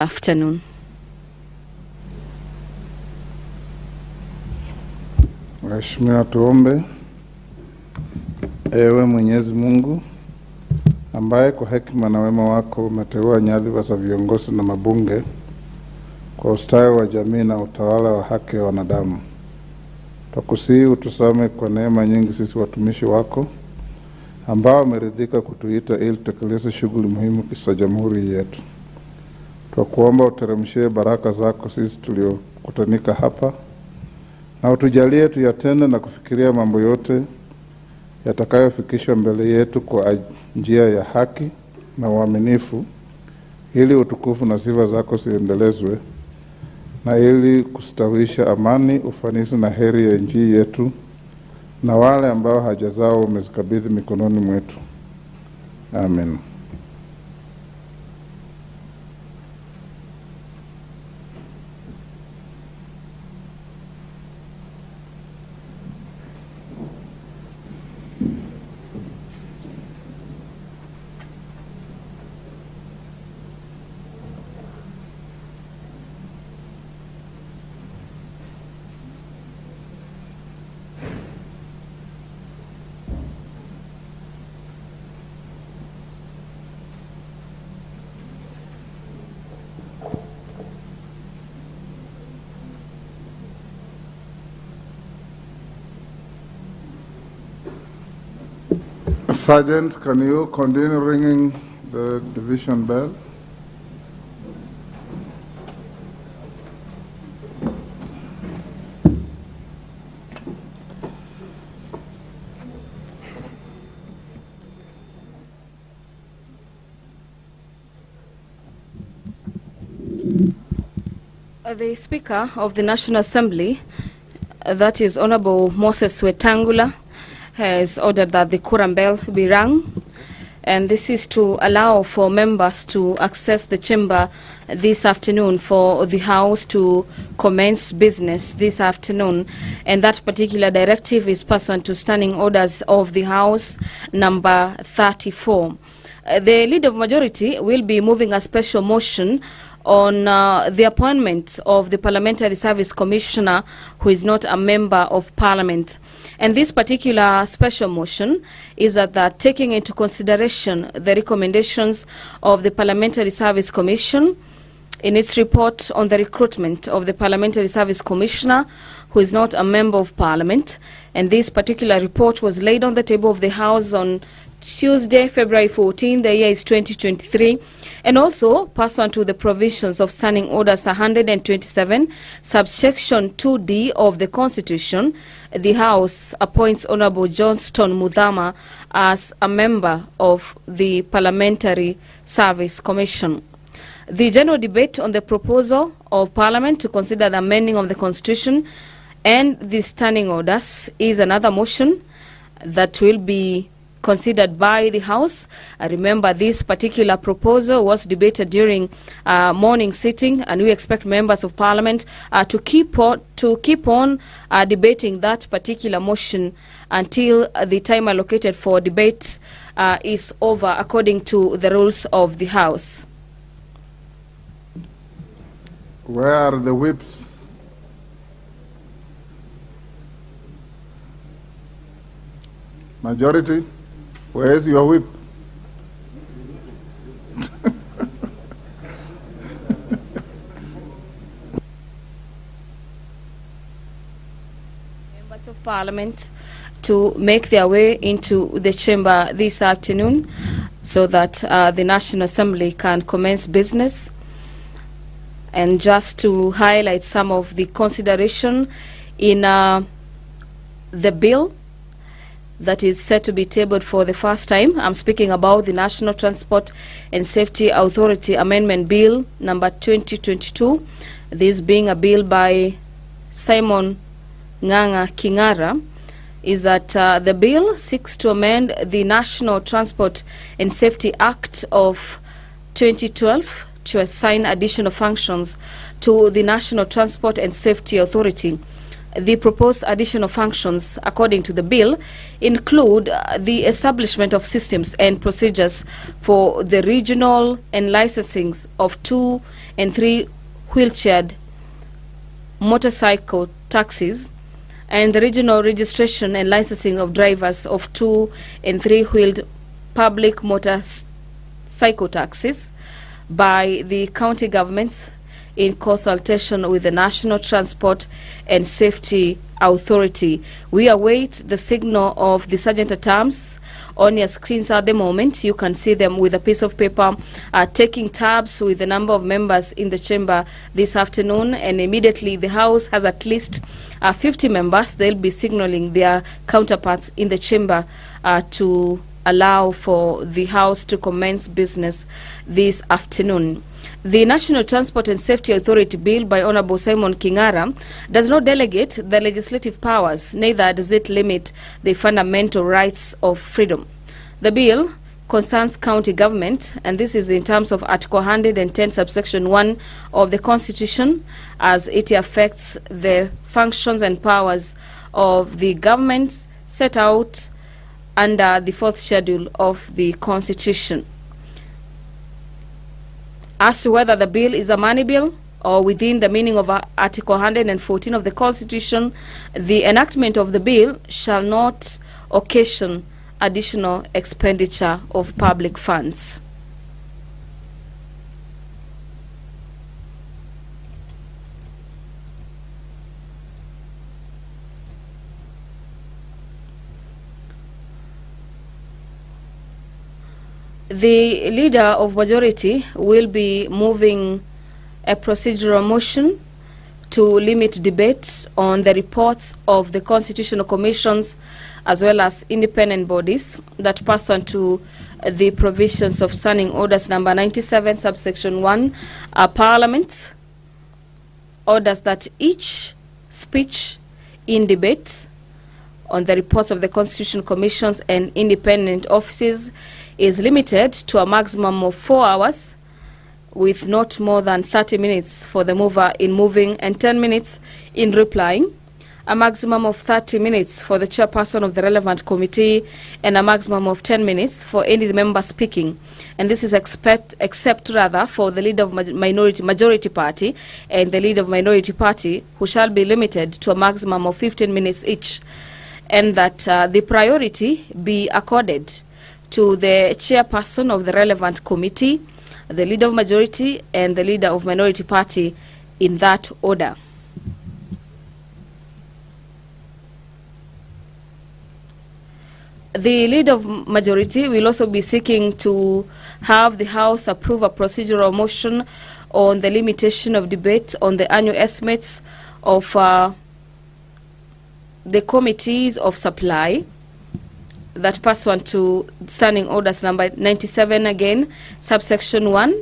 afternoon. Mheshimiwa, tuombe. Ewe Mwenyezi Mungu, ambaye kwa hekima na wema wako umeteua nyadhifa za viongozi na mabunge kwa ustawi wa jamii na utawala wa haki wa wanadamu, tukusihi utusame kwa neema nyingi sisi watumishi wako ambao umeridhika kutuita ili tutekeleze shughuli muhimu za jamhuri yetu. Tukuomba uteremshie baraka zako sisi tuliokutanika hapa, na utujalie tuyatende na kufikiria mambo yote yatakayofikishwa mbele yetu kwa njia ya haki na uaminifu, ili utukufu na sifa zako ziendelezwe, na ili kustawisha amani, ufanisi na heri ya nchi yetu na wale ambao haja zao umezikabidhi mikononi mwetu. Amen. Sergeant, can you continue ringing the division bell? The Speaker of the National Assembly, that is Honorable Moses Wetangula, has ordered that the quorum bell be rung, and this is to allow for members to access the chamber this afternoon for the House to commence business this afternoon, and that particular directive is pursuant to Standing Orders of the House number 34. The Leader of Majority will be moving a special motion on the appointment of the Parliamentary Service Commissioner, who is not a member of Parliament. And this particular special motion is that taking into consideration the recommendations of the Parliamentary Service Commission in its report on the recruitment of the Parliamentary Service Commissioner, who is not a member of Parliament, and this particular report was laid on the table of the House on Tuesday, February 14, the year is 2023, and also pursuant to the provisions of Standing Orders 127, subsection 2D of the Constitution, the House appoints Honorable Johnston Muthama as a member of the Parliamentary Service Commission. The general debate on the proposal of Parliament to consider the amending of the Constitution and the Standing Orders is another motion that will be considered by the House. Remember, this particular proposal was debated during morning sitting, and we expect members of Parliament to keep on debating that particular motion until the time allocated for debate is over, according to the rules of the House. Where are the whips? Majority? Where is your whip? Members of Parliament to make their way into the chamber this afternoon so that the National Assembly can commence business. And just to highlight some of the consideration in the bill that is set to be tabled for the first time. I'm speaking about the National Transport and Safety Authority Amendment Bill number 2022. This being a bill by Simon Nganga Kingara, is that the bill seeks to amend the National Transport and Safety Act of 2012 to assign additional functions to the National Transport and Safety Authority. The proposed additional functions, according to the bill, include the establishment of systems and procedures for the regional and licensing of 2- and 3-wheelchaired motorcycle taxis, and the regional registration and licensing of drivers of 2- and 3-wheeled public motorcycle taxis by the county governments in consultation with the National Transport and Safety Authority. We await the signal of the sergeant-at-arms on your screens at the moment. You can see them with a piece of paper taking tabs with the number of members in the chamber this afternoon, and immediately the House has at least 50 members. They'll be signaling their counterparts in the chamber to allow for the House to commence business this afternoon. The National Transport and Safety Authority bill by Honorable Simon Kingara does not delegate the legislative powers, neither does it limit the fundamental rights of freedom. The bill concerns county government, and this is in terms of Article 110, subsection 1 of the Constitution, as it affects the functions and powers of the government set out under the 4th schedule of the Constitution. As to whether the bill is a money bill or within the meaning of Article 114 of the Constitution, the enactment of the bill shall not occasion additional expenditure of public funds. The leader of majority will be moving a procedural motion to limit debate on the reports of the constitutional commissions as well as independent bodies that pursuant to the provisions of Standing Orders number 97 subsection 1 Parliament orders that each speech in debate on the reports of the constitutional commissions and independent offices is limited to a maximum of 4 hours, with not more than 30 minutes for the mover in moving and 10 minutes in replying, a maximum of 30 minutes for the chairperson of the relevant committee, and a maximum of 10 minutes for any member speaking. And this is except rather for the leader of majority party and the leader of minority party, who shall be limited to a maximum of 15 minutes each, and that the priority be accorded to the chairperson of the relevant committee, the leader of majority, and the leader of minority party, in that order. The leader of majority will also be seeking to have the House approve a procedural motion on the limitation of debate on the annual estimates of the committees of supply, that pursuant to Standing Orders number 97 again, subsection 1,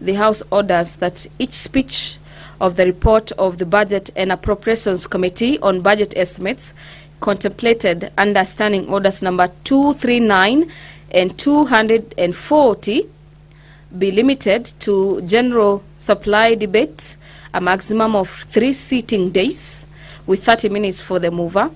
the House orders that each speech of the report of the Budget and Appropriations Committee on budget estimates contemplated under Standing Orders number 239 and 240 be limited to general supply debates, a maximum of 3 sitting days with 30 minutes for the mover,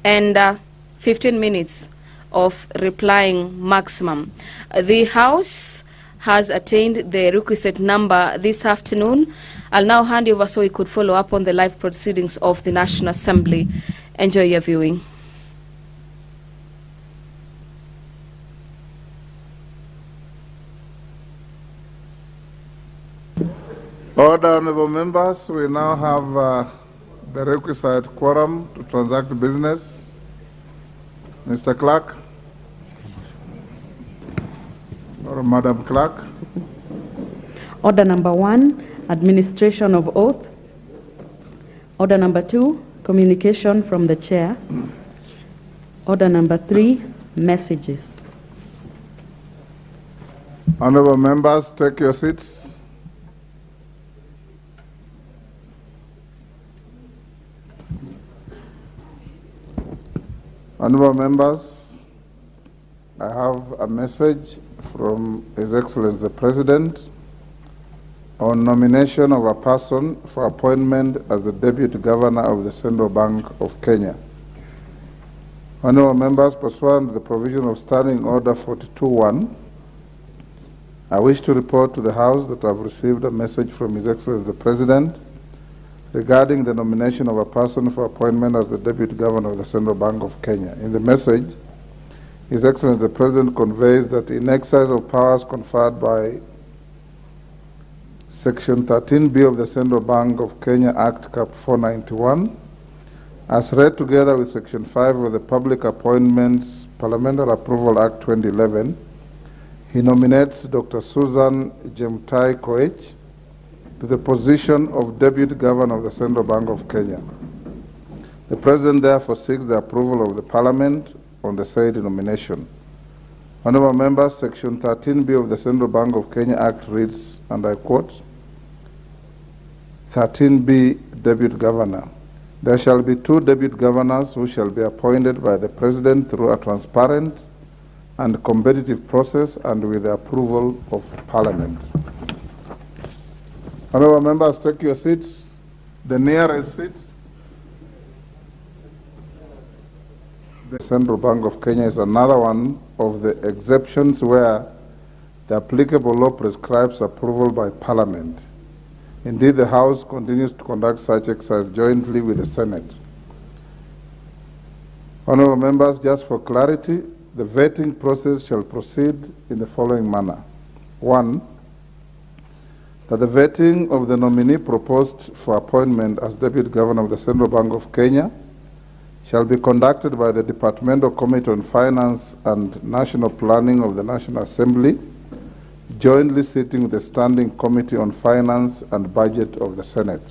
and 15 minutes of replying maximum. The House has attained the requisite number this afternoon. I'll now hand you over so we could follow up on the live proceedings of the National Assembly. Enjoy your viewing. Order, honorable members, we now have the requisite quorum to transact business. Mr. Clerk, or Madam Clerk. Order number 1, administration of oath. Order number 2, communication from the chair. Order number 3, messages. Honorable members, take your seats. Honorable members, I have a message from His Excellency the President on nomination of a person for appointment as the Deputy Governor of the Central Bank of Kenya. Honourable members, pursuant to the provision of Standing Order 42.1, I wish to report to the House that I have received a message from His Excellency the President regarding the nomination of a person for appointment as the Deputy Governor of the Central Bank of Kenya. In the message, His Excellency the President conveys that in exercise of powers conferred by Section 13B of the Central Bank of Kenya Act Cap 491, as read together with Section 5 of the Public Appointments Parliamentary Approval Act 2011, he nominates Dr. Susan Jemtai Koech to the position of Deputy Governor of the Central Bank of Kenya. The President therefore seeks the approval of the Parliament on the said nomination. Honourable members, Section 13B of the Central Bank of Kenya Act reads, and I quote, 13B, Deputy Governor. There shall be 2 Deputy Governors who shall be appointed by the President through a transparent and competitive process and with the approval of Parliament. Honourable members, take your seats. The nearest seat. The Central Bank of Kenya is another one of the exceptions where the applicable law prescribes approval by Parliament. Indeed, the House continues to conduct such exercise jointly with the Senate. Honourable members, just for clarity, the vetting process shall proceed in the following manner. 1, that the vetting of the nominee proposed for appointment as Deputy Governor of the Central Bank of Kenya shall be conducted by the Departmental Committee on Finance and National Planning of the National Assembly, jointly sitting with the Standing Committee on Finance and Budget of the Senate.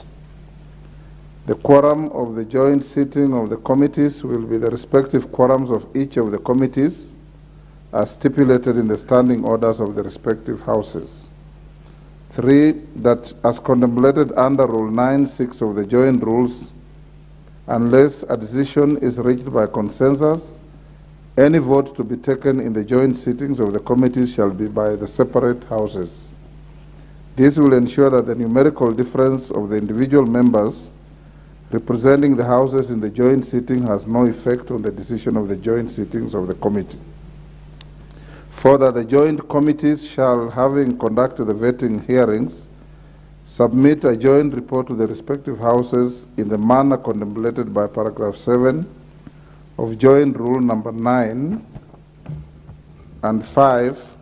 The quorum of the joint sitting of the committees will be the respective quorums of each of the committees as stipulated in the standing orders of the respective houses. 3, that as contemplated under Rule 9(6) of the joint rules, unless a decision is reached by consensus, any vote to be taken in the joint sittings of the committees shall be by the separate houses. This will ensure that the numerical difference of the individual members representing the houses in the joint sitting has no effect on the decision of the joint sittings of the committee. Further, the joint committees shall, having conducted the vetting hearings, submit a joint report to the respective houses in the manner contemplated by paragraph 7 of Joint Rule number 9, and 5,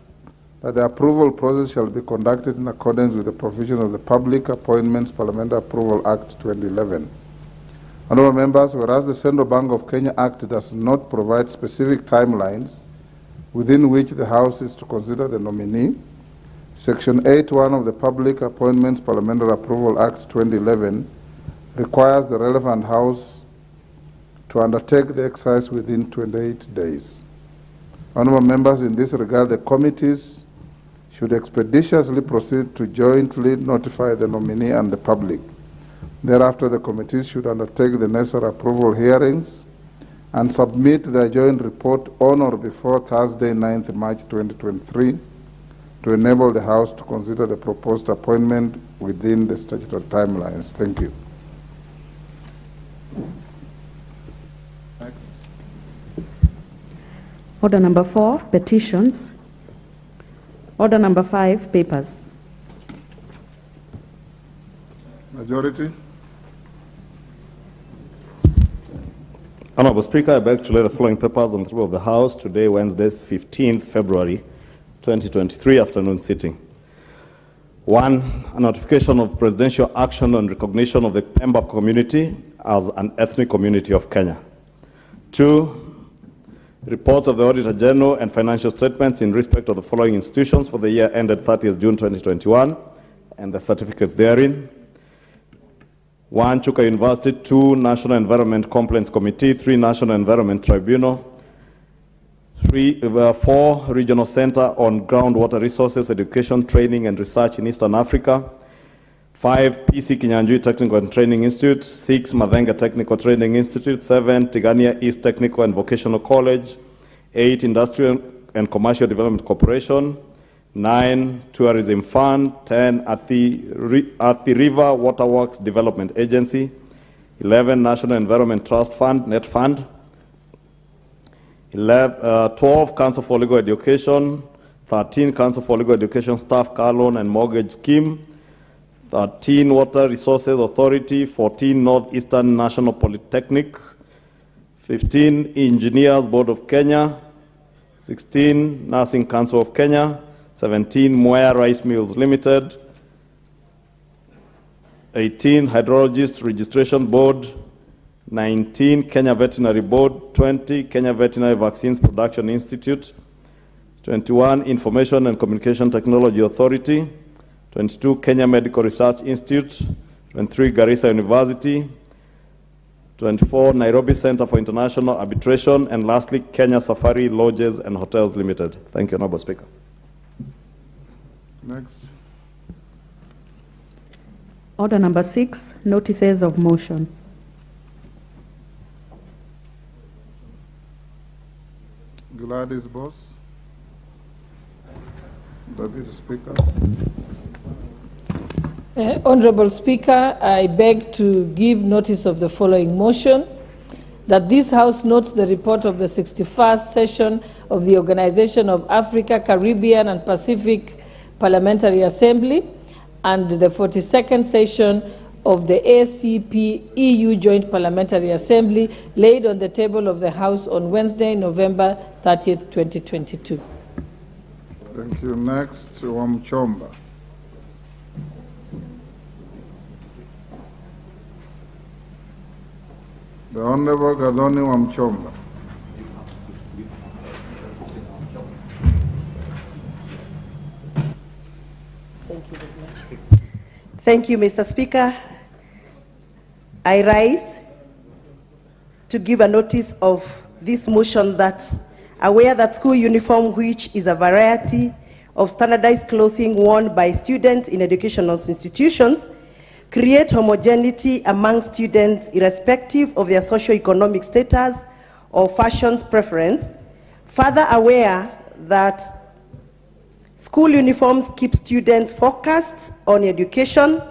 that the approval process shall be conducted in accordance with the provision of the Public Appointments Parliamentary Approval Act 2011. Honourable members, whereas the Central Bank of Kenya Act does not provide specific timelines within which the House is to consider the nominee, Section 8.1 of the Public Appointments Parliamentary Approval Act 2011 requires the relevant House to undertake the exercise within 28 days. Honourable members, in this regard, the committees should expeditiously proceed to jointly notify the nominee and the public. Thereafter, the committees should undertake the necessary approval hearings and submit their joint report on or before Thursday, 9th March 2023, to enable the House to consider the proposed appointment within the statutory timelines. Thank you. Order number 4, petitions. Order number 5, papers. Majority. Honourable Speaker, I beg to lay the following papers on the floor of the House today, Wednesday, 15th February 2023, afternoon sitting. 1, a notification of presidential action on recognition of the Pemba community as an ethnic community of Kenya. 2, reports of the Auditor General and financial statements in respect of the following institutions for the year ended 30th June 2021 and the certificates therein. 1, Chuka University. 2, National Environment Complaints Committee. 3, National Environment Tribunal. 4, Regional Center on Groundwater Resources, Education, Training and Research in Eastern Africa. 5, PC Kinyanjui Technical and Training Institute. 6, Mavenga Technical Training Institute. 7, Tigania East Technical and Vocational College. 8, Industrial and Commercial Development Corporation. 9, Tourism Fund. 10, Athi River Waterworks Development Agency. 11, National Environment Trust Fund, Net Fund. 12, Council for Legal Education. 13, Council for Legal Education Staff Car Loan and Mortgage Scheme. 13, Water Resources Authority. 14, Northeastern National Polytechnic. 15, Engineers Board of Kenya. 16, Nursing Council of Kenya. 17, Mwea Rice Mills Limited. 18, Hydrologist Registration Board. 19, Kenya Veterinary Board. 20, Kenya Veterinary Vaccines Production Institute. 21, Information and Communication Technology Authority. 22, Kenya Medical Research Institute. 23, Garissa University. 24, Nairobi Center for International Arbitration. And lastly, Kenya Safari Lodges and Hotels Limited. Thank you, Honorable Speaker. Next. Order number 6, notices of motion. Gladys Boss. Deputy Speaker. Honorable Speaker, I beg to give notice of the following motion, that this House notes the report of the 61st session of the Organization of Africa, Caribbean and Pacific Parliamentary Assembly and the 42nd session of the ACP-EU Joint Parliamentary Assembly laid on the table of the House on Wednesday, November 30th, 2022. Thank you. Next, Wamchomba. The Honorable Gadoni Wamchomba. Thank you, Mr. Speaker. I rise to give a notice of this motion that aware that school uniform, which is a variety of standardized clothing worn by students in educational institutions, create homogeneity among students irrespective of their socio-economic status or fashion's preference. Further aware that school uniforms keep students focused on education,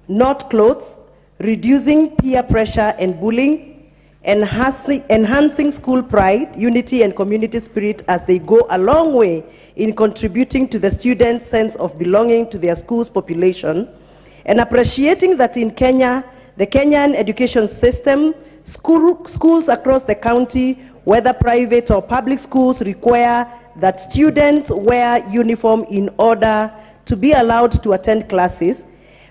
not clothes, reducing peer pressure and bullying, enhancing school pride, unity, and community spirit as they go a long way in contributing to the students' sense of belonging to their school's population, and appreciating that in Kenya, the Kenyan education system, schools across the county, whether private or public schools, require that students wear uniform in order to be allowed to attend classes.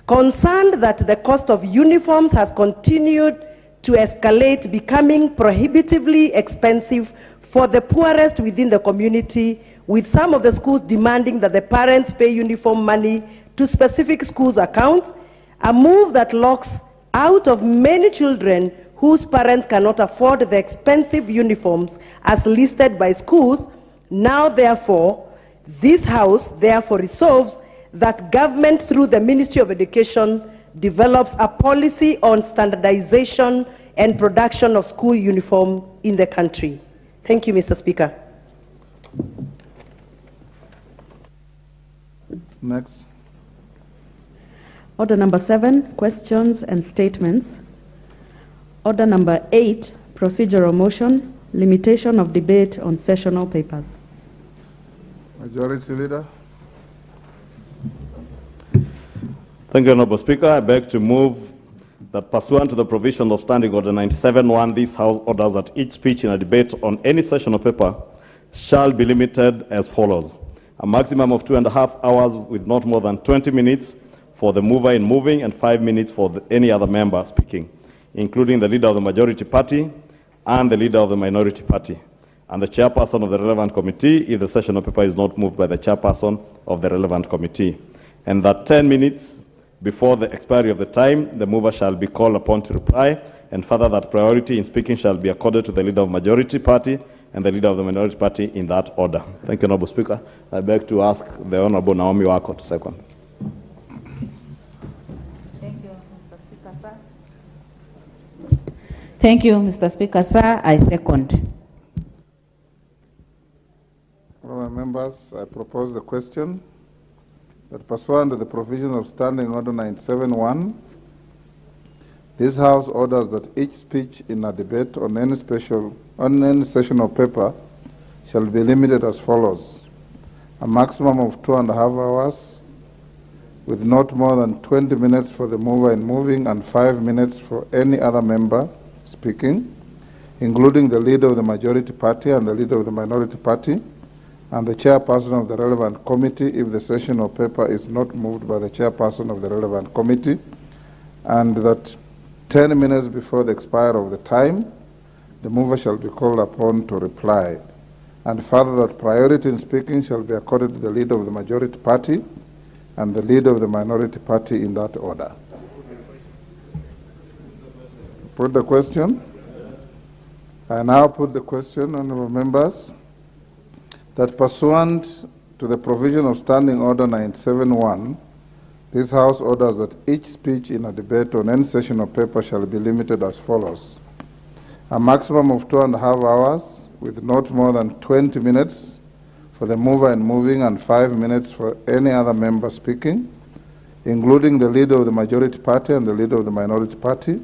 Concerned that the cost of uniforms has continued to escalate, becoming prohibitively expensive for the poorest within the community, with some of the schools demanding that the parents pay uniform money to specific schools' accounts, a move that locks out of many children whose parents cannot afford the expensive uniforms as listed by schools. Now, therefore, this House therefore resolves that government through the Ministry of Education develops a policy on standardization and production of school uniform in the country. Thank you, Mr. Speaker. Next. Order number 7, questions and statements. Order number 8, procedural motion, limitation of debate on sessional papers. Majority Leader. Thank you, Honorable Speaker. I beg to move that pursuant to the provision of Standing Order 97.1, this House orders that each speech in a debate on any sessional paper shall be limited as follows. A maximum of 2.5 hours with not more than 20 minutes for the mover in moving and 5 minutes for any other member speaking, including the leader of the majority party and the leader of the minority party, and the chairperson of the relevant committee if the sessional paper is not moved by the chairperson of the relevant committee. And that 10 minutes before the expiry of the time, the mover shall be called upon to reply, and further that priority in speaking shall be accorded to the leader of the majority party and the leader of the minority party in that order. Thank you, Honorable Speaker. I beg to ask the Honorable Naomi Wako to second. Thank you, Mr. Speaker, sir. I second. Honourable members, I propose the question that pursuant to the provision of Standing Order 97-1, this House orders that each speech in a debate on any session of paper shall be limited as follows: a maximum of 2.5 hours, with not more than 20 minutes for the mover in moving and 5 minutes for any other member speaking, including the leader of the majority party and the leader of the minority party, and the chairperson of the relevant committee if the session of paper is not moved by the chairperson of the relevant committee, and that 10 minutes before the expiry of the time, the mover shall be called upon to reply. And further, that priority in speaking shall be accorded to the leader of the majority party and the leader of the minority party in that order. Put the question. I now put the question, honorable members, that pursuant to the provision of Standing Order 97-1, this House orders that each speech in a debate on any session of paper shall be limited as follows: a maximum of 2.5 hours, with not more than 20 minutes for the mover in moving and 5 minutes for any other member speaking, including the leader of the majority party and the leader of the minority party,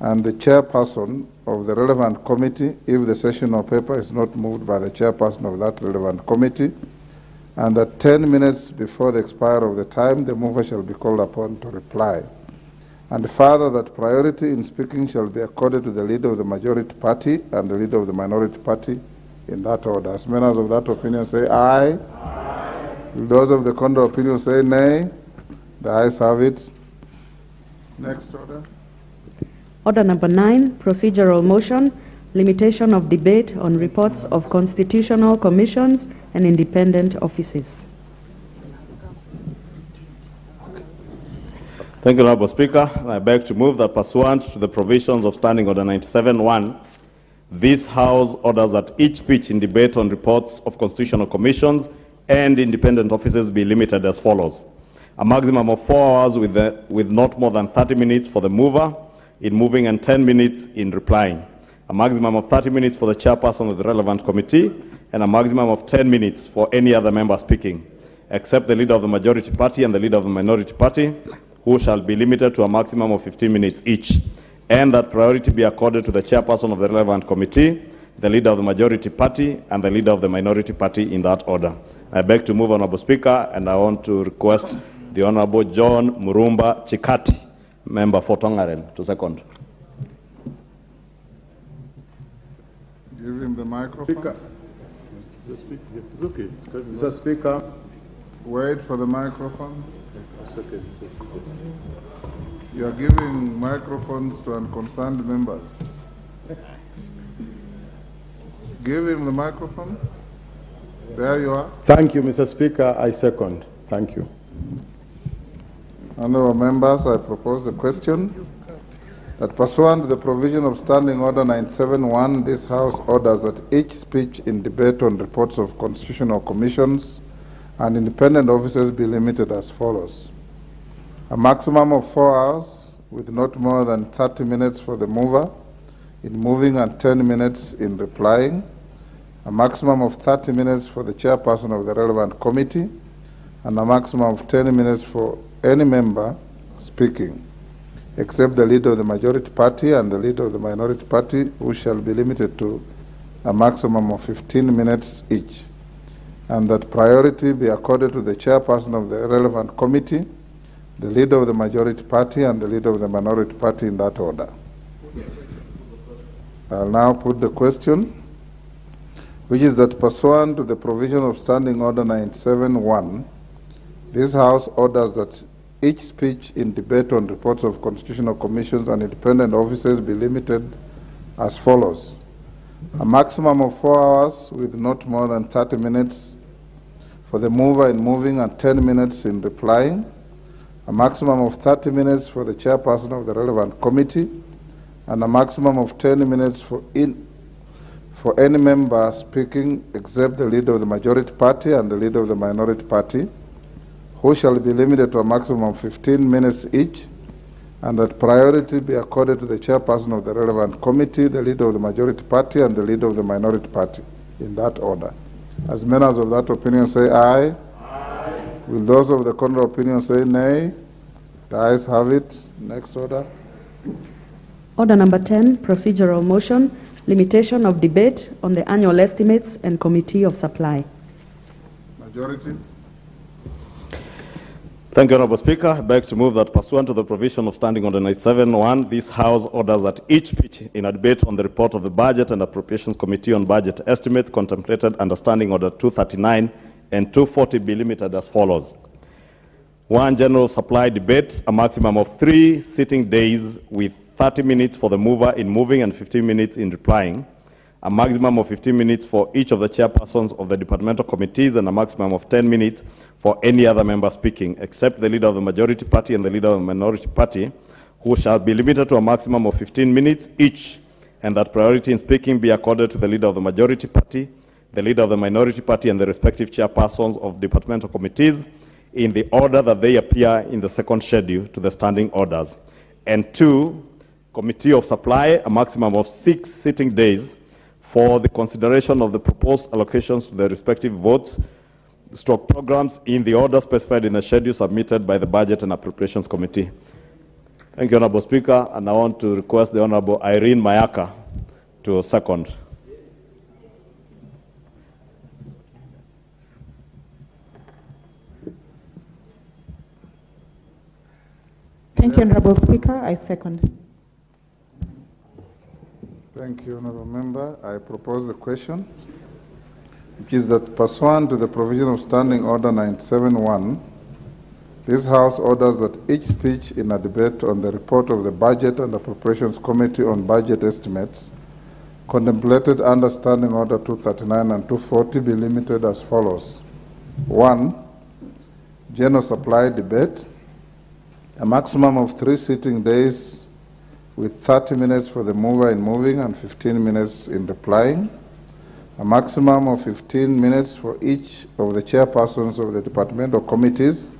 and the chairperson of the relevant committee if the session of paper is not moved by the chairperson of that relevant committee, and that 10 minutes before the expiry of the time, the mover shall be called upon to reply. And further, that priority in speaking shall be accorded to the leader of the majority party and the leader of the minority party in that order. As members of that opinion say aye. Aye. Those of the contrary opinion say nay. The ayes have it. Next order. Order number 9, procedural motion, limitation of debate on reports of constitutional commissions and independent offices. Thank you, Honorable Speaker. I beg to move that pursuant to the provisions of Standing Order 97-1, this House orders that each speech in debate on reports of constitutional commissions and independent offices be limited as follows: a maximum of 4 hours with not more than 30 minutes for the mover in moving and 10 minutes in replying, a maximum of 30 minutes for the chairperson of the relevant committee, and a maximum of 10 minutes for any other member speaking, except the leader of the majority party and the leader of the minority party, who shall be limited to a maximum of 15 minutes each, and that priority be accorded to the chairperson of the relevant committee, the leader of the majority party, and the leader of the minority party in that order. I beg to move, Honorable Speaker, and I want to request the Honorable John Murumba Chikati, member for Tongaren, to second. Give him the microphone. Speaker. It's okay. Mr. Speaker. Wait for the microphone. It's okay. You are giving microphones to unconcerned members. Give him the microphone. There you are. Thank you, Mr. Speaker. I second. Thank you. Honorable members, I propose the question that pursuant to the provision of Standing Order 97-1, this House orders that each speech in debate on reports of constitutional commissions and independent officers be limited as follows: a maximum of 4 hours with not more than 30 minutes for the mover in moving and 10 minutes in replying, a maximum of 30 minutes for the chairperson of the relevant committee, and a maximum of 10 minutes for any member speaking, except the leader of the majority party and the leader of the minority party, who shall be limited to a maximum of 15 minutes each, and that priority be accorded to the chairperson of the relevant committee, the leader of the majority party, and the leader of the minority party in that order. I'll now put the question, which is that pursuant to the provision of Standing Order 97-1, this House orders that each speech in debate on reports of constitutional commissions and independent officers be limited as follows: a maximum of 4 hours with not more than 30 minutes for the mover in moving and 10 minutes in replying, a maximum of 30 minutes for the chairperson of the relevant committee, and a maximum of 10 minutes for any member speaking except the leader of the majority party and the leader of the minority party, who shall be limited to a maximum of 15 minutes each, and that priority be accorded to the chairperson of the relevant committee, the leader of the majority party, and the leader of the minority party, in that order. As members of that opinion say aye. Aye. Will those of the contrary opinion say nay? The ayes have it. Next order. Order number 10, procedural motion, limitation of debate on the annual estimates and committee of supply. Majority. Thank you, Honorable Speaker. I beg to move that pursuant to the provision of Standing Order 97-1, this House orders that each pitch in a debate on the report of the Budget and Appropriations Committee on Budget Estimates contemplated under Standing Order 239 and 240 be limited as follows. 1. General supply debate, a maximum of 3 sitting days with 30 minutes for the mover in moving and 15 minutes in replying, a maximum of 15 minutes for each of the chairpersons of the departmental committees, and a maximum of 10 minutes for any other member speaking, except the leader of the majority party and the leader of the minority party, who shall be limited to a maximum of 15 minutes each, and that priority in speaking be accorded to the leader of the majority party, the leader of the minority party, and the respective chairpersons of departmental committees in the order that they appear in the second schedule to the standing orders. And 2, Committee of Supply, a maximum of 6 sitting days for the consideration of the proposed allocations to the respective votes, stroke programs in the order specified in the schedule submitted by the Budget and Appropriations Committee. Thank you, Honorable Speaker, and I want to request the Honorable Irene Mayaka to second. Thank you, Honorable Speaker. I second. Thank you, Honorable Member. I propose the question, which is that pursuant to the provision of Standing Order 97-1, this House orders that each speech in a debate on the report of the Budget and Appropriations Committee on Budget Estimates contemplated under Standing Order 239 and 240 be limited as follows. 1. General supply debate, a maximum of 3 sitting days with 30 minutes for the mover in moving and 15 minutes in replying, a maximum of 15 minutes for each of the chairpersons of the departmental committees,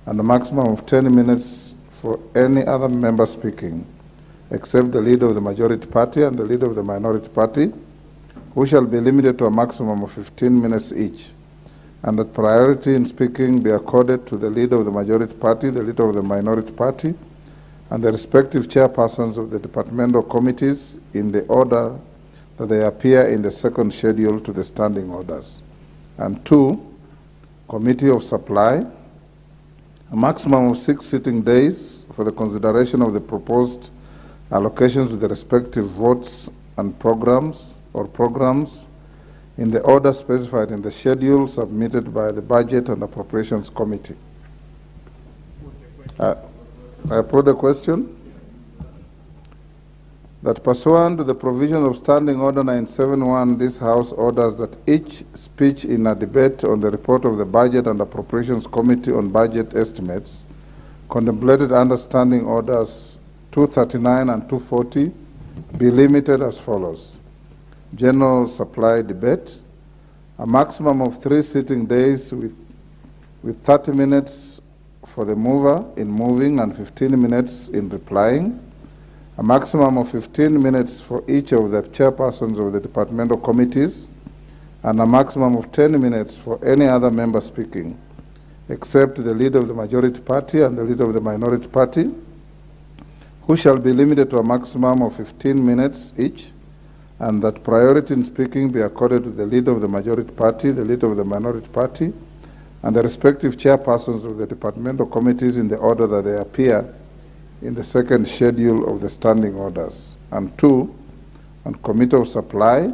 and a maximum of 10 minutes for any other member speaking, except the leader of the majority party and the leader of the minority party, who shall be limited to a maximum of 15 minutes each, and that priority in speaking be accorded to the leader of the majority party, the leader of the minority party, and the respective chairpersons of the departmental committees in the order that they appear in the second schedule to the standing orders. And 2, Committee of Supply, a maximum of 6 sitting days for the consideration of the proposed allocations with the respective votes and programs in the order specified in the schedule submitted by the Budget and Appropriations Committee. I put the question that pursuant to the provision of Standing Order 971, this House orders that each speech in a debate on the report of the Budget and Appropriations Committee on Budget Estimates contemplated under Standing Orders 239 and 240 be limited as follows. General supply debate, a maximum of 3 sitting days with 30 minutes for the mover in moving and 15 minutes in replying, a maximum of 15 minutes for each of the chairpersons of the departmental committees, and a maximum of 10 minutes for any other member speaking, except the leader of the majority party and the leader of the minority party, who shall be limited to a maximum of 15 minutes each, and that priority in speaking be accorded to the leader of the majority party, the leader of the minority party, and the respective chairpersons of the departmental committees in the order that they appear in the second schedule of the standing orders. And 2, on Committee of Supply,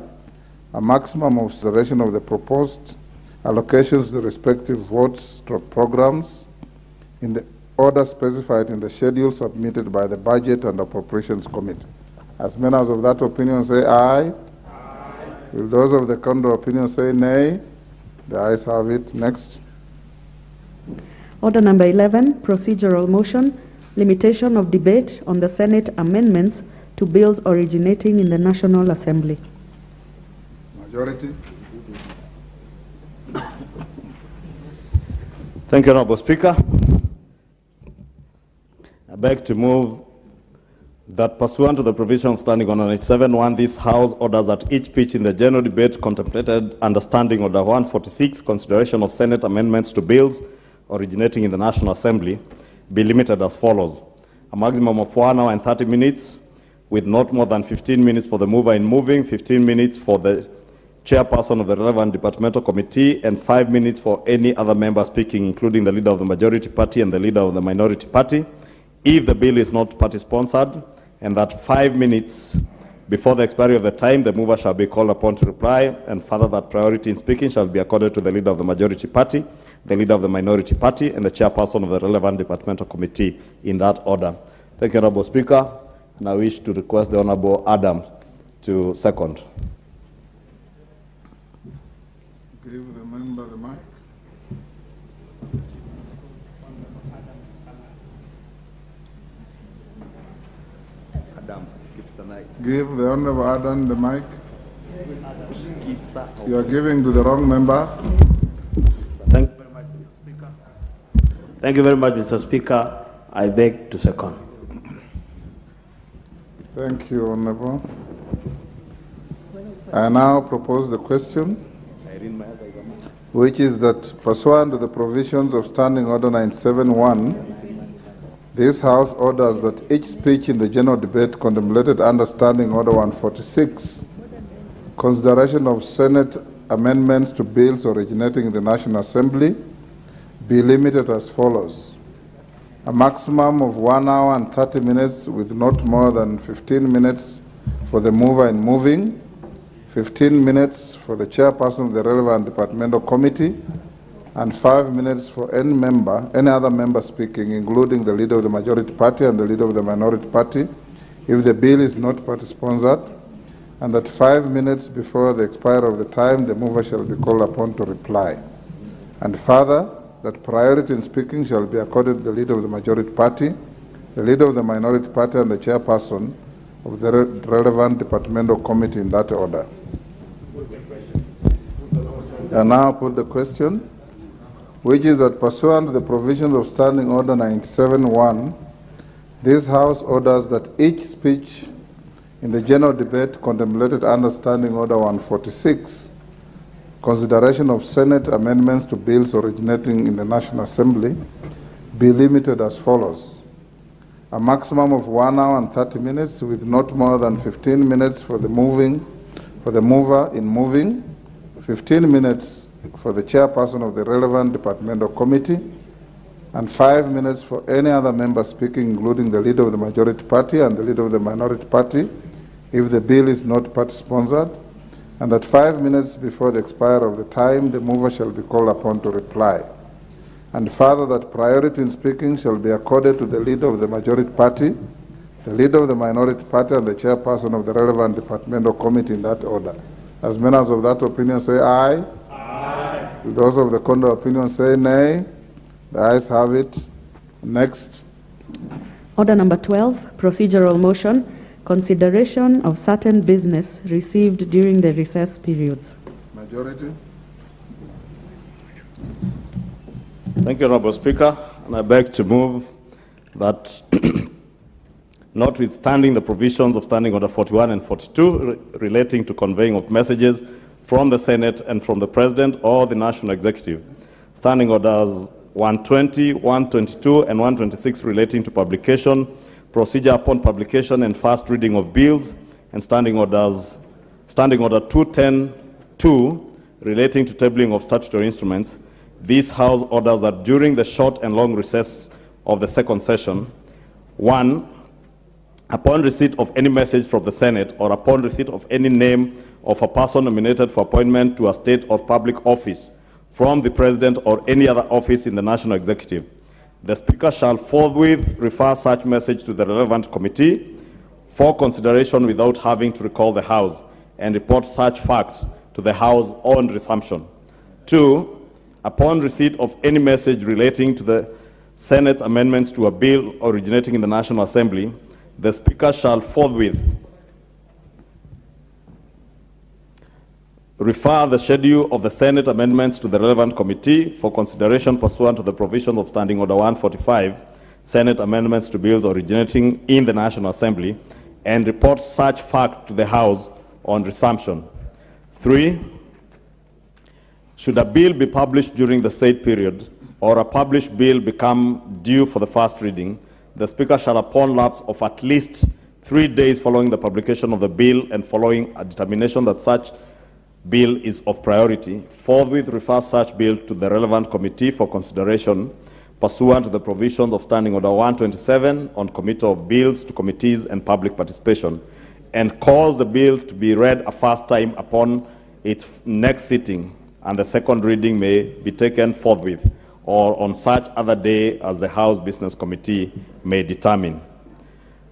a maximum of consideration of the proposed allocations to the respective votes or programs in the order specified in the schedule submitted by the Budget and Appropriations Committee. As members of that opinion say aye. Aye. Will those of the contrary opinion say nay? The ayes have it. Next. Order number 11, procedural motion, limitation of debate on the Senate amendments to bills originating in the National Assembly. Majority. Thank you, Honorable Speaker. I beg to move that pursuant to the provision of Standing Order 97-1, this House orders that each pitch in the general debate contemplated under Standing Order 146, consideration of Senate amendments to bills originating in the National Assembly be limited as follows. A maximum of 1 hour and 30 minutes, with not more than 15 minutes for the mover in moving, 15 minutes for the chairperson of the relevant departmental committee, and 5 minutes for any other member speaking, including the leader of the majority party and the leader of the minority party, if the bill is not party-sponsored, and that 5 minutes before the expiry of the time, the mover shall be called upon to reply, and further that priority in speaking shall be accorded to the leader of the majority party, the leader of the minority party, and the chairperson of the relevant departmental committee, in that order. Thank you, Honorable Speaker, and I wish to request the Honorable Adam to second. Give the member the mic. Give the Honorable Adam the mic. You are giving to the wrong member. Thank you very much, Mr. Speaker. Thank you very much, Mr. Speaker. I beg to second. Thank you, Honorable. I now propose the question, which is that pursuant to the provisions of Standing Order 971, this House orders that each speech in the general debate contemplated under Standing Order 146, consideration of Senate amendments to bills originating in the National Assembly, be limited as follows. A maximum of 1 hour and 30 minutes with not more than 15 minutes for the mover in moving, 15 minutes for the chairperson of the relevant departmental committee, and 5 minutes for any other member speaking, including the leader of the majority party and the leader of the minority party, if the bill is not party-sponsored, and that 5 minutes before the expiry of the time, the mover shall be called upon to reply. And further, that priority in speaking shall be accorded to the leader of the majority party, the leader of the minority party, and the chairperson of the relevant departmental committee, in that order. I now put the question, which is that pursuant to the provisions of Standing Order 971, this House orders that each speech in the general debate contemplated under Standing Order 146, consideration of Senate amendments to bills originating in the National Assembly, be limited as follows. A maximum of 1 hour and 30 minutes with not more than 15 minutes for the mover in moving, 15 minutes for the chairperson of the relevant departmental committee, and 5 minutes for any other member speaking, including the leader of the majority party and the leader of the minority party, if the bill is not party-sponsored, and that 5 minutes before the expiry of the time, the mover shall be called upon to reply. And further, that priority in speaking shall be accorded to the leader of the majority party, the leader of the minority party, and the chairperson of the relevant departmental committee, in that order. As members of that opinion say aye. Aye. Those of the contrary opinion say nay. The ayes have it. Next. Order number 12, procedural motion, consideration of certain business received during the recess periods. Majority. Thank you, Honorable Speaker, and I beg to move that notwithstanding the provisions of Standing Order 41 and 42 relating to conveying of messages from the Senate and from the President or the National Executive, Standing Orders 120, 122, and 126 relating to publication, procedure upon publication and first reading of bills, and Standing Order 210-2 relating to tabling of statutory instruments, this House orders that during the short and long recess of the second session, 1, upon receipt of any message from the Senate or upon receipt of any name of a person nominated for appointment to a state or public office from the President or any other office in the National Executive, the Speaker shall forthwith refer such message to the relevant committee for consideration without having to recall the House and report such fact to the House on resumption. 2, upon receipt of any message relating to the Senate's amendments to a bill originating in the National Assembly, the Speaker shall forthwith refer the schedule of the Senate amendments to the relevant committee for consideration pursuant to the provisions of Standing Order 145, Senate amendments to bills originating in the National Assembly, and report such fact to the House on resumption. 3, should a bill be published during the said period, or a published bill become due for the first reading, the Speaker shall, upon lapse of at least 3 days following the publication of the bill and following a determination that such bill is of priority, forthwith refer such bill to the relevant committee for consideration pursuant to the provisions of Standing Order 127 on committal of bills to committees and public participation, and cause the bill to be read a first time upon its next sitting, and the second reading may be taken forthwith or on such other day as the House Business Committee may determine.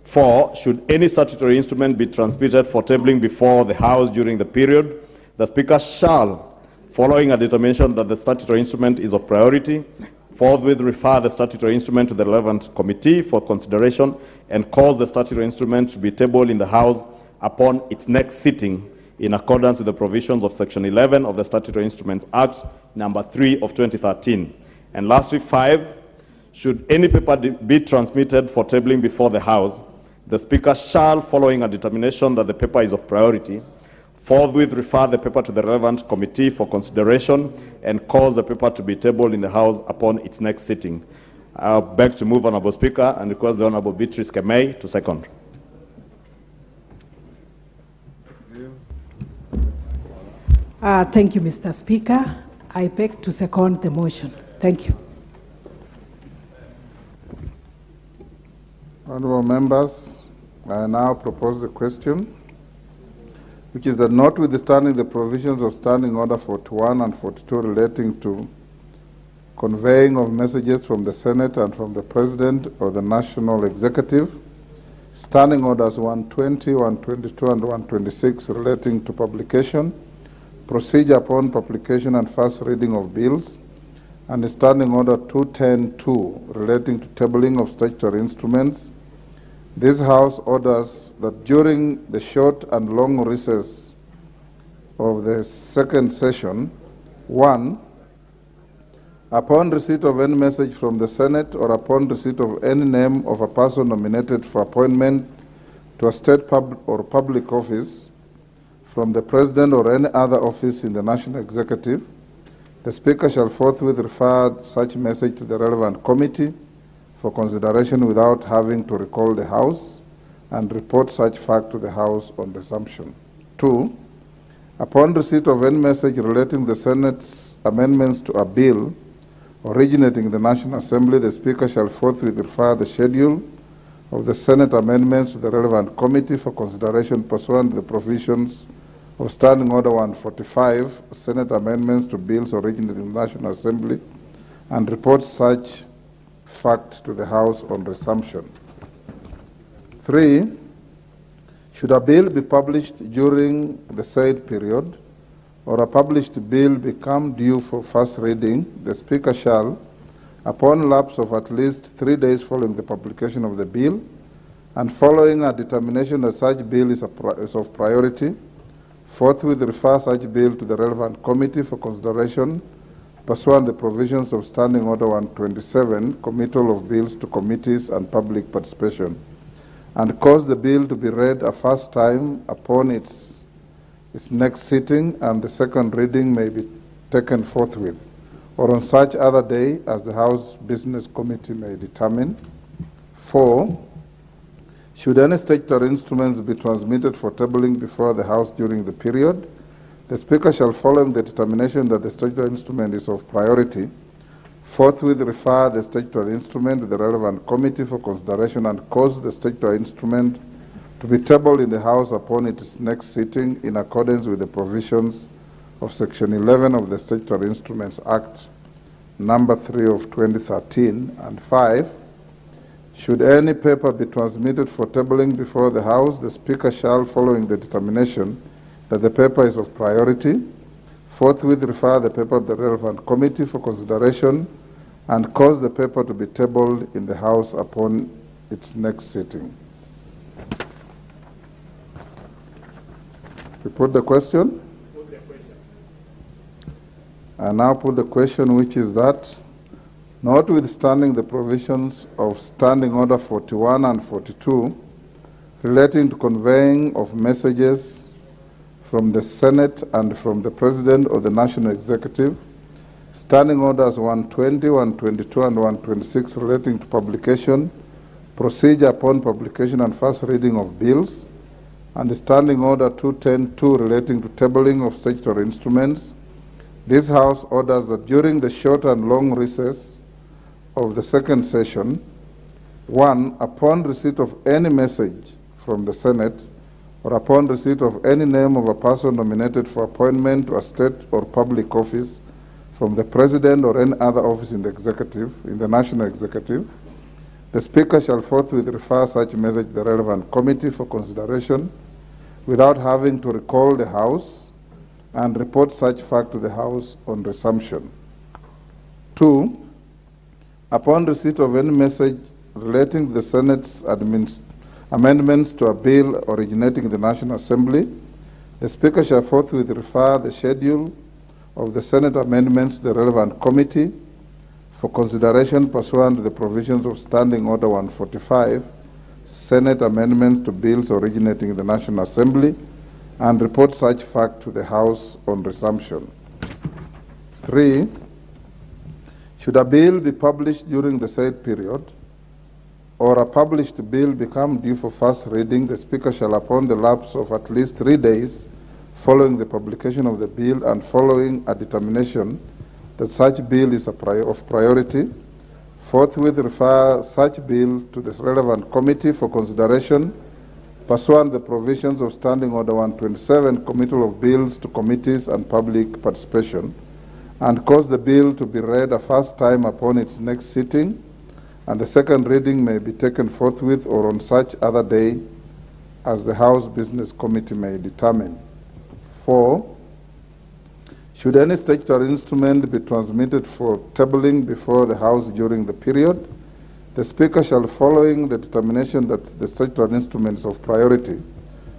4, should any statutory instrument be transmitted for tabling before the House during the period, the Speaker shall, following a determination that the statutory instrument is of priority, forthwith refer the statutory instrument to the relevant committee for consideration and cause the statutory instrument to be tabled in the House upon its next sitting in accordance with the provisions of Section 11 of the Statutory Instruments Act number 3 of 2013. And lastly, 5, should any paper be transmitted for tabling before the House, the Speaker shall, following a determination that the paper is of priority, forthwith refer the paper to the relevant committee for consideration and cause the paper to be tabled in the House upon its next sitting. I beg to move, Honourable Speaker, and request the Honourable Beatrice Kemei to second. Thank you, Mr. Speaker. I beg to second the motion. Thank you. Honourable members, I now propose the question, which is that notwithstanding the provisions of Standing Order 41 and 42 relating to conveying of messages from the Senate and from the President or the National Executive, Standing Orders 120, 122, and 126 relating to publication, procedure upon publication and first reading of bills, and Standing Order 210-2 relating to tabling of statutory instruments, this House orders that during the short and long recess of the second session, 1, upon receipt of any message from the Senate or upon receipt of any name of a person nominated for appointment to a state or public office from the President or any other office in the National Executive, the Speaker shall forthwith refer such message to the relevant committee for consideration without having to recall the House and report such fact to the House on resumption. 2, upon receipt of any message relating the Senate's amendments to a bill originating in the National Assembly, the Speaker shall forthwith refer the schedule of the Senate amendments to the relevant committee for consideration pursuant to the provisions of Standing Order 145, Senate amendments to bills originating in the National Assembly, and report such fact to the House on resumption. 3, should a bill be published during the said period, or a published bill become due for first reading, the Speaker shall, upon lapse of at least 3 days following the publication of the bill, and following a determination that such bill is of priority, forthwith refer such bill to the relevant committee for consideration pursuant the provisions of Standing Order 127, committal of bills to committees and public participation, and cause the bill to be read a first time upon its next sitting, and the second reading may be taken forthwith, or on such other day as the House Business Committee may determine. 4, should any statutory instruments be transmitted for tabling before the House during the period, the Speaker shall, following the determination that the statutory instrument is of priority, forthwith refer the statutory instrument to the relevant committee for consideration and cause the statutory instrument to be tabled in the House upon its next sitting in accordance with the provisions of Section 11 of the Statutory Instruments Act number 3 of 2013. And 5, should any paper be transmitted for tabling before the House, the Speaker shall, following the determination that the paper is of priority, forthwith refer the paper to the relevant committee for consideration and cause the paper to be tabled in the House upon its next sitting. We put the question? Put the question. I now put the question, which is that, notwithstanding the provisions of Standing Order 41 and 42 relating to conveying of messages from the Senate and from the President or the National Executive, Standing Orders 120, 122, and 126 relating to publication, procedure upon publication and first reading of bills, and the Standing Order 210-2 relating to tabling of statutory instruments. This House orders that during the short and long recess of the second session, 1, upon receipt of any message from the Senate, or upon receipt of any name of a person nominated for appointment to a state or public office from the President or any other office in the executive, in the National Executive, the Speaker shall forthwith refer such message to the relevant committee for consideration without having to recall the House and report such fact to the House on resumption. 2, upon receipt of any message relating to the Senate's amendments to a bill originating in the National Assembly, the Speaker shall forthwith refer the schedule of the Senate amendments to the relevant committee for consideration pursuant to the provisions of Standing Order 145, Senate amendments to bills originating in the National Assembly, and report such fact to the House on resumption. 3, should a bill be published during the said period, or a published bill become due for first reading, the Speaker shall, upon the lapse of at least 3 days following the publication of the bill and following a determination that such bill is of priority, forthwith refer such bill to the relevant committee for consideration pursuant to the provisions of Standing Order 127, Committal of Bills to Committees and Public Participation, and cause the bill to be read a first time upon its next sitting, and the second reading may be taken forthwith or on such other day as the House Business Committee may determine. 4, should any statutory instrument be transmitted for tabling before the House during the period, the Speaker shall, following the determination that the statutory instrument is of priority,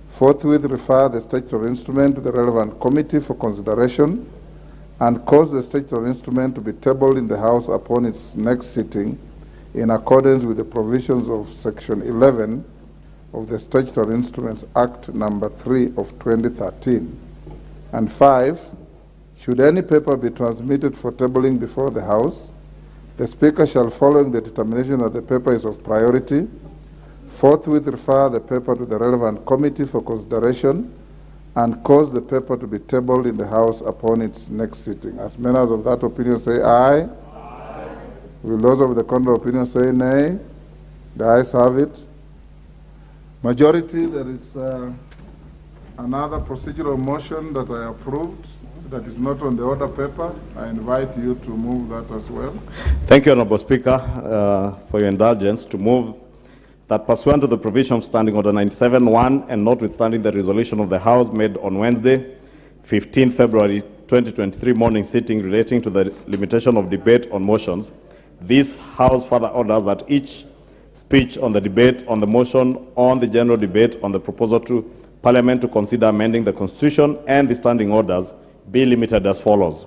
forthwith refer the statutory instrument to the relevant committee for consideration and cause the statutory instrument to be tabled in the House upon its next sitting in accordance with the provisions of Section 11 of the Statutory Instruments Act number 3 of 2013. And 5, should any paper be transmitted for tabling before the House, the Speaker shall, following the determination that the paper is of priority, forthwith refer the paper to the relevant committee for consideration and cause the paper to be tabled in the House upon its next sitting. As members of that opinion say aye. Aye. Will those of the contrary opinion say nay? The ayes have it. Majority, there is another procedural motion that I approved that is not on the order paper. I invite you to move that as well. Thank you, Honorable Speaker, for your indulgence to move that pursuant to the provision of Standing Order 97-1 and notwithstanding the resolution of the House made on Wednesday, 15 February 2023 morning sitting relating to the limitation of debate on motions, this House further orders that each speech on the debate on the motion on the general debate on the proposal to Parliament to consider amending the Constitution and the standing orders be limited as follows.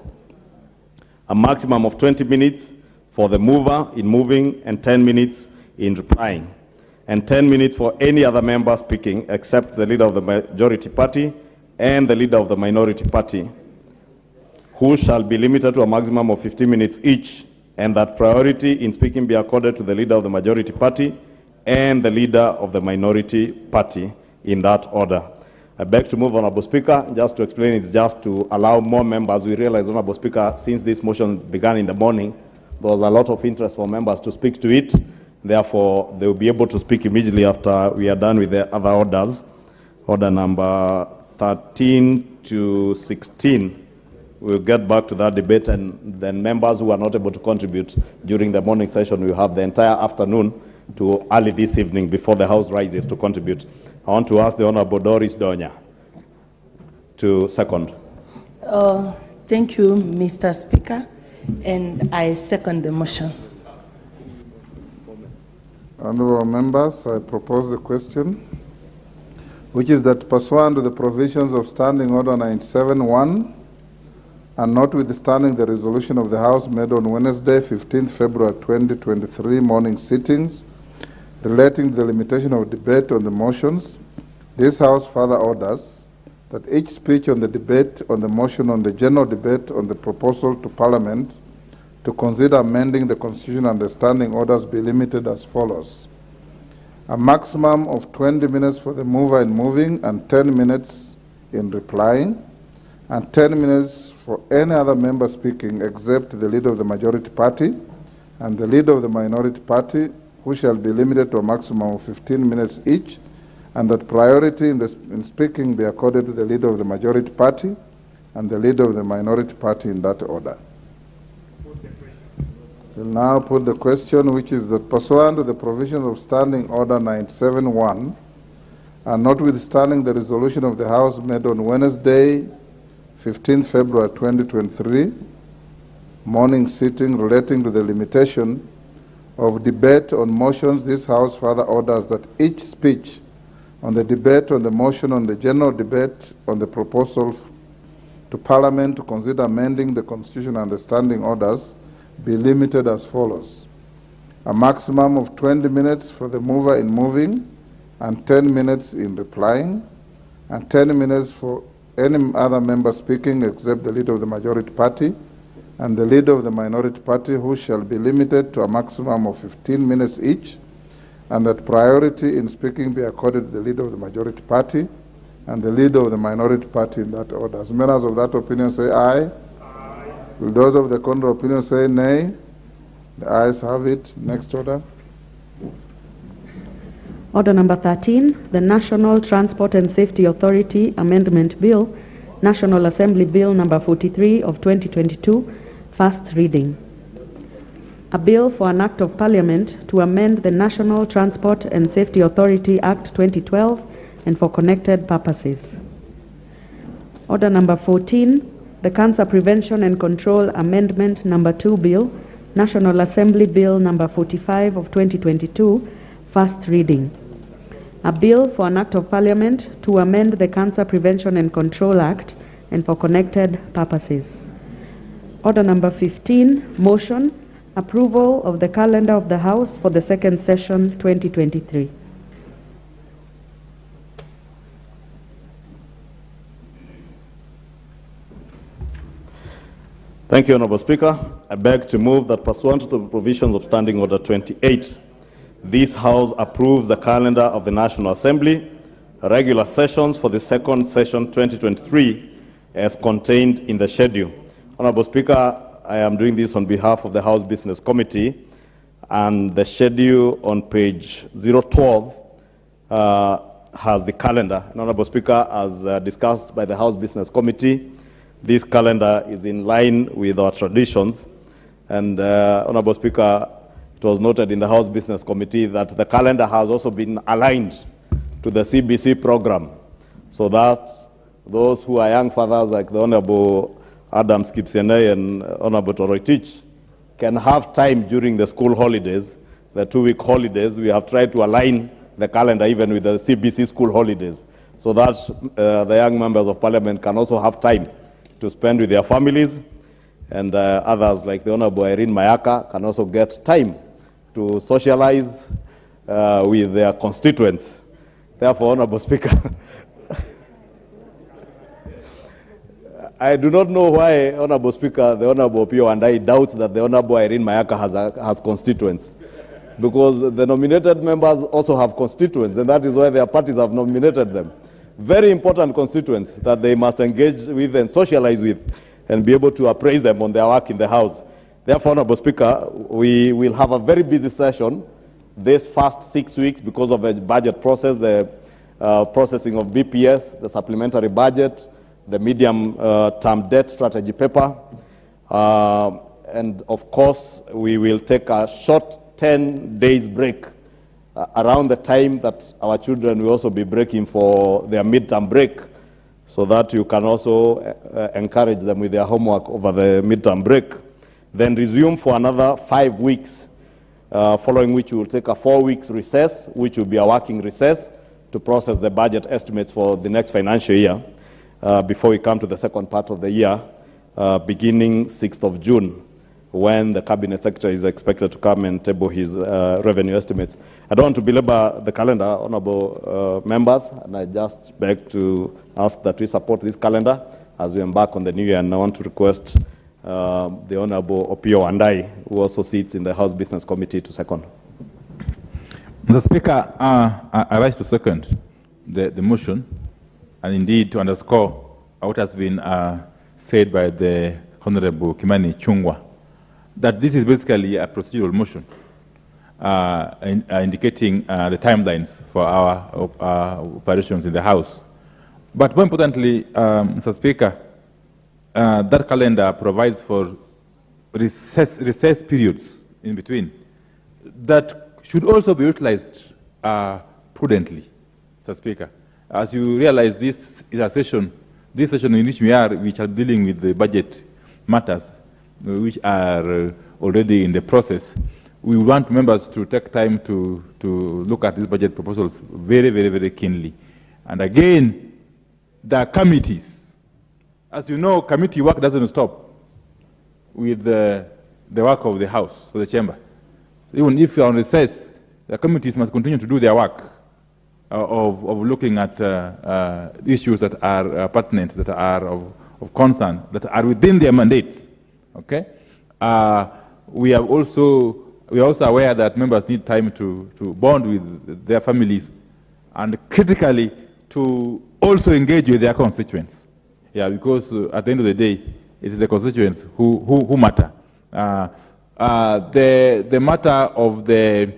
A maximum of 20 minutes for the mover in moving and 10 minutes in replying, and 10 minutes for any other member speaking except the leader of the majority party and the leader of the minority party, who shall be limited to a maximum of 15 minutes each, and that priority in speaking be accorded to the leader of the majority party and the leader of the minority party in that order. I beg to move, Honorable Speaker. Just to explain, it's just to allow more members. We realize, Honorable Speaker, since this motion began in the morning, there was a lot of interest for members to speak to it. Therefore, they will be able to speak immediately after we are done with the other orders. Order number 13 to 16. We'll get back to that debate, and then members who are not able to contribute during the morning session will have the entire afternoon to early this evening before the House rises to contribute. I want to ask the Honorable Doris Donya to second. Thank you, Mr. Speaker, and I second the motion. Honorable members, I propose the question, which is that pursuant to the provisions of Standing Order 97-1, and notwithstanding the resolution of the House made on Wednesday, 15 February 2023 morning sittings relating to the limitation of debate on the motions, this House further orders that each speech on the debate on the motion on the general debate on the proposal to Parliament to consider amending the Constitution and the standing orders be limited as follows. A maximum of 20 minutes for the mover in moving and 10 minutes in replying, and 10 minutes for any other member speaking except the leader of the majority party and the leader of the minority party, who shall be limited to a maximum of 15 minutes each, and that priority in speaking be accorded to the leader of the majority party and the leader of the minority party in that order. We'll now put the question, which is that pursuant to the provisions of Standing Order 971, and notwithstanding the resolution of the House made on Wednesday, 15th February 2023, morning sitting relating to the limitation of debate on motions, this House further orders that each speech on the debate on the motion on the general debate on the proposal to Parliament to consider amending the Constitution and the standing orders be limited as follows. A maximum of 20 minutes for the mover in moving and 10 minutes in replying, and 10 minutes for any other member speaking except the leader of the majority party and the leader of the minority party, who shall be limited to a maximum of 15 minutes each, and that priority in speaking be accorded to the leader of the majority party and the leader of the minority party in that order. As members of that opinion say aye. Aye. Will those of the contrary opinion say nay? The ayes have it. Next order. Order number 13, the National Transport and Safety Authority Amendment Bill, National Assembly Bill number 43 of 2022, first reading. A bill for an act of Parliament to amend the National Transport and Safety Authority Act 2012 and for connected purposes. Order number 14, the Cancer Prevention and Control Amendment number 2 Bill, National Assembly Bill number 45 of 2022, first reading. A bill for an act of Parliament to amend the Cancer Prevention and Control Act and for connected purposes. Order number 15, motion, approval of the calendar of the House for the second session 2023. Thank you, Honorable Speaker. I beg to move that pursuant to the provisions of Standing Order 28, this House approves the calendar of the National Assembly, regular sessions for the second session 2023 as contained in the schedule. Honorable Speaker, I am doing this on behalf of the House Business Committee, and the schedule on page 012 has the calendar. And Honorable Speaker, as discussed by the House Business Committee, this calendar is in line with our traditions. And Honorable Speaker, it was noted in the House Business Committee that the calendar has also been aligned to the CBC program, so that those who are young fathers like the Honorable Adam Skipsene and Honorable Toroitich can have time during the school holidays, the 2-week holidays. We have tried to align the calendar even with the CBC school holidays, so that the young members of Parliament can also have time to spend with their families, and others like the Honorable Irene Mayaka can also get time to socialize with their constituents. Therefore, Honorable Speaker, I do not know why, Honorable Speaker, the Honorable Pio and I doubt that the Honorable Irene Mayaka has constituents, because the nominated members also have constituents, and that is why their parties have nominated them. Very important constituents that they must engage with and socialize with and be able to appraise them on their work in the House. Therefore, Honorable Speaker, we will have a very busy session this first 6 weeks because of the budget process, the processing of BPS, the supplementary budget, the medium-term debt strategy paper, and of course, we will take a short 10 days break around the time that our children will also be breaking for their midterm break, so that you can also encourage them with their homework over the midterm break. Then resume for another 5 weeks, following which we will take a 4 weeks recess, which will be a working recess to process the budget estimates for the next financial year, before we come to the second part of the year, beginning 6th of June, when the Cabinet Secretary is expected to come and table his revenue estimates. I don't want to belabor the calendar, honorable members, and I just beg to ask that we support this calendar as we embark on the new year. And I want to request the Honorable Opio Andai, who also sits in the House Business Committee, to second. Mr. Speaker, I rise to second the motion, and indeed to underscore what has been said by the Honorable Kimani Chungwa, that this is basically a procedural motion indicating the timelines for our operations in the House. But more importantly, Mr. Speaker, that calendar provides for recess periods in between that should also be utilized prudently, Mr. Speaker. As you realize, this is a session, this session in which we are dealing with the budget matters, which are already in the process. We want members to take time to look at these budget proposals very, very, very keenly. And again, the committees. As you know, committee work doesn't stop with the work of the House, or the chamber. Even if you are on recess, the committees must continue to do their work of looking at issues that are pertinent, that are of concern, that are within their mandates. Okay? We are also aware that members need time to bond with their families, and critically to also engage with their constituents. Yeah, because at the end of the day, it is the constituents who matter. The matter of the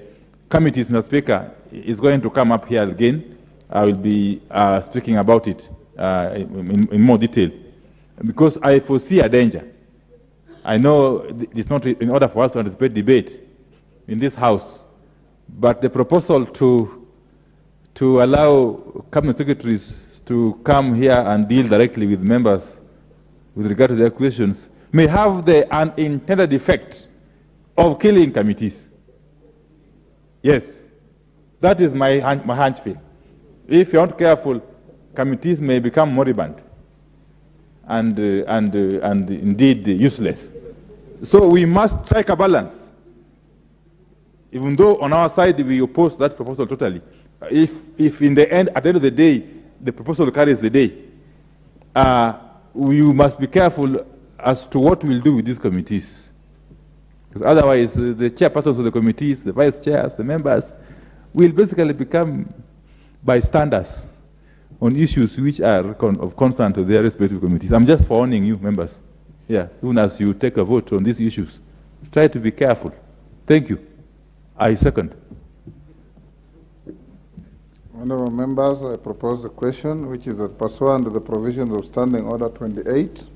committees, Mr. Speaker, is going to come up here again. I will be speaking about it in more detail, because I foresee a danger. I know it's not in order for us to anticipate debate in this House, but the proposal to allow cabinet secretaries to come here and deal directly with members with regard to their questions may have the unintended effect of killing committees. Yes, that is my hunch feel. If you're not careful, committees may become moribund and indeed useless. So we must strike a balance. Even though on our side we oppose that proposal totally, if in the end, at the end of the day, the proposal carries the day, we must be careful as to what we'll do with these committees. Because otherwise, the chairpersons of the committees, the vice chairs, the members, will basically become bystanders on issues which are of concern to their respective committees. I'm just warning you, members. Yeah, soon as you take a vote on these issues, try to be careful. Thank you. I second. Honourable members, I propose a question, which is that pursuant to the provisions of Standing Order 28,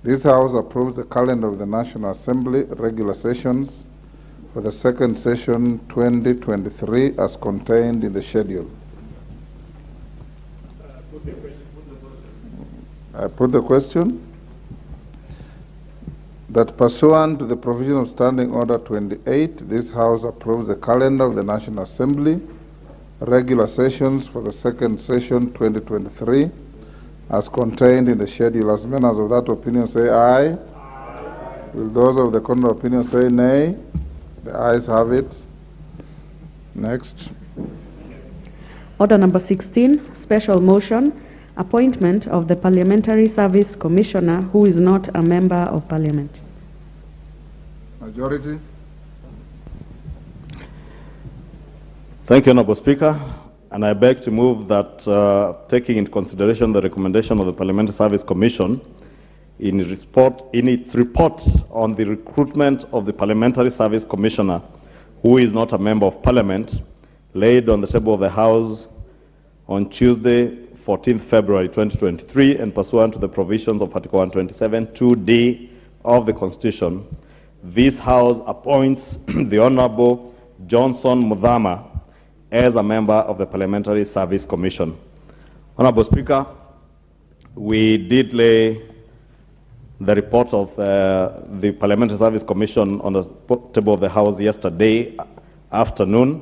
this House approves the calendar of the National Assembly regular sessions for the second session 2023 as contained in the schedule. I put the question that pursuant to the provision of Standing Order 28, this House approves the calendar of the National Assembly regular sessions for the second session 2023 as contained in the schedule. As members of that opinion say aye. Aye. Will those of the contrary opinion say nay? The ayes have it. Next. Order number 16, special motion, appointment of the Parliamentary Service Commissioner who is not a member of Parliament. Majority. Thank you, Honourable Speaker. And I beg to move that, taking into consideration the recommendation of the Parliamentary Service Commission in its report on the recruitment of the Parliamentary Service Commissioner, who is not a member of Parliament, laid on the table of the House on Tuesday, 14th February 2023, and pursuant to the provisions of Article 127, 2D of the Constitution, this House appoints the Honourable Johnson Muthama as a member of the Parliamentary Service Commission. Honourable Speaker, we did lay the report of the Parliamentary Service Commission on the table of the House yesterday afternoon.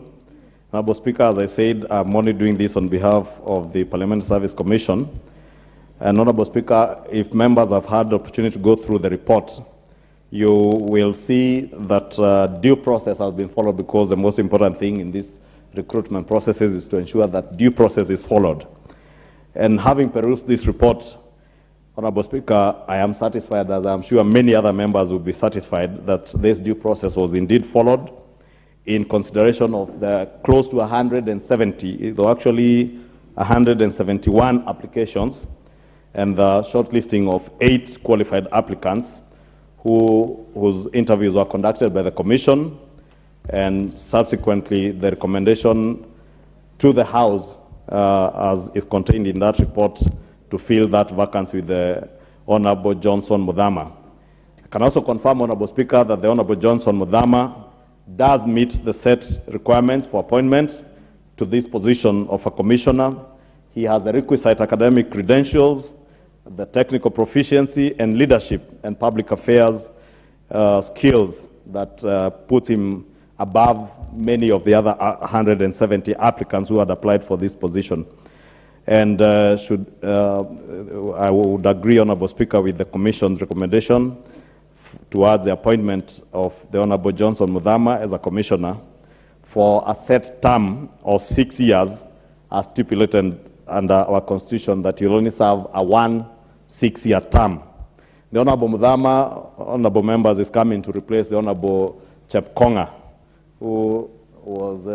Honourable Speaker, as I said, I'm only doing this on behalf of the Parliamentary Service Commission. And Honourable Speaker, if members have had the opportunity to go through the report, you will see that due process has been followed, because the most important thing in this recruitment processes is to ensure that due process is followed. And having perused this report, Honorable Speaker, I am satisfied, as I'm sure many other members will be satisfied, that this due process was indeed followed in consideration of the close to 170, though actually 171 applications, and the shortlisting of 8 qualified applicants whose interviews were conducted by the Commission, and subsequently the recommendation to the House, as is contained in that report, to fill that vacancy with the Honorable Johnson Muthama. I can also confirm, Honorable Speaker, that the Honorable Johnson Muthama does meet the set requirements for appointment to this position of a commissioner. He has the requisite academic credentials, the technical proficiency, and leadership and public affairs skills that put him above many of the other 170 applicants who had applied for this position. And I would agree, Honorable Speaker, with the Commission's recommendation towards the appointment of the Honorable Johnson Muthama as a commissioner for a set term of 6 years, as stipulated under our Constitution, that he'll only serve a 1 6-year term. The Honorable Muthama, honorable members, is coming to replace the Honorable Chepkonga, who was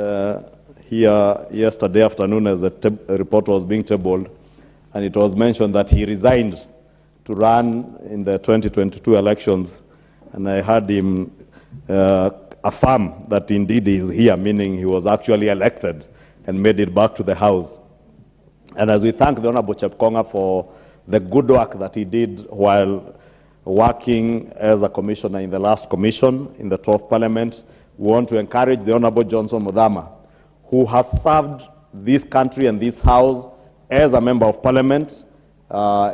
here yesterday afternoon as the report was being tabled, and it was mentioned that he resigned to run in the 2022 elections, and I heard him affirm that indeed he is here, meaning he was actually elected and made it back to the House. And as we thank the Honorable Chepkonga for the good work that he did while working as a commissioner in the last commission in the 12th Parliament, we want to encourage the Honorable Johnson Muthama, who has served this country and this House as a member of Parliament,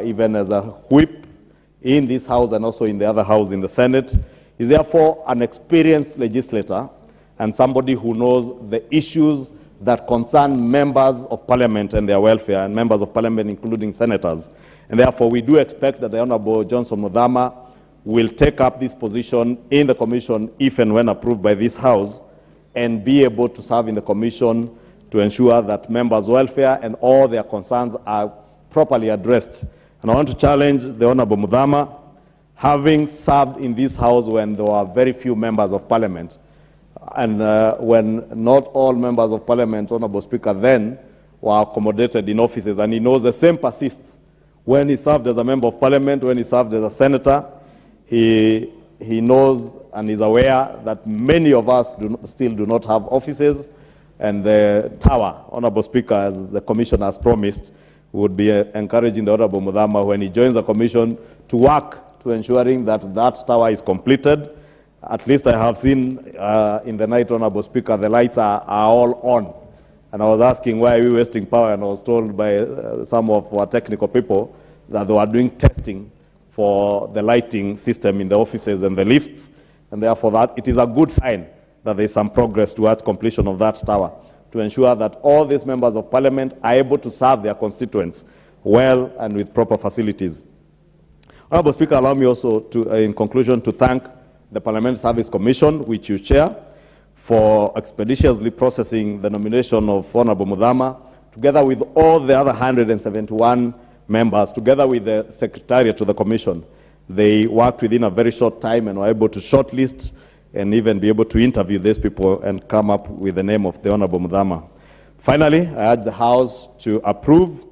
even as a whip in this House and also in the other House in the Senate. He's therefore an experienced legislator and somebody who knows the issues that concern members of Parliament and their welfare, and members of Parliament including senators. And therefore we do expect that the Honorable Johnson Muthama will take up this position in the Commission if and when approved by this House, and be able to serve in the Commission to ensure that members' welfare and all their concerns are properly addressed. And I want to challenge the Honorable Muthama, having served in this House when there were very few members of Parliament, and when not all members of Parliament, Honorable Speaker, then were accommodated in offices, and he knows the same persists. When he served as a member of Parliament, when he served as a senator, he knows and is aware that many of us still do not have offices, and the tower, Honorable Speaker, as the Commission has promised, would be encouraging the Honorable Muthama, when he joins the Commission, to work to ensuring that that tower is completed. At least I have seen in the night, Honorable Speaker, the lights are all on. And I was asking, why are we wasting power? And I was told by some of our technical people that they were doing testing for the lighting system in the offices and the lifts, and therefore that it is a good sign that there is some progress towards completion of that tower, to ensure that all these members of Parliament are able to serve their constituents well and with proper facilities. Honorable Speaker, allow me also to, in conclusion, to thank the Parliamentary Service Commission, which you chair, for expeditiously processing the nomination of Honorable Muthama, together with all the other 171 members, together with the Secretariat to the Commission. They worked within a very short time and were able to shortlist and even be able to interview these people and come up with the name of the Honorable Muthama. Finally, I urge the House to approve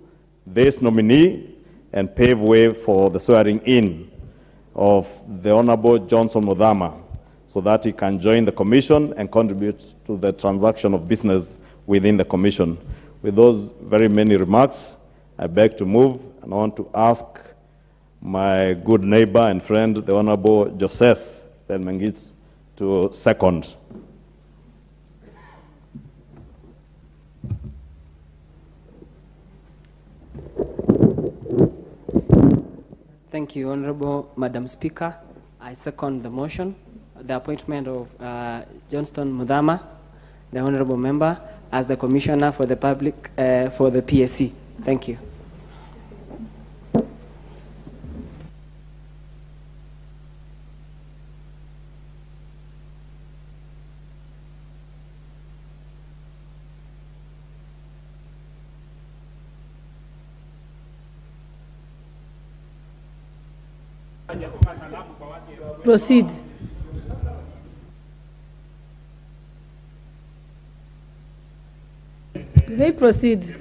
this nominee and pave way for the swearing in of the Honorable Johnson Muthama, so that he can join the Commission and contribute to the transaction of business within the Commission. With those very many remarks, I beg to move, and I want to ask my good neighbor and friend, the Honorable Joses Mengich, to second. Thank you, Honorable Madam Speaker. I second the motion, the appointment of Johnston Muthama, the Honorable Member, as the Commissioner for the Public, for the PSC. Thank you. Proceed. You may proceed.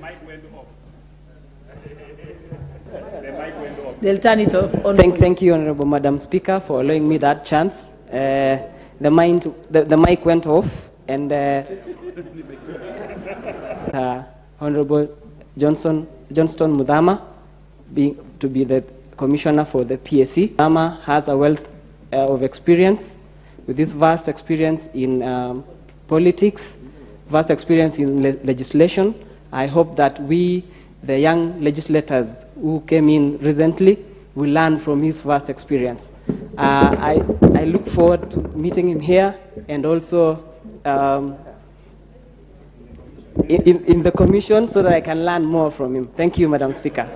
They'll turn it off. Thank you, Honorable Madam Speaker, for allowing me that chance. The mic went off, and Honorable Johnston Muthama, to be the Commissioner for the PSC. Muthama has a wealth of experience, with this vast experience in politics, vast experience in legislation. I hope that we, the young legislators who came in recently, will learn from his vast experience. I look forward to meeting him here and also in the commission so that I can learn more from him. Thank you, Madam Speaker.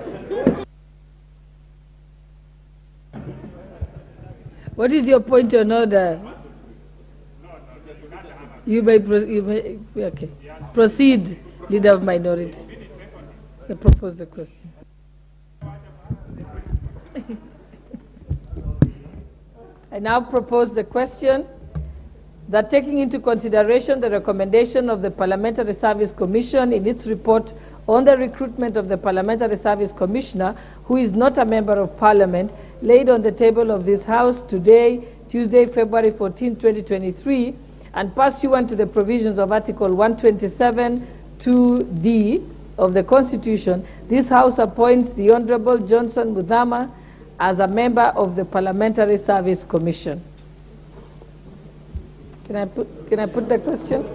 What is your point on order? You may okay. Proceed, Leader of Minority. I propose the question. I now propose the question that, taking into consideration the recommendation of the Parliamentary Service Commission in its report on the recruitment of the Parliamentary Service Commissioner, who is not a member of Parliament, laid on the table of this House today, Tuesday, February 14, 2023, and pursuant to the provisions of Article 127(2)(d) of the Constitution, this House appoints the Honorable Johnston Muthama as a member of the Parliamentary Service Commission. Can I put the question?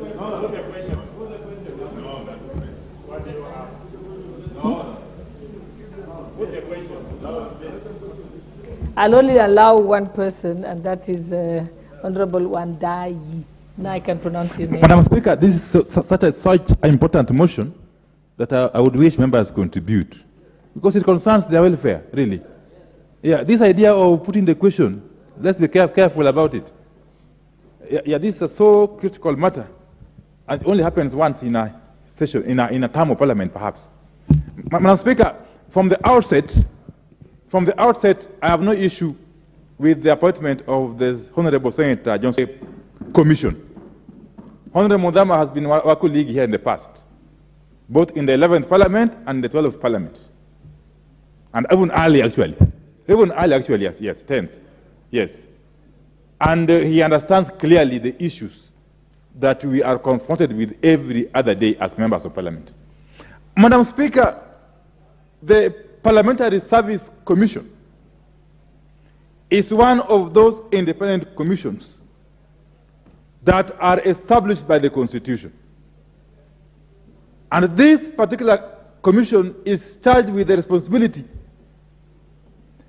I'll only allow one person, and that is Honorable Wandai. Now I can pronounce your name. Madam Speaker, this is such an important motion that I would wish members contribute, because it concerns their welfare, really. Yeah, this idea of putting the question, let's be careful about it. Yeah, this is a so critical matter, and it only happens once in a session, in a term of Parliament, perhaps. Madam Speaker, from the outset, I have no issue with the appointment of the Honorable Senator Johnston Commission. Honorable Muthama has been our colleague here in the past, both in the 11th Parliament and the 12th Parliament, and even early, actually. Yes, 10th, yes. And he understands clearly the issues that we are confronted with every other day as members of Parliament. Madam Speaker, the Parliamentary Service Commission is one of those independent commissions that are established by the Constitution. And this particular commission is charged with the responsibility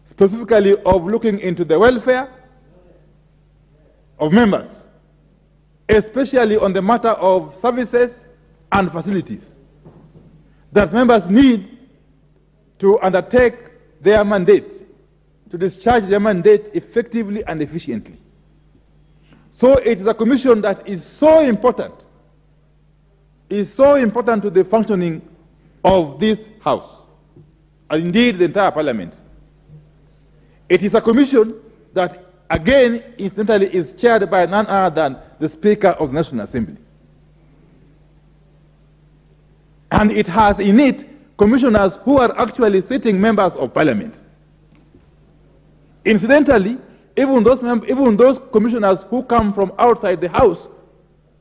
specifically of looking into the welfare of members, especially on the matter of services and facilities that members need to undertake their mandate, to discharge their mandate effectively and efficiently. So it is a commission that is so important to the functioning of this House, and indeed the entire Parliament. It is a commission that, again, incidentally, is chaired by none other than the Speaker of the National Assembly. And it has in it commissioners who are actually sitting members of Parliament. Incidentally, even those commissioners who come from outside the House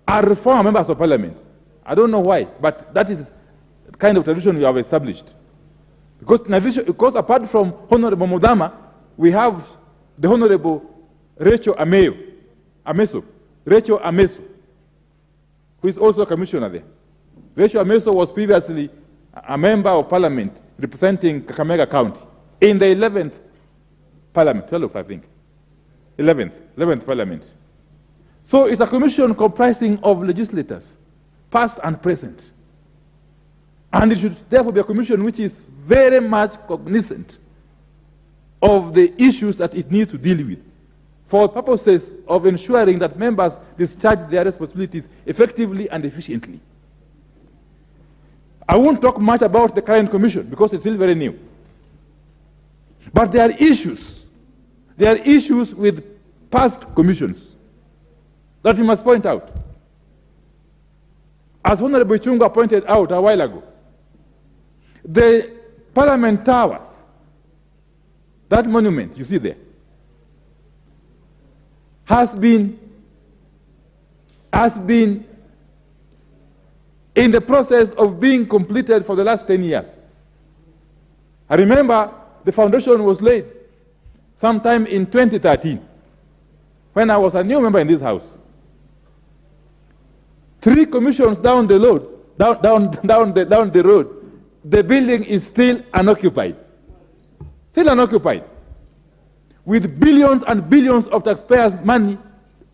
are former members of Parliament. I don't know why, but that is the kind of tradition we have established. Because apart from Honorable Muthama, we have the Honorable Rachel Ameso, who is also a commissioner there. Rachel Ameso was previously a member of Parliament representing Kakamega County in the 11th Parliament, 12th, I think. 11th Parliament. So it's a commission comprising of legislators, past and present. And it should therefore be a commission which is very much cognizant of the issues that it needs to deal with, for purposes of ensuring that members discharge their responsibilities effectively and efficiently. I won't talk much about the current commission because it's still very new. But there are issues There are issues with past commissions that we must point out. As Honorable Chunga pointed out a while ago, the Parliament Towers, that monument you see there, has been in the process of being completed for the last 10 years. I remember the foundation was laid sometime in 2013, when I was a new member in this house. 3 commissions down the road, down the road, the building is still unoccupied. Still unoccupied. With billions and billions of taxpayers' money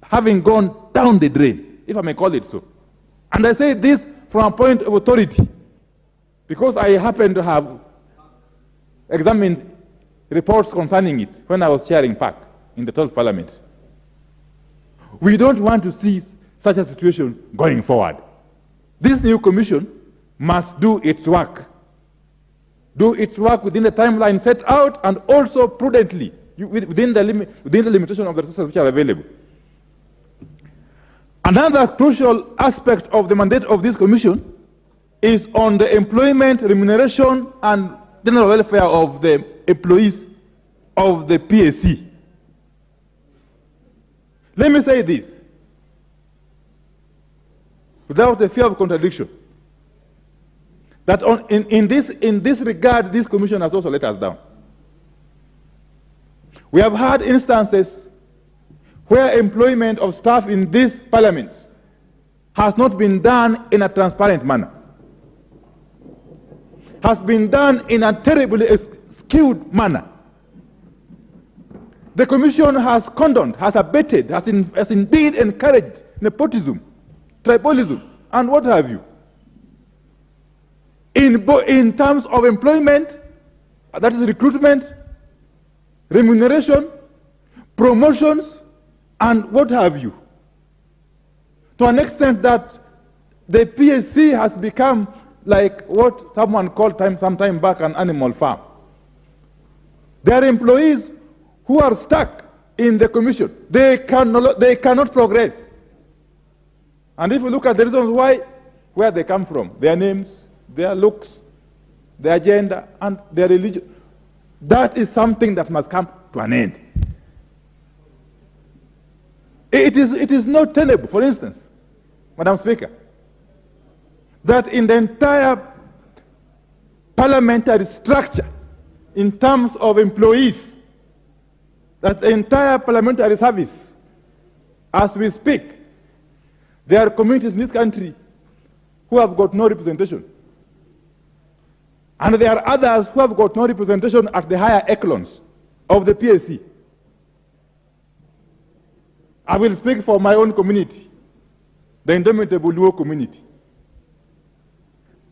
having gone down the drain, if I may call it so. And I say this from a point of authority, because I happen to have examined reports concerning it when I was chairing PAC in the 12th Parliament. We don't want to see such a situation going forward. This new commission must do its work. Do its work within the timeline set out, and also prudently, within the limitation of the resources which are available. Another crucial aspect of the mandate of this commission is on the employment, remuneration, and general welfare of the employees of the PSC. Let me say this, without a fear of contradiction, that in this regard, this commission has also let us down. We have had instances where employment of staff in this parliament has not been done in a transparent manner, has been done in a terribly skewed manner. The commission has condoned, has abetted, has indeed encouraged nepotism, tribalism, and what have you. In terms of employment, that is recruitment, remuneration, promotions, and what have you. To an extent that the PSC has become like what someone called some time back an animal farm. There are employees who are stuck in the commission. They cannot progress. And if you look at the reasons why, where they come from, their names, their looks, their gender, and their religion, that is something that must come to an end. It is not tenable, for instance, Madam Speaker, that in the entire parliamentary structure, in terms of employees, that the entire parliamentary service, as we speak, there are communities in this country who have got no representation. And there are others who have got no representation at the higher echelons of the PSC. I will speak for my own community, the indomitable Luo community.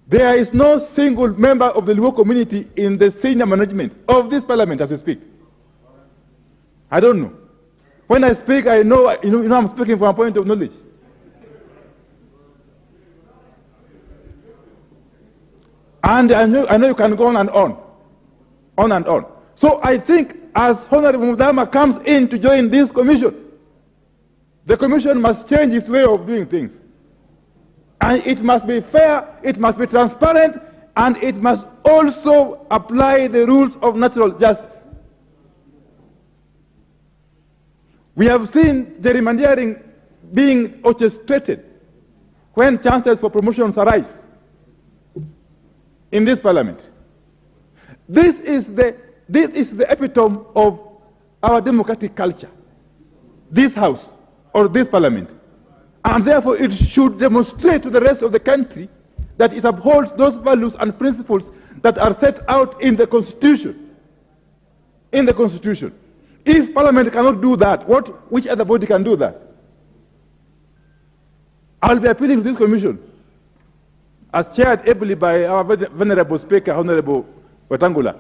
There is no single member of the Luo community in the senior management of this parliament as we speak. I don't know. When I speak, I know, I'm speaking from a point of knowledge. And I know you can go on and on. So I think as Honorable Mudama comes in to join this commission, the commission must change its way of doing things. And it must be fair, it must be transparent, and it must also apply the rules of natural justice. We have seen gerrymandering being orchestrated when chances for promotions arise in this parliament. This is the epitome of our democratic culture, this house or this parliament. And therefore it should demonstrate to the rest of the country that it upholds those values and principles that are set out in the Constitution. In the Constitution. If Parliament cannot do that, which other body can do that? I'll be appealing to this commission, as chaired ably by our venerable Speaker, Honorable Wetangula,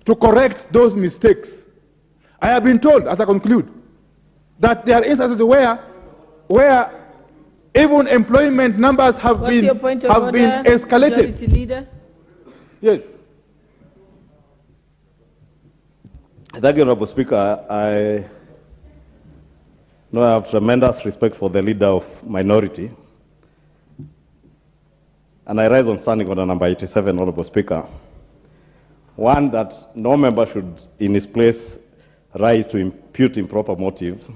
to correct those mistakes. I have been told, as I conclude, that there are instances where even employment numbers have been escalated. Majority Leader? Yes. Thank you, Honorable Speaker. I know I have tremendous respect for the leader of minority. And I rise on standing order number 87, Honorable Speaker. One, that no member should, in his place, rise to impute improper motive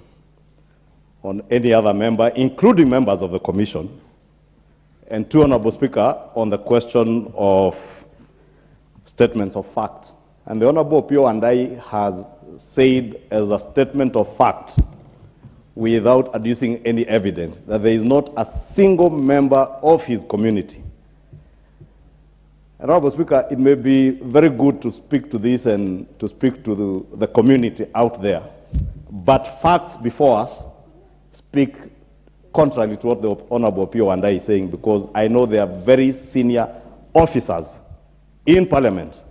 on any other member, including members of the Commission. And two, Honorable Speaker, on the question of statements of fact. And the Honorable Pio Andai has said as a statement of fact, without adducing any evidence, that there is not a single member of his community. Honorable Speaker, it may be very good to speak to this and to speak to the community out there, but facts before us speak contrary to what the Honorable Pio Andai is saying, because I know there are very senior officers in Parliament,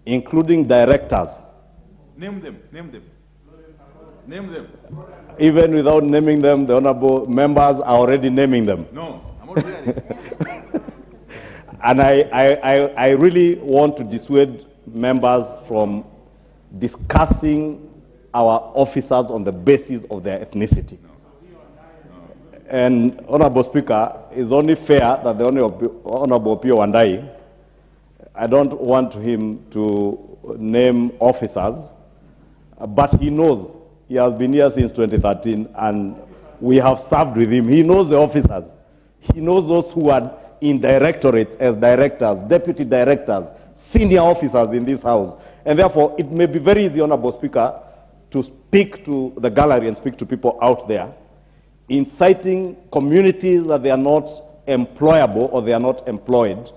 including directors. Name them. Name them. Even without naming them, the honorable members are already naming them. No, I'm not hearing. And I really want to dissuade members from discussing our officers on the basis of their ethnicity. And, Honorable Speaker, it's only fair that the Honorable Pio Andai, I don't want him to name officers, but he knows. He has been here since 2013, and we have served with him. He knows the officers. He knows those who are in directorates as directors, deputy directors, senior officers in this House. And therefore, it may be very easy, Honorable Speaker, to speak to the gallery and speak to people out there, inciting communities that they are not employable or they are not employed.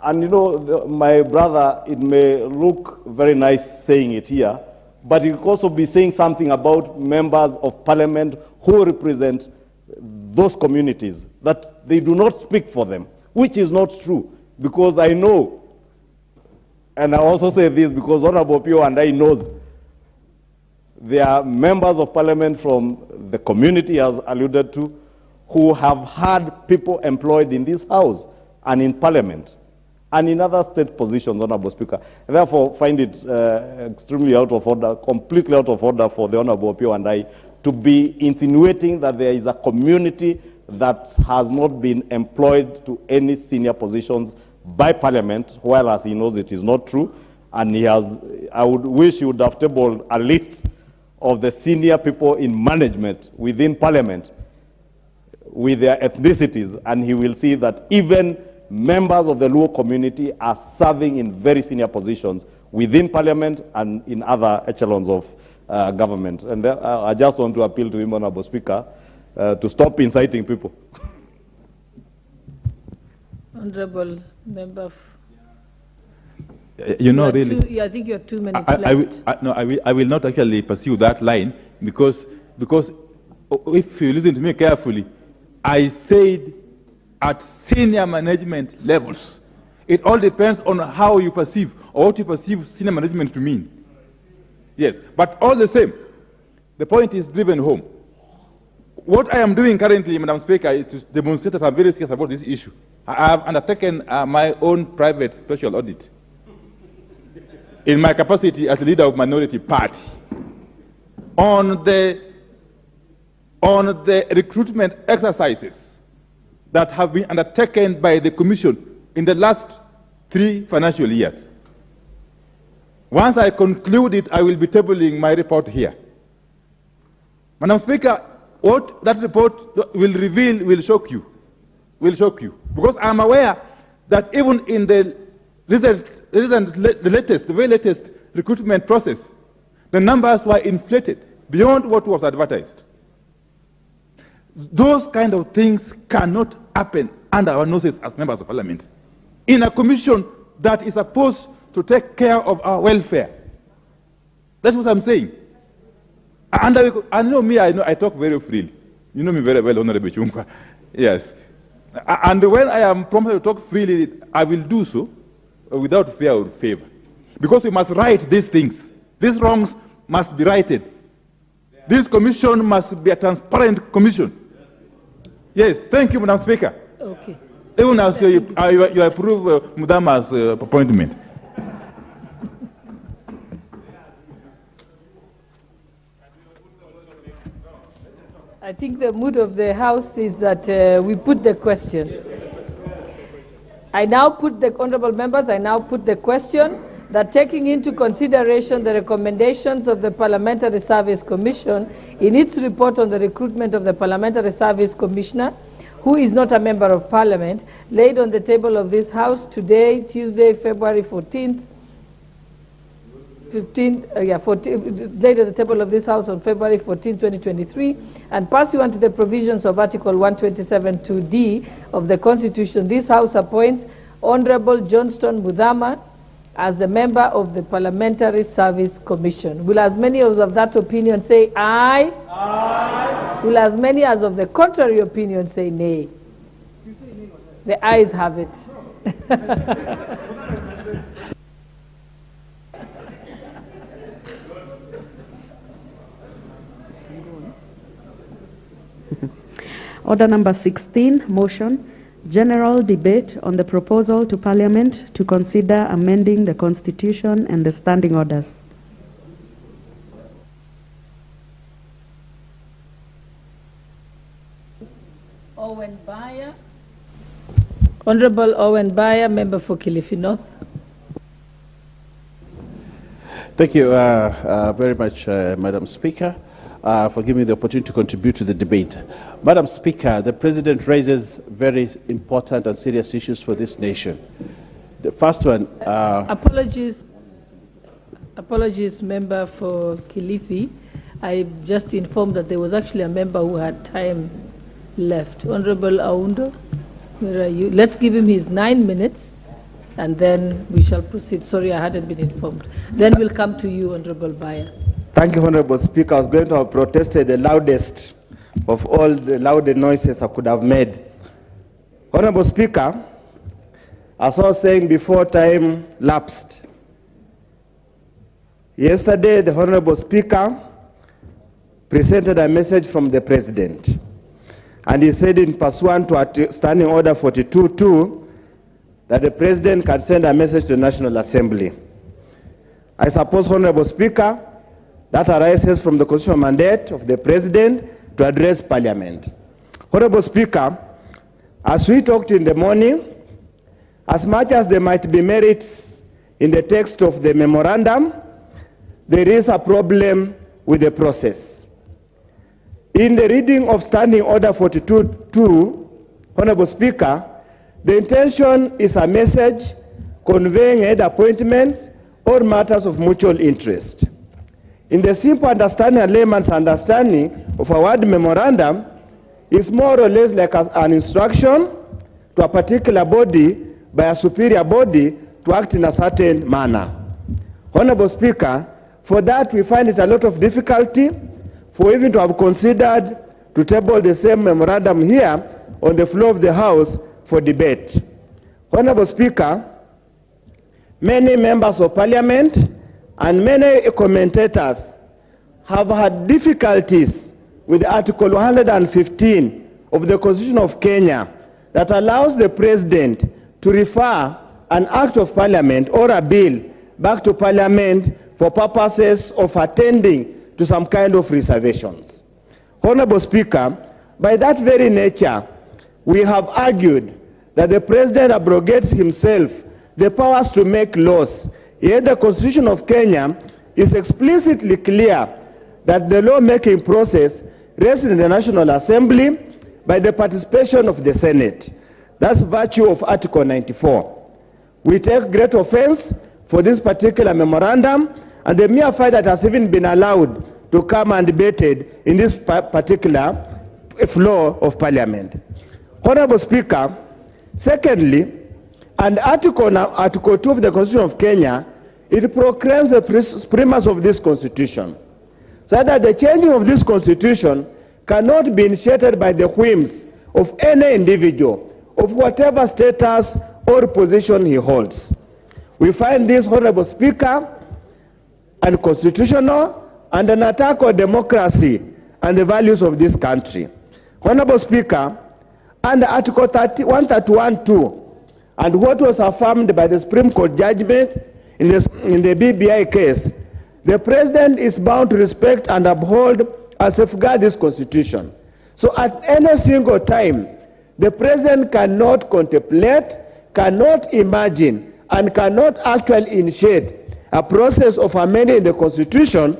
And you know, my brother, it may look very nice saying it here, but it could also be saying something about members of Parliament who represent those communities, that they do not speak for them, which is not true, because I know, and I also say this because Honorable Pio Andai knows, there are members of Parliament from the community, as alluded to, who have had people employed in this House and in Parliament and in other state positions, Honorable Speaker. And therefore, find it extremely out of order, completely out of order for the Honorable Pio Andai to be insinuating that there is a community that has not been employed to any senior positions by Parliament, while as he knows it is not true. And he has, I would wish he would have tabled a list of the senior people in management within Parliament with their ethnicities, and he will see that even members of the Luo community are serving in very senior positions within Parliament and in other echelons of government. And I just want to appeal to him, Honorable Speaker, to stop inciting people. Honorable Member. You know, really, I think you have 2 minutes left. I will not actually pursue that line because if you listen to me carefully, I said at senior management levels. It all depends on how you perceive or what you perceive senior management to mean. Yes, but all the same, the point is driven home. What I am doing currently, Madam Speaker, is to demonstrate that I'm very serious about this issue. I have undertaken my own private special audit in my capacity as the leader of minority party on the recruitment exercises that have been undertaken by the Commission in the last 3 financial years. Once I conclude it, I will be tabling my report here. Madam Speaker, what that report will reveal will shock you. Because I'm aware that even in the very latest recruitment process, the numbers were inflated beyond what was advertised. Those kind of things cannot happen under our noses as members of Parliament in a commission that is supposed to take care of our welfare. That's what I'm saying. And I know me, I talk very freely. You know me very well, Honorable Chungwa. Yes. And when I am prompted to talk freely, I will do so without fear or favor. Because we must right these things. These wrongs must be righted. This commission must be a transparent commission. Yes, thank you, Madam Speaker. Okay. Even as you approve Mudama's appointment. I think the mood of the House is that we put the question. I now put the honorable members, I now put the question that taking into consideration the recommendations of the Parliamentary Service Commission in its report on the recruitment of the Parliamentary Service Commissioner, who is not a member of Parliament, laid on the table of this House today, Tuesday, February 14th, laid on the table of this House on February 14, 2023, and pursuant to the provisions of Article 127(2)(d) of the Constitution, this House appoints Honorable Johnston Muthama as a member of the Parliamentary Service Commission. Will as many as of that opinion say aye? Aye. Will as many as of the contrary opinion say nay? The ayes have it. Order number 16, motion, general debate on the proposal to Parliament to consider amending the Constitution and the standing orders. Owen Baya. Honorable Owen Baya, member for Kilifi North. Thank you very much, Madam Speaker, for giving me the opportunity to contribute to the debate. Madam Speaker, the President raises very important and serious issues for this nation. The first one... Apologies, member for Kilifi. I just informed that there was actually a member who had time left. Honorable Aundo, where are you? Let's give him his 9 minutes, and then we shall proceed. Sorry, I hadn't been informed. Then we'll come to you, Honorable Baya. Thank you, Honorable Speaker. I was going to have protested the loudest of all the loud noises I could have made. Honorable Speaker, as I was saying before time lapsed, yesterday the Honorable Speaker presented a message from the President, and he said in pursuant to Standing Order 42.2 that the President can send a message to the National Assembly. I suppose, Honorable Speaker, that arises from the constitutional mandate of the President to address Parliament. Honorable Speaker, as we talked in the morning, as much as there might be merits in the text of the memorandum, there is a problem with the process. In the reading of Standing Order 42.2, Honorable Speaker, the intention is a message conveying either appointments or matters of mutual interest. In the simple understanding and layman's understanding of a word memorandum, is more or less like an instruction to a particular body by a superior body to act in a certain manner. Honorable Speaker, for that we find it a lot of difficulty for even to have considered to table the same memorandum here on the floor of the House for debate. Honorable Speaker, many members of Parliament and many commentators have had difficulties with Article 115 of the Constitution of Kenya that allows the President to refer an act of Parliament or a bill back to Parliament for purposes of attending to some kind of reservations. Honorable Speaker, by that very nature, we have argued that the President abrogates himself the powers to make laws. Yet the Constitution of Kenya is explicitly clear that the lawmaking process rests in the National Assembly by the participation of the Senate. That's virtue of Article 94. We take great offense for this particular memorandum and the mere fact that it has even been allowed to come and debated in this particular floor of Parliament. Honorable Speaker, secondly, and Article 2 of the Constitution of Kenya, it proclaims the premise of this Constitution, so that the changing of this Constitution cannot be initiated by the whims of any individual of whatever status or position he holds. We find this, Honorable Speaker, unconstitutional and an attack on democracy and the values of this country. Honorable Speaker, under Article 131(2) and what was affirmed by the Supreme Court judgment in the BBI case, the President is bound to respect and uphold and safeguard this Constitution. So at any single time, the president cannot contemplate, cannot imagine, and cannot actually initiate a process of amending the Constitution,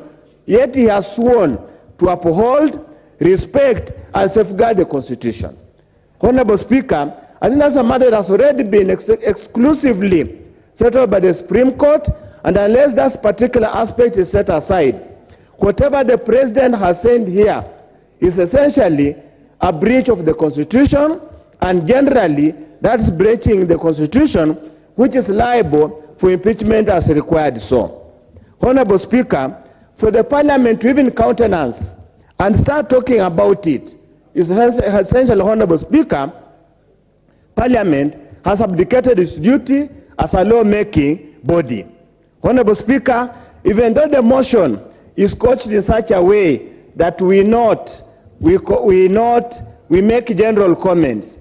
yet he has sworn to uphold, respect, and safeguard the Constitution. Honorable Speaker, I think that's a matter that has already been exclusively settled by the Supreme Court, and unless that particular aspect is set aside, whatever the president has said here is essentially a breach of the Constitution, and generally that's breaching the Constitution, which is liable for impeachment as required so. Honorable Speaker, for the Parliament to even countenance and start talking about it is essentially, Honorable Speaker, Parliament has abdicated its duty as a lawmaking body. Honorable Speaker, even though the motion is couched in such a way that we make general comments,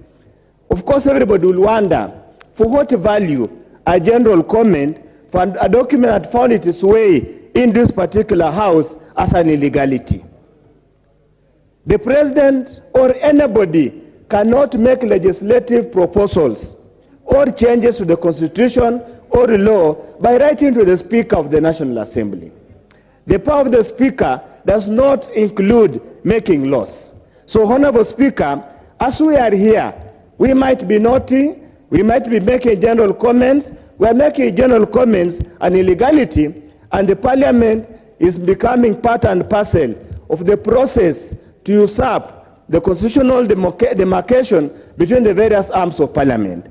of course everybody will wonder for what value a general comment for a document that found its way in this particular house as an illegality. The president or anybody cannot make legislative proposals or changes to the Constitution or law by writing to the Speaker of the National Assembly. The power of the Speaker does not include making laws. So, Honorable Speaker, as we are here, we might be naughty, we might be making general comments, we are making general comments on illegality, and the Parliament is becoming part and parcel of the process to usurp the constitutional demarcation between the various arms of Parliament.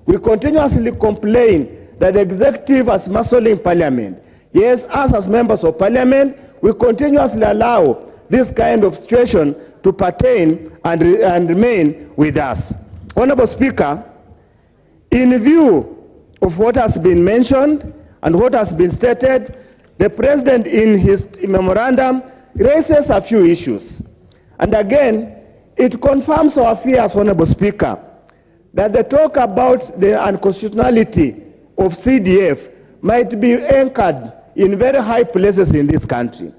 We continuously complain that the executive is muscling Parliament. Yes, us as members of Parliament, we continuously allow this kind of situation to pertain and remain with us. Honorable Speaker, in view of what has been mentioned and what has been stated, the President in his memorandum raises a few issues. And again, it confirms our fears, Honorable Speaker, that the talk about the unconstitutionality of CDF might be anchored in very high places in this country.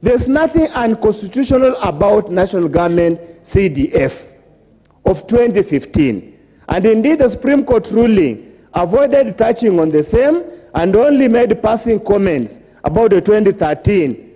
There's nothing unconstitutional about National Government CDF of 2015. And indeed, the Supreme Court ruling avoided touching on the same and only made passing comments about the 2013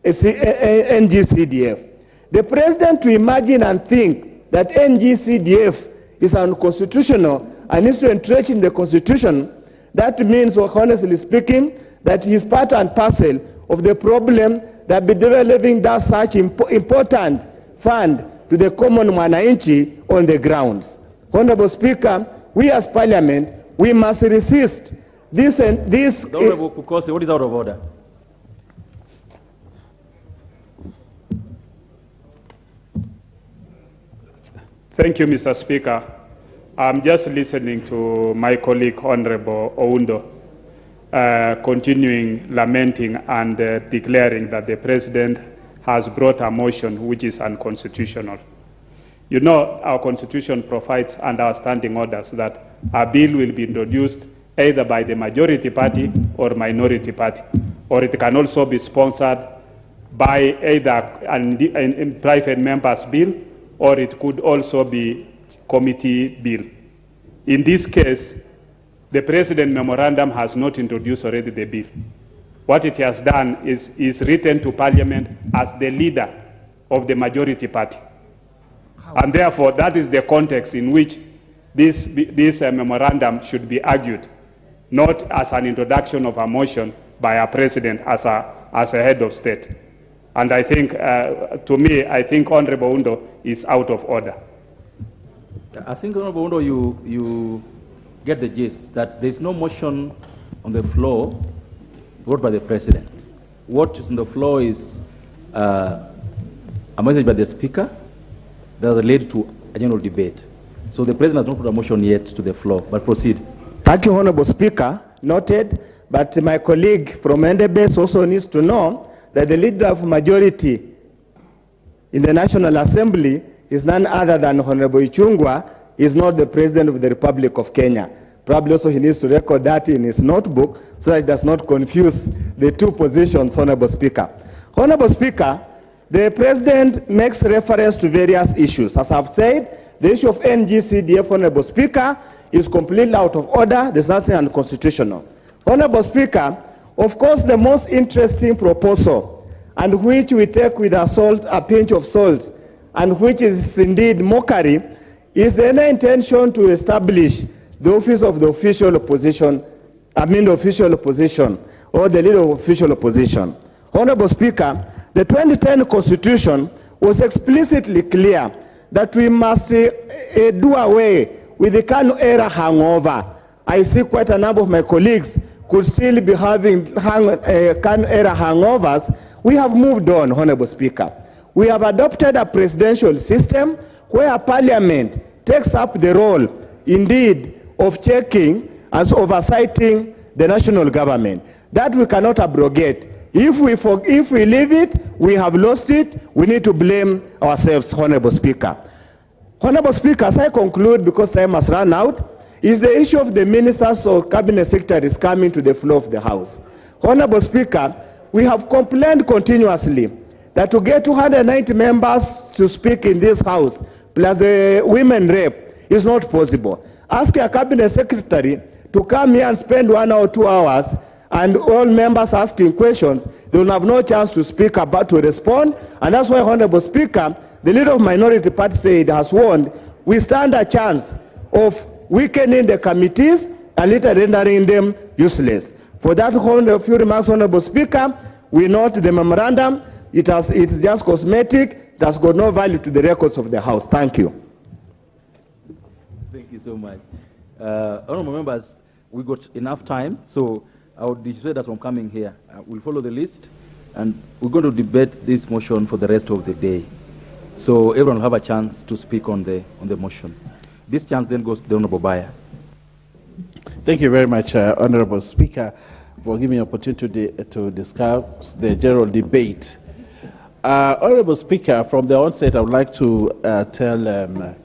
NGCDF. The president to imagine and think that NGCDF is unconstitutional and needs to entrench in the Constitution, that means, honestly speaking, that he is part and parcel of the problem that be developing that such important fund to the common mwananchi on the grounds. Honorable Speaker, we as Parliament, we must resist this and this. Honorable Kukosi, what is out of order? Thank you, Mr. Speaker. I'm just listening to my colleague, Honorable Oundo, continuing lamenting and declaring that the President has brought a motion which is unconstitutional. You know, our Constitution provides under our standing orders that a bill will be introduced either by the majority party or minority party, or it can also be sponsored by either a private member's bill, or it could also be committee bill. In this case, the President memorandum has not introduced already the bill. What it has done is written to Parliament as the leader of the majority party. And therefore, that is the context in which this memorandum should be argued, not as an introduction of a motion by a president as a head of state. And I think, to me, I think Honorable Undo is out of order. I think, Honorable Undo, you get the gist that there's no motion on the floor brought by the President. What is on the floor is a message by the Speaker that related to a general debate. So the President has not put a motion yet to the floor, but proceed. Thank you, Honorable Speaker. Noted, but my colleague from NDBS also needs to know that the leader of majority in the National Assembly is none other than Honorable Ichung'wah, is not the President of the Republic of Kenya. Probably also he needs to record that in his notebook so that it does not confuse the two positions, Honorable Speaker. Honorable Speaker, the President makes reference to various issues. As I've said, the issue of NGCDF, Honorable Speaker, is completely out of order. There's nothing unconstitutional. Honorable Speaker, of course, the most interesting proposal, and which we take with a pinch of salt, and which is indeed mockery, is the intention to establish the office of the official opposition, the official opposition, or the leader of official opposition. Honorable Speaker, the 2010 Constitution was explicitly clear that we must do away with the Kanu era hangover. I see quite a number of my colleagues could still be having Kanu era hangovers. We have moved on, Honorable Speaker. We have adopted a presidential system where Parliament takes up the role, indeed, of checking and oversighting the national government. That we cannot abrogate. If we leave it, we have lost it. We need to blame ourselves, Honorable Speaker. Honorable Speaker, as I conclude, because time has run out, is the issue of the ministers or cabinet secretaries coming to the floor of the House. Honorable Speaker, we have complained continuously that to get 290 members to speak in this House, plus the women rep, is not possible. Ask a cabinet secretary to come here and spend 1 or 2 hours, and all members asking questions, they will have no chance to speak to respond. And that's why, Honorable Speaker, the leader of minority party said, has warned, we stand a chance of weakening the committees and later rendering them useless. For that, a few remarks, Honorable Speaker, we note the memorandum. It's just cosmetic. It has got no value to the records of the House. Thank you. Thank you so much. Honorable members, we got enough time, so I would dissuade us from coming here. We'll follow the list, and we're going to debate this motion for the rest of the day. So everyone will have a chance to speak on the motion. This chance then goes to the Honorable Bayer. Thank you very much, Honorable Speaker, for giving me an opportunity to discuss the general debate. Honorable Speaker, from the onset, I would like to tell the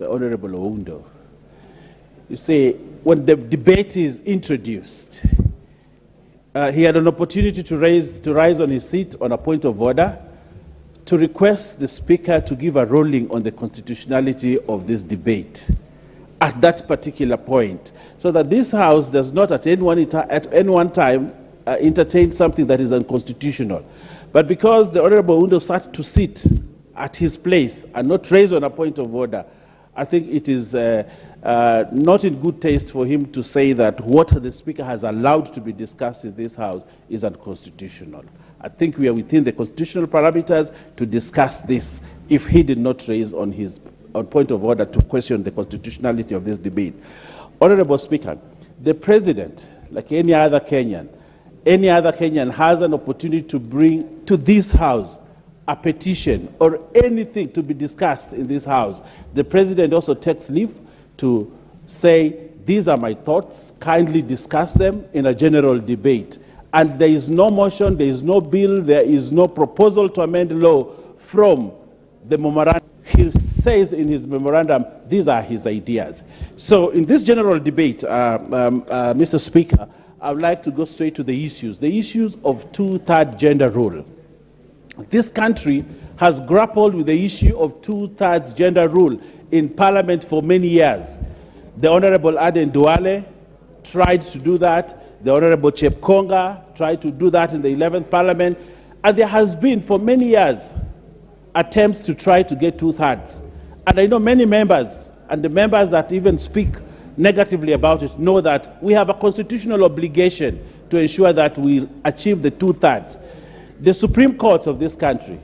Honorable Oundo, you see, when the debate is introduced, he had an opportunity to rise on his seat on a point of order, to request the Speaker to give a ruling on the constitutionality of this debate at that particular point, so that this House does not at any one time entertain something that is unconstitutional. But because the Honorable Oundo started to sit at his place and not raise on a point of order, I think it is not in good taste for him to say that what the Speaker has allowed to be discussed in this House is unconstitutional. I think we are within the constitutional parameters to discuss this if he did not raise on point of order to question the constitutionality of this debate. Honorable Speaker, the President, like any other Kenyan has an opportunity to bring to this House a petition or anything to be discussed in this House. The President also takes leave to say, these are my thoughts, kindly discuss them in a general debate. And there is no motion, there is no bill, there is no proposal to amend law from the memorandum. He says in his memorandum, these are his ideas. So in this general debate, Mr. Speaker, I would like to go straight to the issues of two-thirds gender rule. This country has grappled with the issue of two-thirds gender rule in Parliament for many years. The Honorable Aden Duale tried to do that. The Honorable Chepkonga tried to do that in the 11th Parliament. And there has been, for many years, attempts to try to get two-thirds. And I know many members, and the members that even speak negatively about it, know that we have a constitutional obligation to ensure that we achieve the two-thirds. The Supreme Court of this country,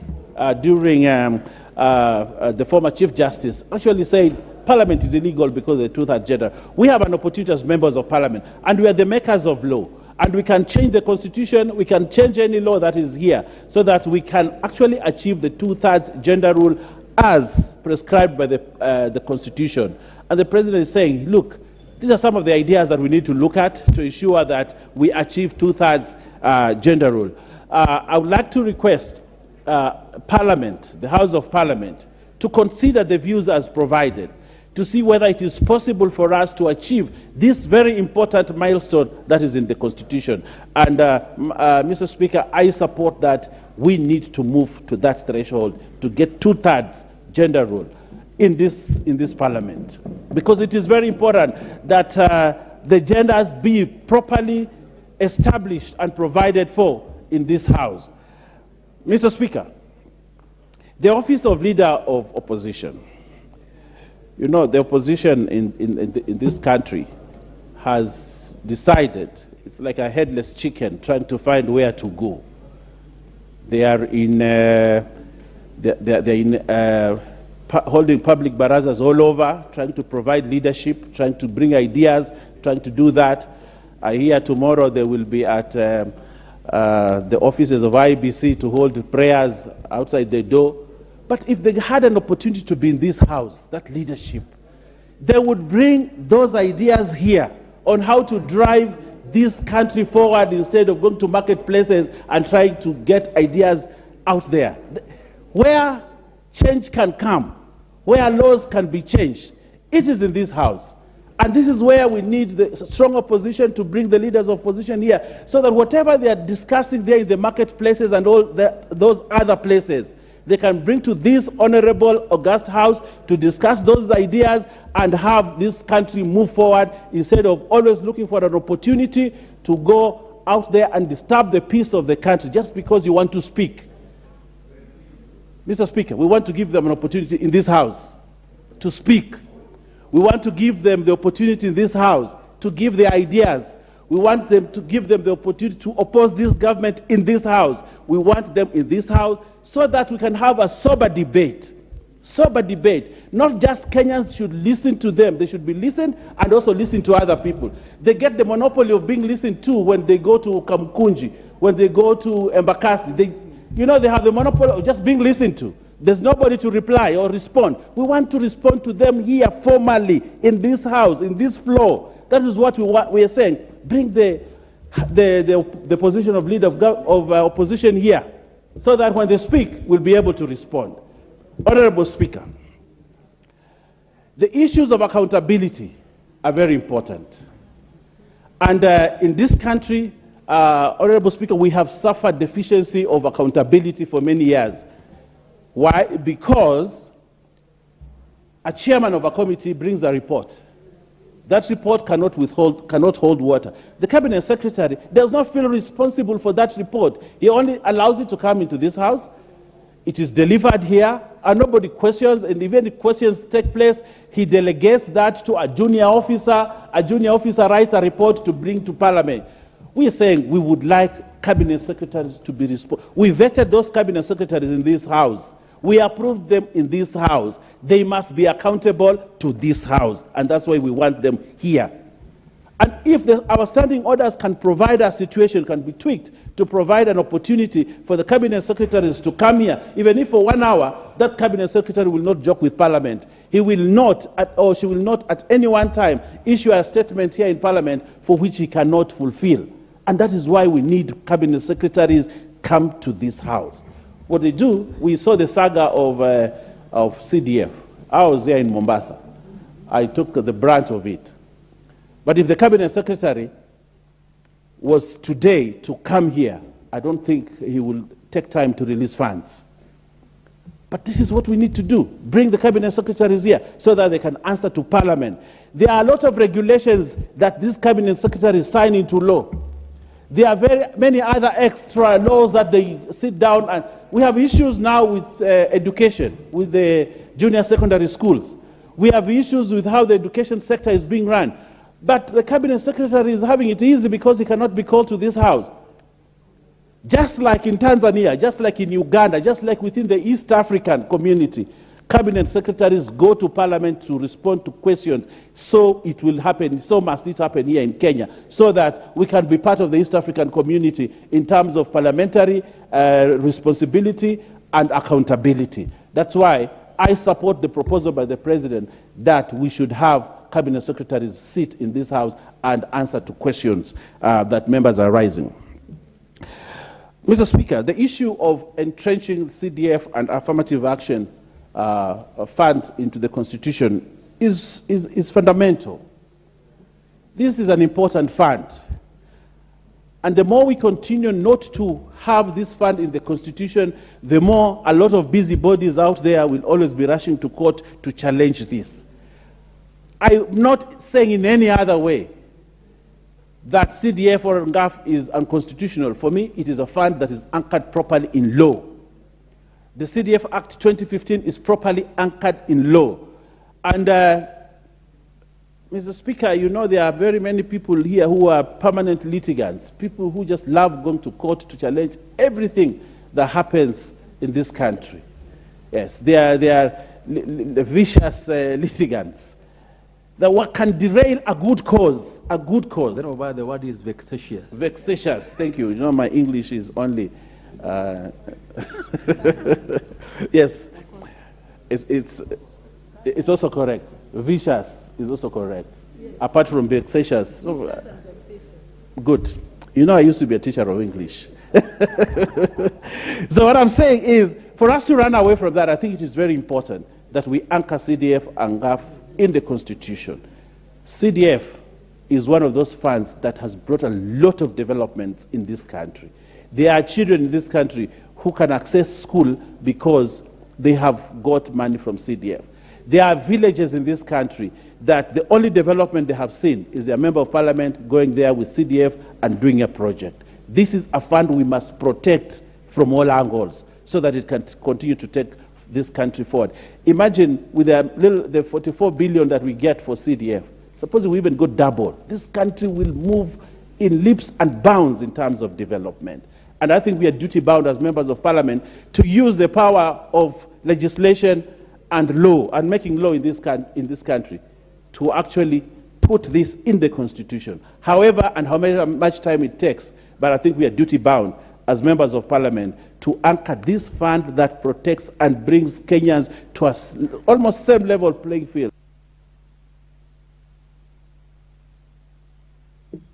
during the former Chief Justice, actually said Parliament is illegal because of the two-thirds gender. We have an opportunity as members of Parliament, and we are the makers of law. And we can change the Constitution, we can change any law that is here, so that we can actually achieve the two-thirds gender rule as prescribed by the Constitution. And the President is saying, look, these are some of the ideas that we need to look at to ensure that we achieve two-thirds gender rule. I would like to request Parliament, the House of Parliament, to consider the views as provided, to see whether it is possible for us to achieve this very important milestone that is in the Constitution. And Mr. Speaker, I support that we need to move to that threshold to get 2/3 gender role in this Parliament, because it is very important that the genders be properly established and provided for in this House. Mr. Speaker, the office of Leader of Opposition, you know, the opposition in this country has decided, it's like a headless chicken trying to find where to go. They are holding public barazas all over, trying to provide leadership, trying to bring ideas, trying to do that. I hear tomorrow they will be at the offices of IBC to hold prayers outside the door. But if they had an opportunity to be in this House, that leadership, they would bring those ideas here on how to drive this country forward instead of going to marketplaces and trying to get ideas out there. Where change can come, where laws can be changed, it is in this House. And this is where we need the strong opposition to bring the leaders of opposition here, so that whatever they are discussing there in the marketplaces and all those other places, they can bring to this honorable, august House to discuss those ideas and have this country move forward, instead of always looking for an opportunity to go out there and disturb the peace of the country just because you want to speak. Mr. Speaker, we want to give them an opportunity in this House to speak. We want to give them the opportunity in this House to give their ideas. We want them to give them the opportunity to oppose this government in this House. We want them in this House so that we can have a sober debate. Sober debate. Not just Kenyans should listen to them. They should be listened and also listen to other people. They get the monopoly of being listened to when they go to Kamkunji, when they go to Embakasi. They have the monopoly of just being listened to. There's nobody to reply or respond. We want to respond to them here formally in this House, in this floor. That is what we are saying. Bring the position of leader of opposition here, so that when they speak, we'll be able to respond. Honorable Speaker, the issues of accountability are very important. And in this country, Honorable Speaker, we have suffered deficiency of accountability for many years. Why? Because a chairman of a committee brings a report. That report cannot hold water. The cabinet secretary does not feel responsible for that report. He only allows it to come into this House. It is delivered here, and nobody questions, and even if questions take place, he delegates that to a junior officer. A junior officer writes a report to bring to Parliament. We are saying we would like cabinet secretaries to be responsible. We vetted those cabinet secretaries in this House. We approved them in this House. They must be accountable to this House, and that's why we want them here. And if our standing orders can provide a situation, can be tweaked to provide an opportunity for the cabinet secretaries to come here, even if for 1 hour, that cabinet secretary will not joke with Parliament. He will not, or she will not at any one time issue a statement here in Parliament for which he cannot fulfill. And that is why we need cabinet secretaries come to this House. What they do, we saw the saga of CDF. I was there in Mombasa. I took the brunt of it. But if the cabinet secretary was today to come here, I don't think he will take time to release funds. But this is what we need to do. Bring the cabinet secretaries here so that they can answer to Parliament. There are a lot of regulations that this cabinet secretary sign into law. There are many other extra laws that they sit down, and we have issues now with education, with the junior secondary schools. We have issues with how the education sector is being run. But the cabinet secretary is having it easy because he cannot be called to this House. Just like in Tanzania, just like in Uganda, just like within the East African community, cabinet secretaries go to Parliament to respond to questions. So it will happen, so must it happen here in Kenya, so that we can be part of the East African community in terms of parliamentary responsibility and accountability. That's why I support the proposal by the President that we should have cabinet secretaries sit in this House and answer to questions that members are raising. Mr. Speaker, the issue of entrenching CDF and affirmative action funds into the Constitution is fundamental. This is an important fund. And the more we continue not to have this fund in the Constitution, the more a lot of busybodies out there will always be rushing to court to challenge this. I'm not saying in any other way that CDF or NGAF is unconstitutional. For me, it is a fund that is anchored properly in law. The CDF Act 2015 is properly anchored in law. And Mr. Speaker, you know there are very many people here who are permanent litigants, people who just love going to court to challenge everything that happens in this country. Yes, they are vicious litigants. That what can derail a good cause, a good cause. Then over the word is vexatious. Vexatious, thank you. You know my English is only, yes, it's also correct. Vicious is also correct. Apart from vexatious. Good. You know I used to be a teacher of English. So what I'm saying is, for us to run away from that, I think it is very important that we anchor CDF and GAF in the Constitution. CDF is one of those funds that has brought a lot of developments in this country. There are children in this country who can access school because they have got money from CDF. There are villages in this country that the only development they have seen is their member of parliament going there with CDF and doing a project. This is a fund we must protect from all angles so that it can continue to take this country forward. Imagine with the 44 billion that we get for CDF, suppose we even go double, this country will move in leaps and bounds in terms of development. And I think we are duty bound as members of parliament to use the power of legislation and law and making law in this country to actually put this in the Constitution. However, and however much time it takes, but I think we are duty bound as members of parliament to anchor this fund that protects and brings Kenyans to a almost same level playing field.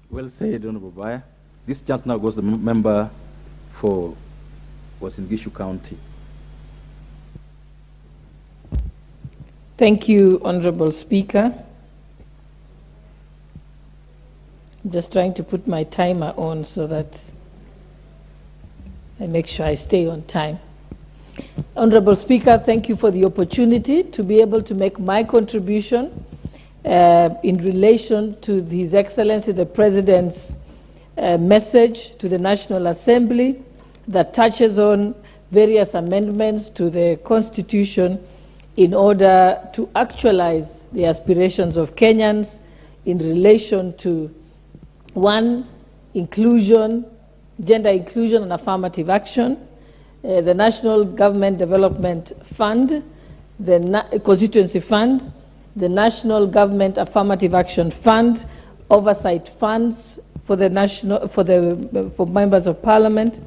Well said, Honorable Baya. This just now goes to the member for Uasin-Gishu County. Thank you, Honorable Speaker. I'm just trying to put my timer on so that I make sure I stay on time. Honorable Speaker, thank you for the opportunity to be able to make my contribution in relation to His Excellency the President's message to the National Assembly that touches on various amendments to the Constitution in order to actualize the aspirations of Kenyans in relation to, one, inclusion, gender inclusion and affirmative action, the National Government Development Fund, the Constituency Fund, the National Government Affirmative Action Fund, oversight funds for the for members of Parliament,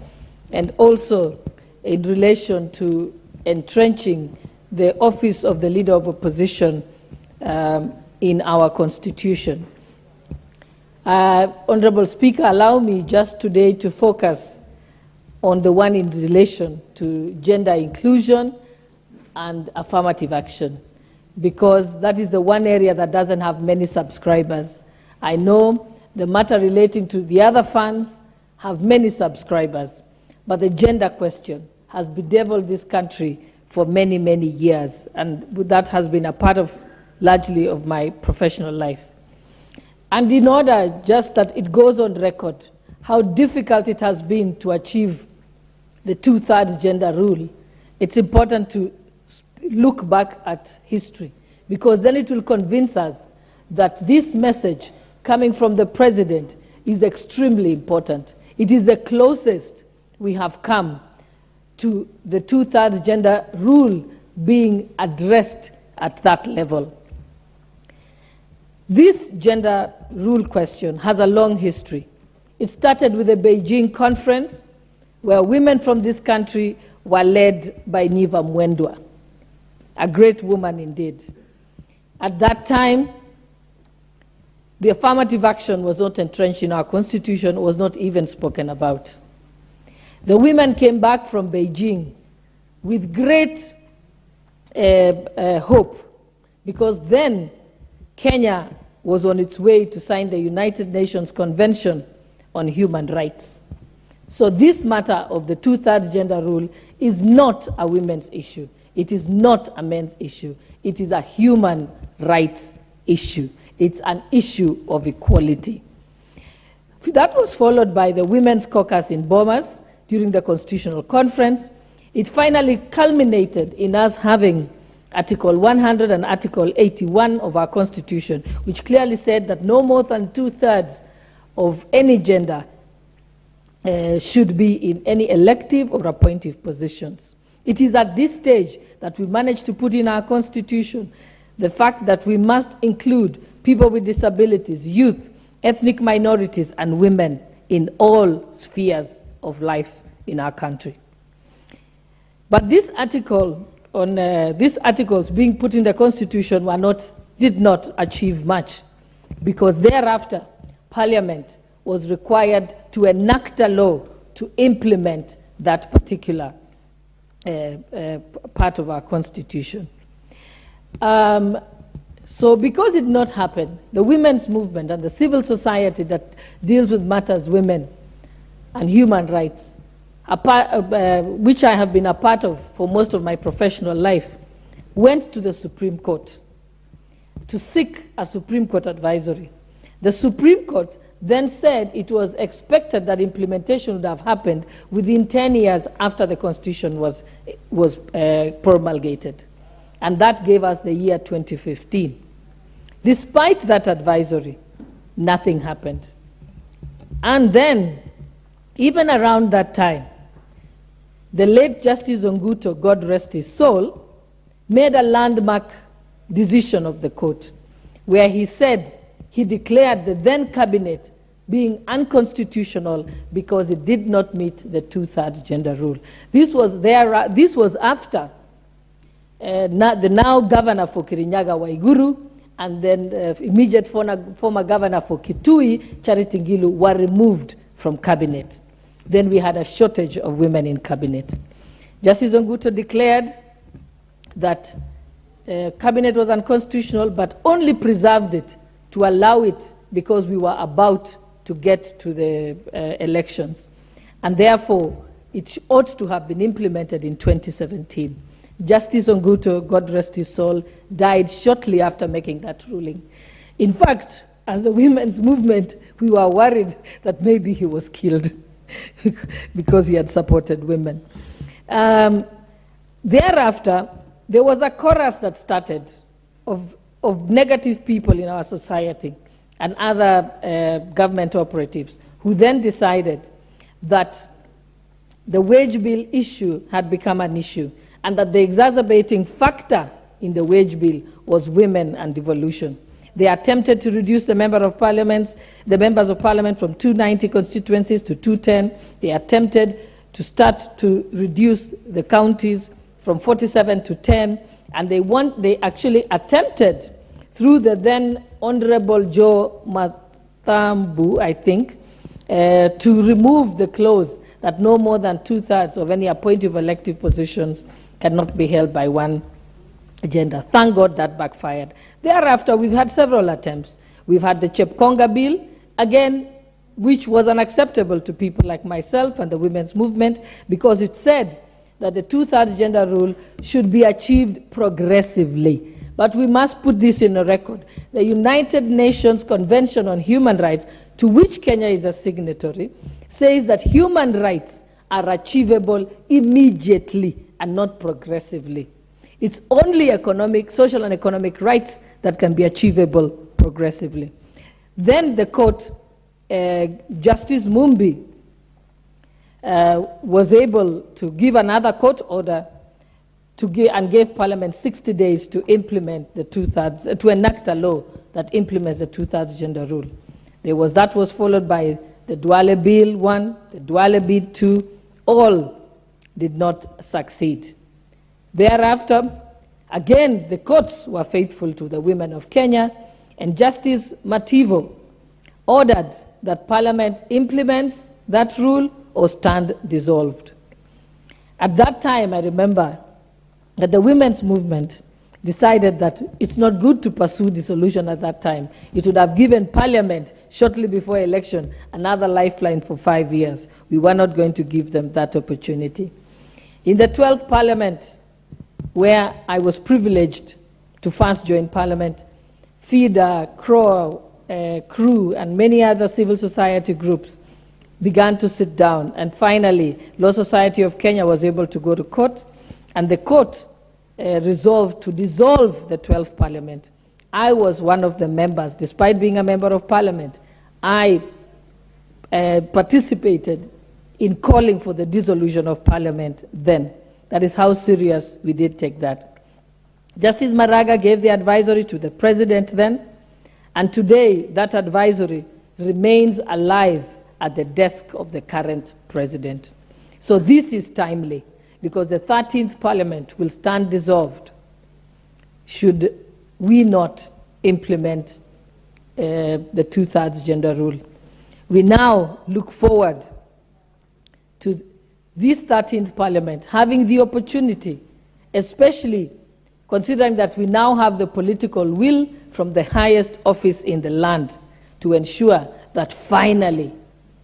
and also in relation to entrenching the office of the Leader of Opposition in our Constitution. Honorable Speaker, allow me just today to focus on the one in relation to gender inclusion and affirmative action, because that is the one area that doesn't have many subscribers. I know the matter relating to the other funds have many subscribers, but the gender question has bedeviled this country for many, many years, and that has been a part of, largely, of my professional life. And in order just that it goes on record how difficult it has been to achieve the 2/3 gender rule, it's important to look back at history, because then it will convince us that this message coming from the President is extremely important. It is the closest we have come to the 2/3 gender rule being addressed at that level. This gender rule question has a long history. It started with the Beijing conference, where women from this country were led by Niva Mwendwa, a great woman indeed. At that time, the affirmative action was not entrenched in our Constitution, was not even spoken about. The women came back from Beijing with great hope because then Kenya was on its way to sign the United Nations Convention on Human Rights. So this matter of the two-thirds gender rule is not a women's issue. It is not a men's issue. It is a human rights issue. It's an issue of equality. That was followed by the Women's Caucus in Bomas during the Constitutional Conference. It finally culminated in us having Article 100 and Article 81 of our Constitution, which clearly said that no more than two-thirds of any gender should be in any elective or appointive positions. It is at this stage that we managed to put in our Constitution the fact that we must include people with disabilities, youth, ethnic minorities, and women in all spheres of life in our country. But this article on these articles being put in the Constitution did not achieve much, because thereafter Parliament was required to enact a law to implement that particular part of our Constitution. So because it did not happen, the women's movement and the civil society that deals with matters women and human rights, which I have been a part of for most of my professional life, went to the Supreme Court to seek a Supreme Court advisory. The Supreme Court then said it was expected that implementation would have happened within 10 years after the Constitution was promulgated. And that gave us the year 2015. Despite that advisory, nothing happened. And then, even around that time, the late Justice Onguto, God rest his soul, made a landmark decision of the court, where he said he declared the then cabinet being unconstitutional because it did not meet the two-thirds gender rule. This was after the now governor for Kirinyaga, Waiguru, and then immediate former governor for Kitui, Charity Ngilu, were removed from cabinet. Then we had a shortage of women in cabinet. Justice Onguto declared that cabinet was unconstitutional, but only preserved it to allow it because we were about to get to the elections. And therefore, it ought to have been implemented in 2017. Justice Onguto, God rest his soul, died shortly after making that ruling. In fact, as the women's movement, we were worried that maybe he was killed because he had supported women. Thereafter, there was a chorus that started of negative people in our society and other government operatives who then decided that the wage bill issue had become an issue and that the exacerbating factor in the wage bill was women and devolution. They attempted to reduce the members of parliament from 290 constituencies to 210. They attempted to start to reduce the counties from 47 to 10, and they actually attempted, through the then Honorable Joe Matambu, I think, to remove the clause that no more than two-thirds of any appointive elective positions cannot be held by one gender. Thank God that backfired. Thereafter, we've had several attempts. We've had the Chepkonga bill, again, which was unacceptable to people like myself and the women's movement, because it said that the two-thirds gender rule should be achieved progressively. But we must put this in a record. The United Nations Convention on Human Rights, to which Kenya is a signatory, says that human rights are achievable immediately and not progressively. It's only social and economic rights that can be achievable progressively. Then the court, Justice Mumbi, was able to give another court order and gave Parliament 60 days to implement the two-thirds, to enact a law that implements the two-thirds gender rule. That was followed by the Duale Bill 1, the Duale Bill 2, all did not succeed. Thereafter, again, the courts were faithful to the women of Kenya, and Justice Mativo ordered that Parliament implements that rule or stand dissolved. At that time, I remember that the women's movement decided that it's not good to pursue dissolution at that time. It would have given Parliament, shortly before election, another lifeline for 5 years. We were not going to give them that opportunity. In the 12th Parliament, where I was privileged to first join Parliament, FIDA, CRU, and many other civil society groups began to sit down. And finally, Law Society of Kenya was able to go to court, and the court resolved to dissolve the 12th Parliament. I was one of the members. Despite being a member of Parliament, I participated in calling for the dissolution of Parliament then. That is how serious we did take that. Justice Maraga gave the advisory to the President then, and today that advisory remains alive at the desk of the current President. So this is timely, because the 13th Parliament will stand dissolved should we not implement the two-thirds gender rule. We now look forward to this 13th Parliament having the opportunity, especially considering that we now have the political will from the highest office in the land, to ensure that finally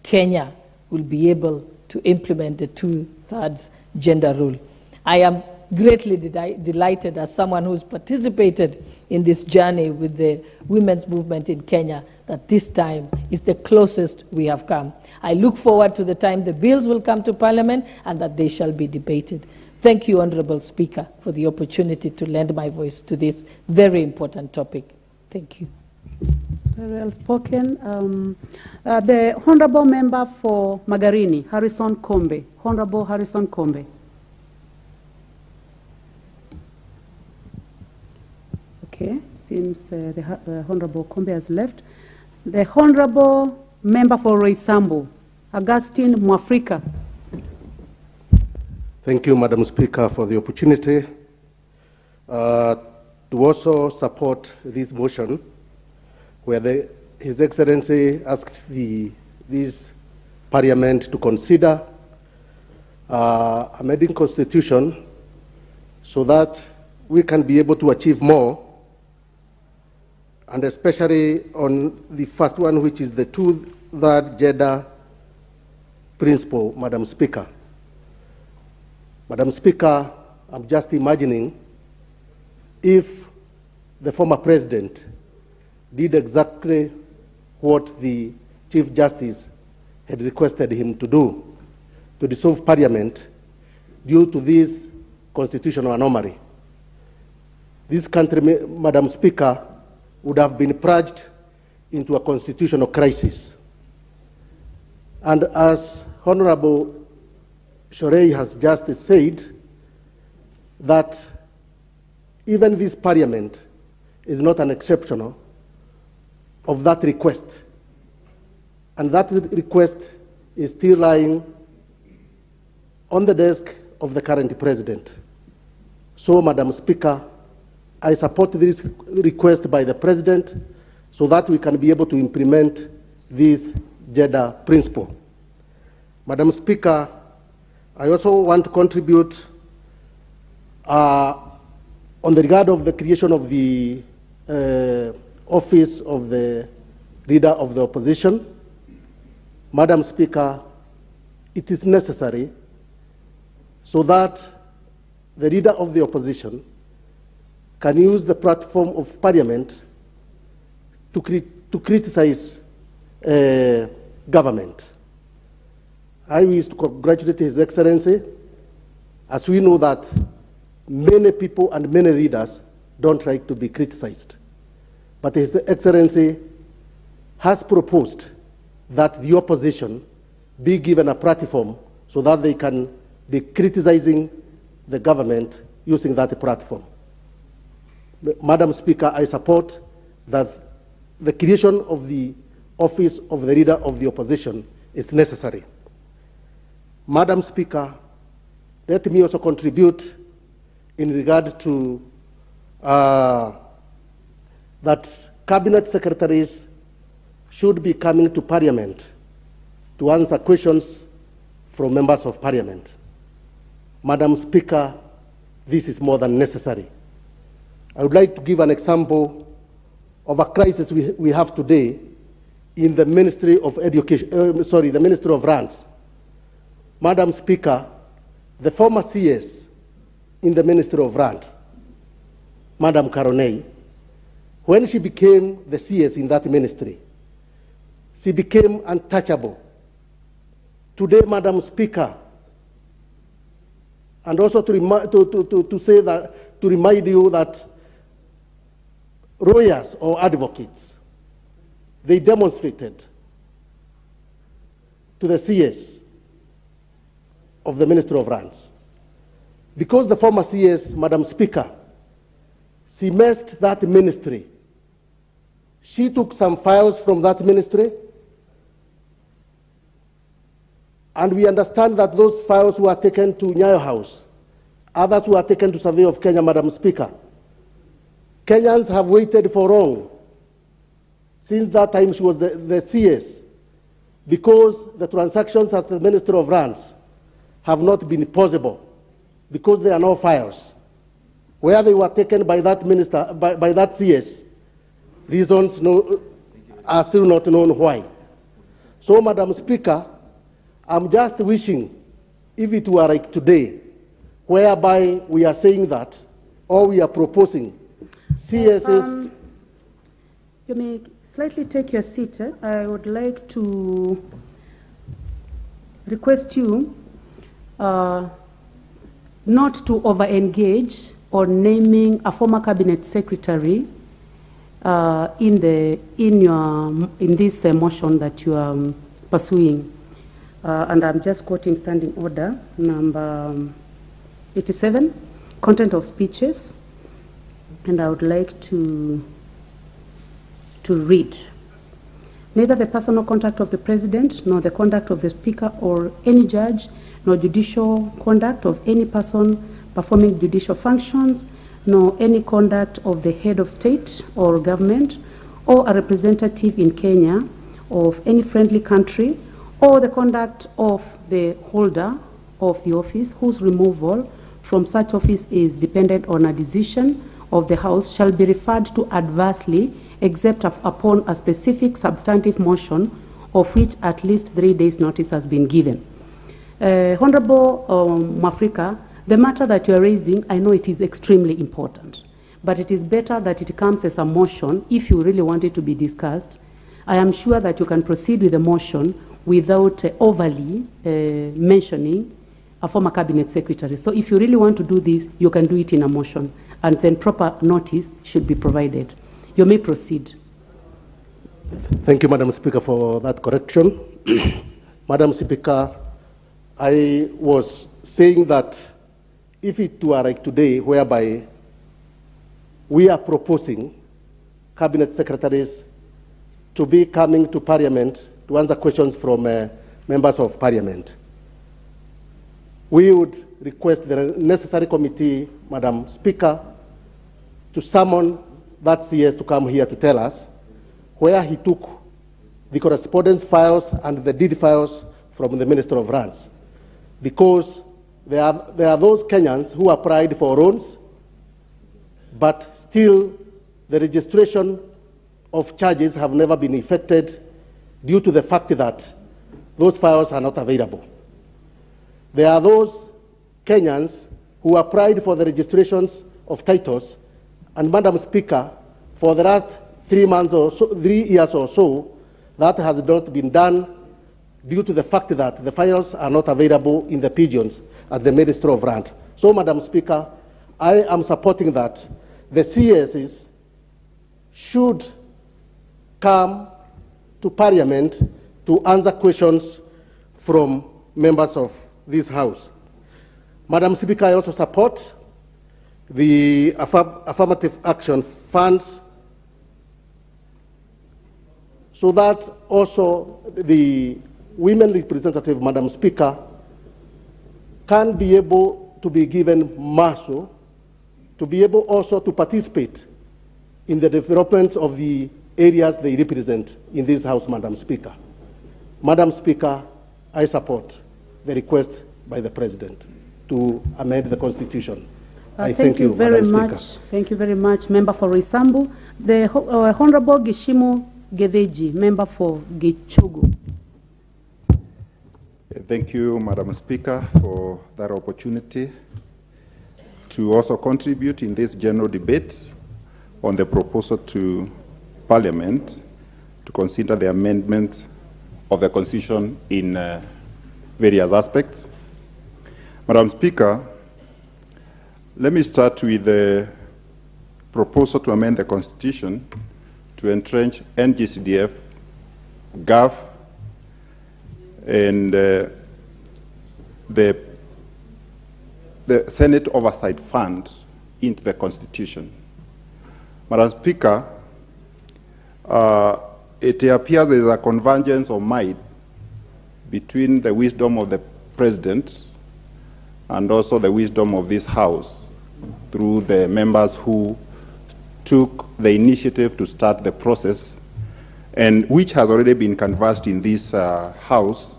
Kenya will be able to implement the two-thirds gender rule. I am greatly delighted, as someone who's participated in this journey with the women's movement in Kenya, that this time is the closest we have come. I look forward to the time the bills will come to Parliament and that they shall be debated. Thank you, Honorable Speaker, for the opportunity to lend my voice to this very important topic. Thank you. Very well spoken. The Honorable Member for Magarini, Harrison Kombe. Honorable Harrison Kombe. Okay, seems the Honorable Kombe has left. The Honorable Member for Roysambu, Augustine Mwafrika. Thank you, Madam Speaker, for the opportunity to also support this motion, where His Excellency asked this Parliament to consider amending Constitution so that we can be able to achieve more, and especially on the first one, which is the two-third gender principle, Madam Speaker. Madam Speaker, I'm just imagining if the former president did exactly what the Chief Justice had requested him to do, to dissolve Parliament due to this constitutional anomaly. This country, Madam Speaker, would have been plunged into a constitutional crisis. And as Honorable Shorey has just said, that even this Parliament is not an exception of that request. And that request is still lying on the desk of the current President. So, Madam Speaker, I support this request by the President so that we can be able to implement this gender principle. Madam Speaker, I also want to contribute on the regard of the creation of the office of the Leader of the Opposition. Madam Speaker, it is necessary so that the Leader of the Opposition can use the platform of Parliament to criticize government. I wish to congratulate His Excellency, as we know that many people and many leaders don't like to be criticized. But His Excellency has proposed that the opposition be given a platform so that they can be criticizing the government using that platform. Madam Speaker, I support that the creation of the office of the Leader of the Opposition is necessary. Madam Speaker, let me also contribute in regard to that cabinet secretaries should be coming to Parliament to answer questions from members of Parliament. Madam Speaker, this is more than necessary. I would like to give an example of a crisis we have today in the Ministry of Education, the Ministry of Lands. Madam Speaker, the former CS in the Ministry of Land, Madam Karonei, when she became the CS in that ministry, she became untouchable. Today, Madam Speaker, and also to remind you that lawyers or advocates, they demonstrated to the CS of the Ministry of Lands. Because the former CS, Madam Speaker, she messed that ministry. She took some files from that ministry, and we understand that those files were taken to Nyayo House. Others were taken to Survey of Kenya, Madam Speaker. Kenyans have waited for long. Since that time, she was the CS, because the transactions at the Ministry of Lands have not been possible, because there are no files. Where they were taken by that minister, by that CS, reasons are still not known why. So, Madam Speaker, I'm just wishing, if it were like today, whereby we are saying that, or we are proposing, CSs... You may slightly take your seat. I would like to request you not to over-engage on naming a former cabinet secretary in this motion that you are pursuing. And I'm just quoting standing order number 87, content of speeches, and I would like to read. Neither the personal conduct of the President, nor the conduct of the Speaker or any judge, nor judicial conduct of any person performing judicial functions, nor any conduct of the head of state or government, or a representative in Kenya of any friendly country, or the conduct of the holder of the office whose removal from such office is dependent on a decision of the House shall be referred to adversely except upon a specific substantive motion of which at least 3 days notice has been given. Honorable Mafrika, the matter that you are raising, I know it is extremely important, but it is better that it comes as a motion if you really want it to be discussed. I am sure that you can proceed with the motion without overly mentioning a former cabinet secretary. So if you really want to do this, you can do it in a motion, and then proper notice should be provided. You may proceed. Thank you, Madam Speaker, for that correction. Madam Speaker, I was saying that if it were like today, whereby we are proposing cabinet secretaries to be coming to Parliament to answer questions from members of Parliament, we would request the necessary committee, Madam Speaker, to summon that CS to come here to tell us where he took the correspondence files and the deed files from the Minister of Lands. Because there are those Kenyans who applied for loans, but still the registration of charges have never been effected due to the fact that those files are not available. There are those Kenyans who applied for the registrations of titles, and Madam Speaker, for the last 3 months or so, 3 years or so, that has not been done due to the fact that the files are not available in the pigeons at the Ministry of Land. So, Madam Speaker, I am supporting that the CSs should come to Parliament to answer questions from members of this House. Madam Speaker, I also support the affirmative action funds so that also the women representative, Madam Speaker, can be able to be given muscle to be able also to participate in the development of the areas they represent in this House, Madam Speaker. Madam Speaker, I support the request by the President to amend the Constitution. I thank you, very Madam much. Speaker. Thank you very much, Member for Roysambu. The Honorable Gishimu Gedeji, Member for Gichugu. Thank you, Madam Speaker, for that opportunity to also contribute in this general debate on the proposal to Parliament to consider the amendment of the Constitution in various aspects. Madam Speaker, let me start with the proposal to amend the Constitution to entrench NGCDF, GAF, and the Senate Oversight Fund into the Constitution. Madam Speaker, it appears there is a convergence of might between the wisdom of the President and also the wisdom of this House through the members who took the initiative to start the process, and which has already been canvassed in this House.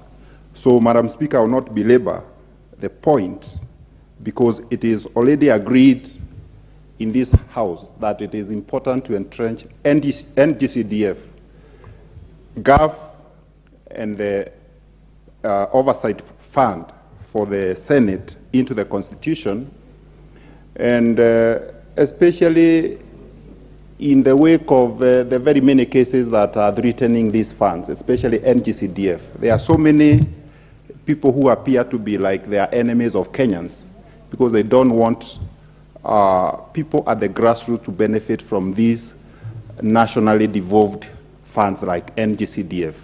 So, Madam Speaker, I will not belabor the point, because it is already agreed in this House that it is important to entrench NGCDF, GAF, and the Oversight Fund for the Senate into the Constitution, and especially in the wake of the very many cases that are threatening these funds, especially NGCDF. There are so many people who appear to be like they are enemies of Kenyans because they don't want people at the grassroots to benefit from these nationally devolved funds like NGCDF.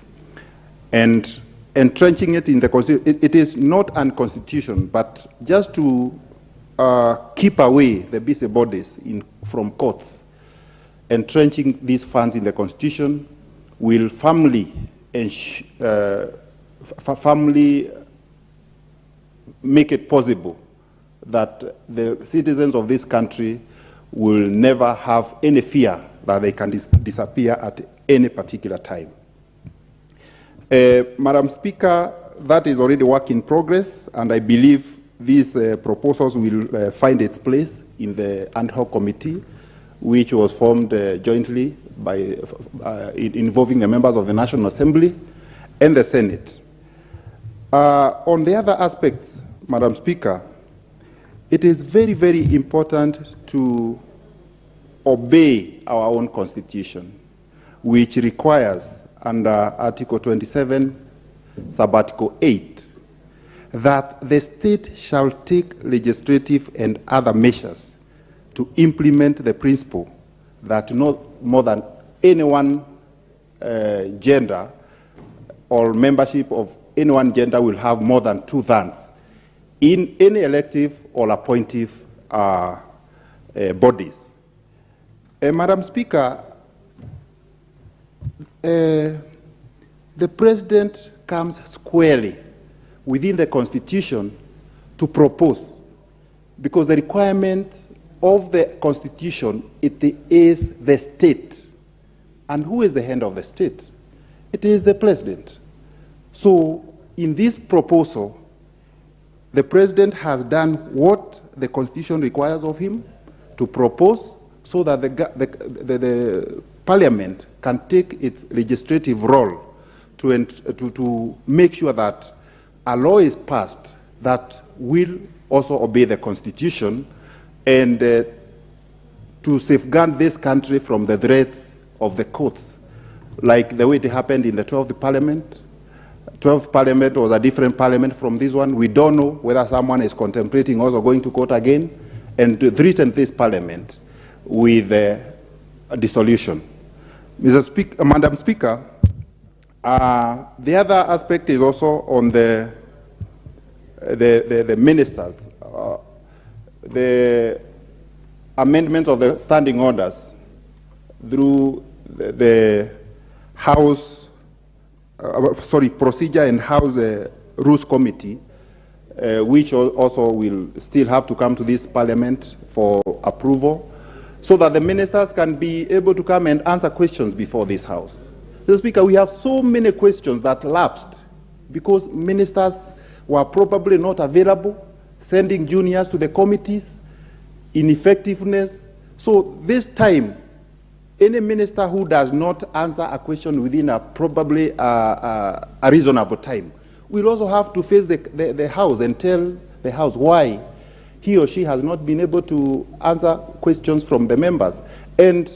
And entrenching it in the Constitution, it is not unconstitutional, but just to keep away the busybodies from courts, entrenching these funds in the Constitution will firmly make it possible that the citizens of this country will never have any fear that they can disappear at any particular time. Madam Speaker, that is already work in progress, and I believe these proposals will find its place in the ad hoc committee, which was formed jointly by involving the members of the National Assembly and the Senate. On the other aspects, Madam Speaker, it is very, very important to obey our own Constitution, which requires, under Article 27, Subarticle 8, that the state shall take legislative and other measures to implement the principle that not more than any one gender or membership of any one gender will have more than 2 thirds in any elective or appointive bodies. Madam Speaker, the President comes squarely within the Constitution to propose, because the requirement of the Constitution, it is the state. And who is the head of the state? It is the President. So in this proposal, the President has done what the Constitution requires of him to propose, so that the Parliament can take its legislative role to make sure that a law is passed that will also obey the Constitution and to safeguard this country from the threats of the courts, like the way it happened in the 12th Parliament. 12th Parliament was a different parliament from this one. We don't know whether someone is contemplating also going to court again and to threaten this Parliament with a dissolution. Madam Speaker, the other aspect is also on the ministers. The amendment of the standing orders through the House, Procedure and House Rules Committee, which also will still have to come to this Parliament for approval, so that the ministers can be able to come and answer questions before this House. Mr. Speaker, we have so many questions that lapsed because ministers were probably not available, sending juniors to the committees. ineffectiveness. So this time, any minister who does not answer a question within probably a reasonable time will also have to face the House and tell the House why he or she has not been able to answer questions from the members. And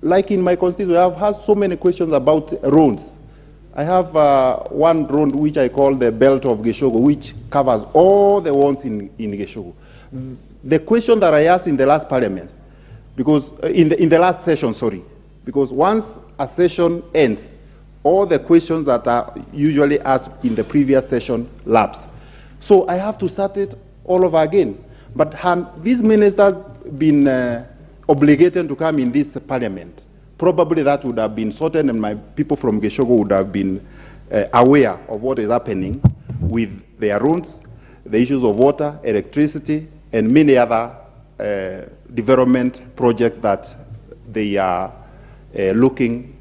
like in my constituency, I have had so many questions about roads. I have one road which I call the Belt of Geshogo, which covers all the ones in Geshogo. The question that I asked in the last parliament, because in the last session, sorry, because once a session ends, all the questions that are usually asked in the previous session lapse. So I have to start it all over again. But had these ministers been obligated to come in this parliament, probably that would have been sorted and my people from Geshogo would have been aware of what is happening with their roads, the issues of water, electricity, and many other development projects that they are looking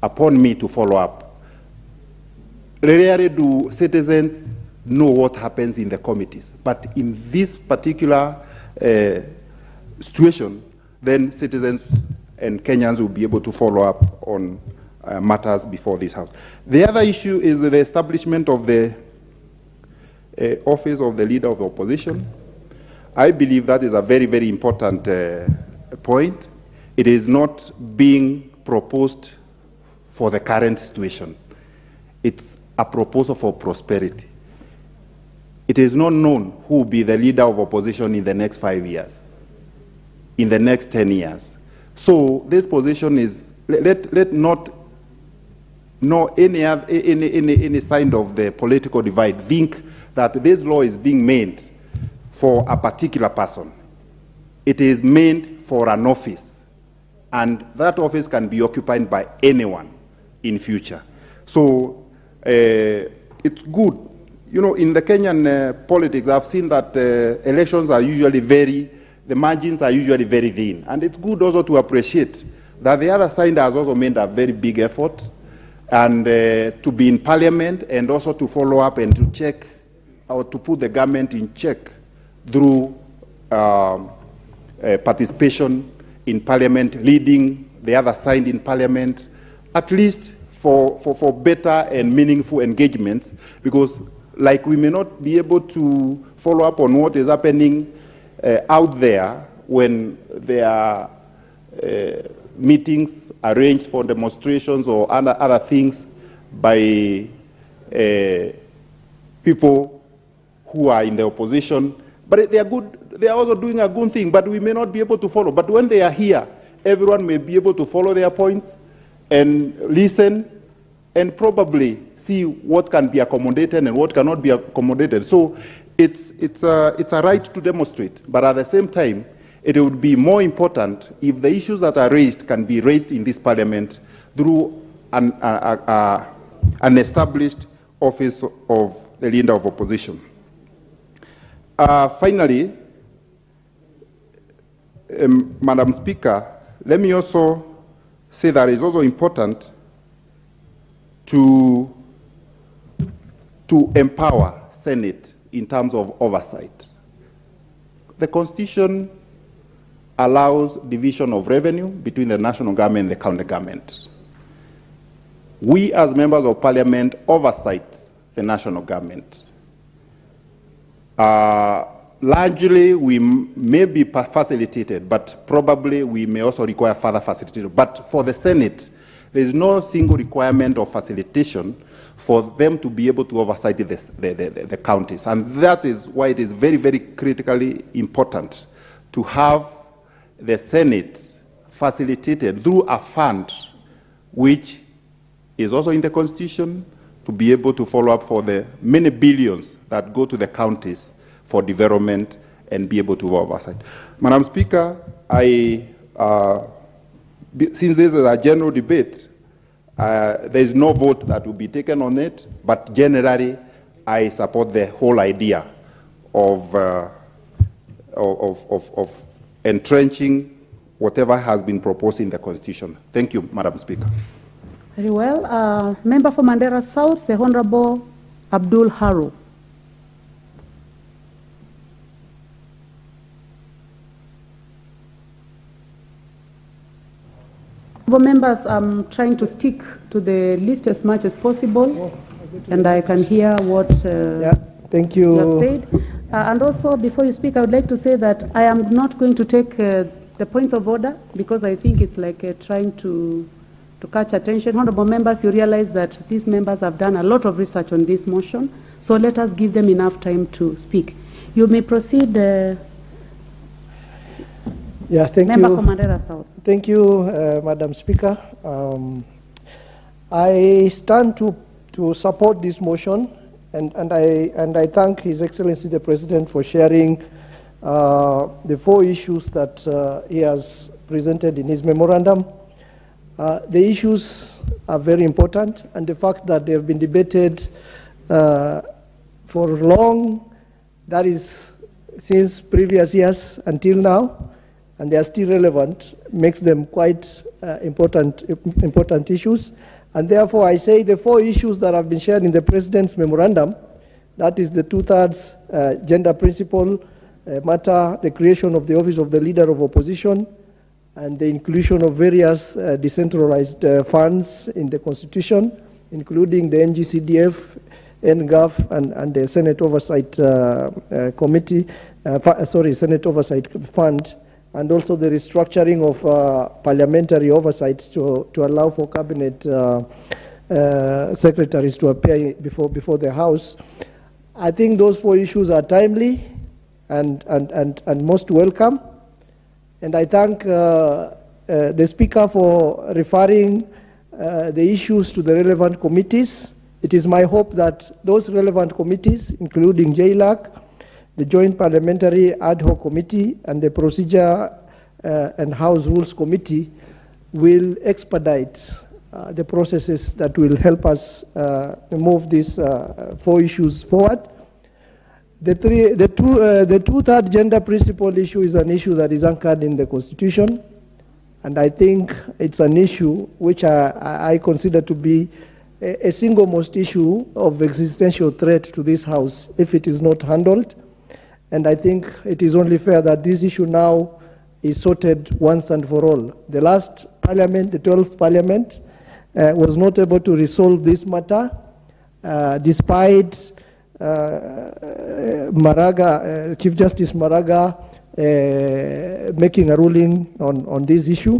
upon me to follow up. Rarely do citizens know what happens in the committees, but in this particular situation, then citizens and Kenyans will be able to follow up on matters before this House. The other issue is the establishment of the office of the Leader of the Opposition. I believe that is a very, very important point. It is not being proposed for the current situation. It's a proposal for prosperity. It is not known who will be the Leader of Opposition in the next 5 years, in the next 10 years. So this position is, let not know any sign of the political divide. Think that this law is being made for a particular person. It is made for an office, and that office can be occupied by anyone in future. So it's good. You know, in the Kenyan politics, I've seen that elections are usually the margins are usually very thin. And it's good also to appreciate that the other side has also made a very big effort and to be in parliament and also to follow up and to check or to put the government in check through participation in parliament, leading the other side in parliament, at least for better and meaningful engagements, because like we may not be able to follow up on what is happening out there when there are meetings arranged for demonstrations or other things by people who are in the opposition. But they are good, they are also doing a good thing, but we may not be able to follow. But when they are here, everyone may be able to follow their points and listen and probably see what can be accommodated and what cannot be accommodated. So it's a right to demonstrate, but at the same time, it would be more important if the issues that are raised can be raised in this parliament through an established office of the Leader of Opposition. Finally, Madam Speaker, let me also say that it's also important to empower Senate in terms of oversight. The Constitution allows division of revenue between the national government and the county government. We as members of parliament oversight the national government. Largely, we may be facilitated, but probably we may also require further facilitation. But for the Senate, there is no single requirement of facilitation for them to be able to oversight the counties. And that is why it is very, very critically important to have the Senate facilitated through a fund which is also in the Constitution to be able to follow up for the many billions that go to the counties for development and be able to oversight. Madam Speaker, since this is a general debate, there is no vote that will be taken on it, but generally, I support the whole idea of entrenching whatever has been proposed in the Constitution. Thank you, Madam Speaker. Very well. Member for Mandera South, the Honorable Abdul Haru. Members, I'm trying to stick to the list as much as possible, and I can hear what thank you. you have said. And also, before you speak, I would like to say that I am not going to take the points of order, because I think it's like trying to catch attention. Honorable members, you realize that these members have done a lot of research on this motion, so let us give them enough time to speak. You may proceed. Thank Member you. Comandera South. Thank you, Madam Speaker. I stand to support this motion, and I thank His Excellency the President for sharing the 4 issues that he has presented in his memorandum. The issues are very important, and the fact that they have been debated for long, that is since previous years until now, and they are still relevant, makes them quite important issues. And therefore, I say the 4 issues that have been shared in the President's memorandum, that is the 2/3 gender principle matter, the creation of the office of the Leader of Opposition, and the inclusion of various decentralized funds in the Constitution, including the NGCDF, NGAF, and the Senate Oversight Committee, Senate Oversight Fund, and also the restructuring of parliamentary oversight to allow for cabinet secretaries to appear before the House. I think those 4 issues are timely and most welcome. And I thank the Speaker for referring the issues to the relevant committees. It is my hope that those relevant committees, including JLAC, the Joint Parliamentary Ad Hoc Committee, and the Procedure and House Rules Committee, will expedite the processes that will help us move these 4 issues forward. The 2/3 gender principle issue is an issue that is anchored in the Constitution, and I think it's an issue which I consider to be a single most issue of existential threat to this House if it is not handled. And I think it is only fair that this issue now is sorted once and for all. The last Parliament, the 12th Parliament, was not able to resolve this matter, despite Chief Justice Maraga making a ruling on this issue.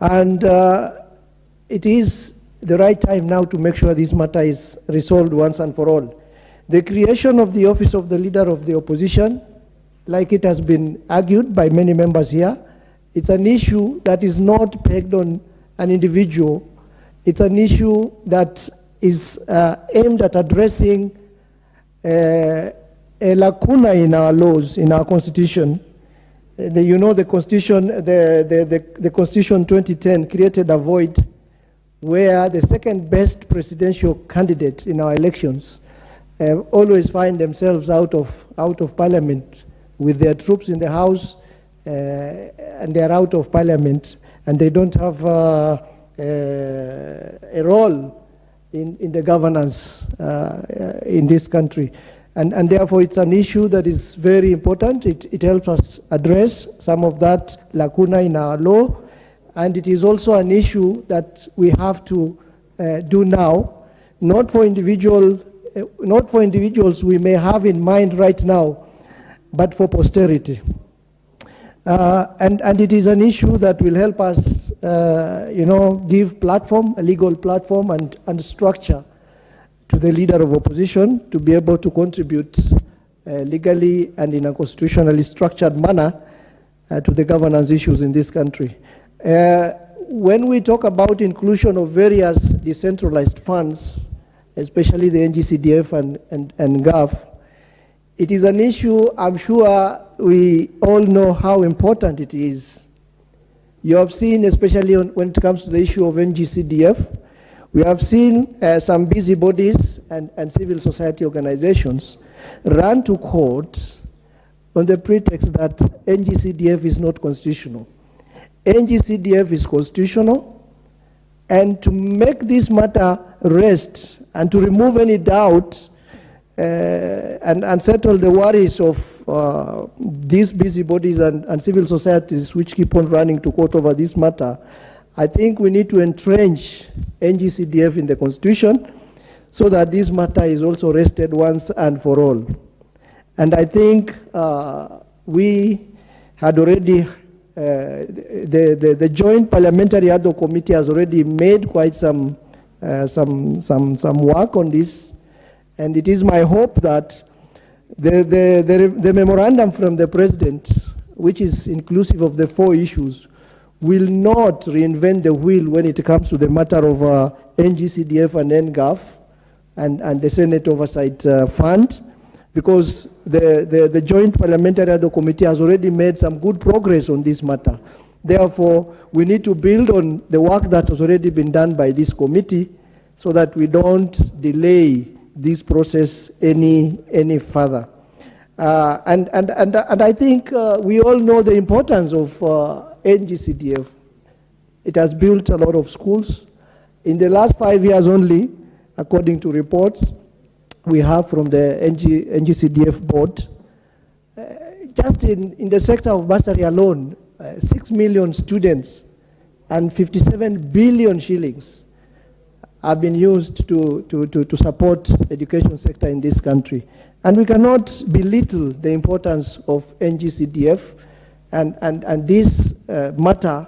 And it is the right time now to make sure this matter is resolved once and for all. The creation of the office of the Leader of the Opposition, like it has been argued by many members here, it's an issue that is not pegged on an individual. It's an issue that is aimed at addressing a lacuna in our laws, in our Constitution. You know, the Constitution, the Constitution 2010 created a void where the second best presidential candidate in our elections always find themselves out of Parliament with their troops in the House, and they are out of Parliament, and they don't have a role in the governance in this country. And therefore, it's an issue that is very important. It helps us address some of that lacuna in our law, and it is also an issue that we have to do now, not for individuals we may have in mind right now, but for posterity. And it is an issue that will help us, give platform, a legal platform and structure to the Leader of Opposition to be able to contribute legally and in a constitutionally structured manner to the governance issues in this country. When we talk about inclusion of various decentralized funds, especially the NGCDF and GAF, it is an issue I'm sure we all know how important it is. You have seen, especially when it comes to the issue of NGCDF, we have seen some busybodies and civil society organizations run to court on the pretext that NGCDF is not constitutional. NGCDF is constitutional, and to make this matter rest and to remove any doubt and settle the worries of these busybodies and civil societies which keep on running to court over this matter, I think we need to entrench NGCDF in the Constitution so that this matter is also rested once and for all. And I think we had already, the Joint Parliamentary Ad hoc Committee has already made quite some work on this. And it is my hope that the memorandum from the President, which is inclusive of the 4 issues, will not reinvent the wheel when it comes to the matter of NGCDF and NGAF and the Senate Oversight Fund, because the Joint Parliamentary Ad hoc Committee has already made some good progress on this matter. Therefore, we need to build on the work that has already been done by this committee so that we don't delay this process any further. And I think we all know the importance of NGCDF. It has built a lot of schools. In the last 5 years only, according to reports we have from the NGCDF board, just in the sector of bursary alone, 6 million students and 57 billion shillings have been used to support the education sector in this country. And we cannot belittle the importance of NGCDF and this matter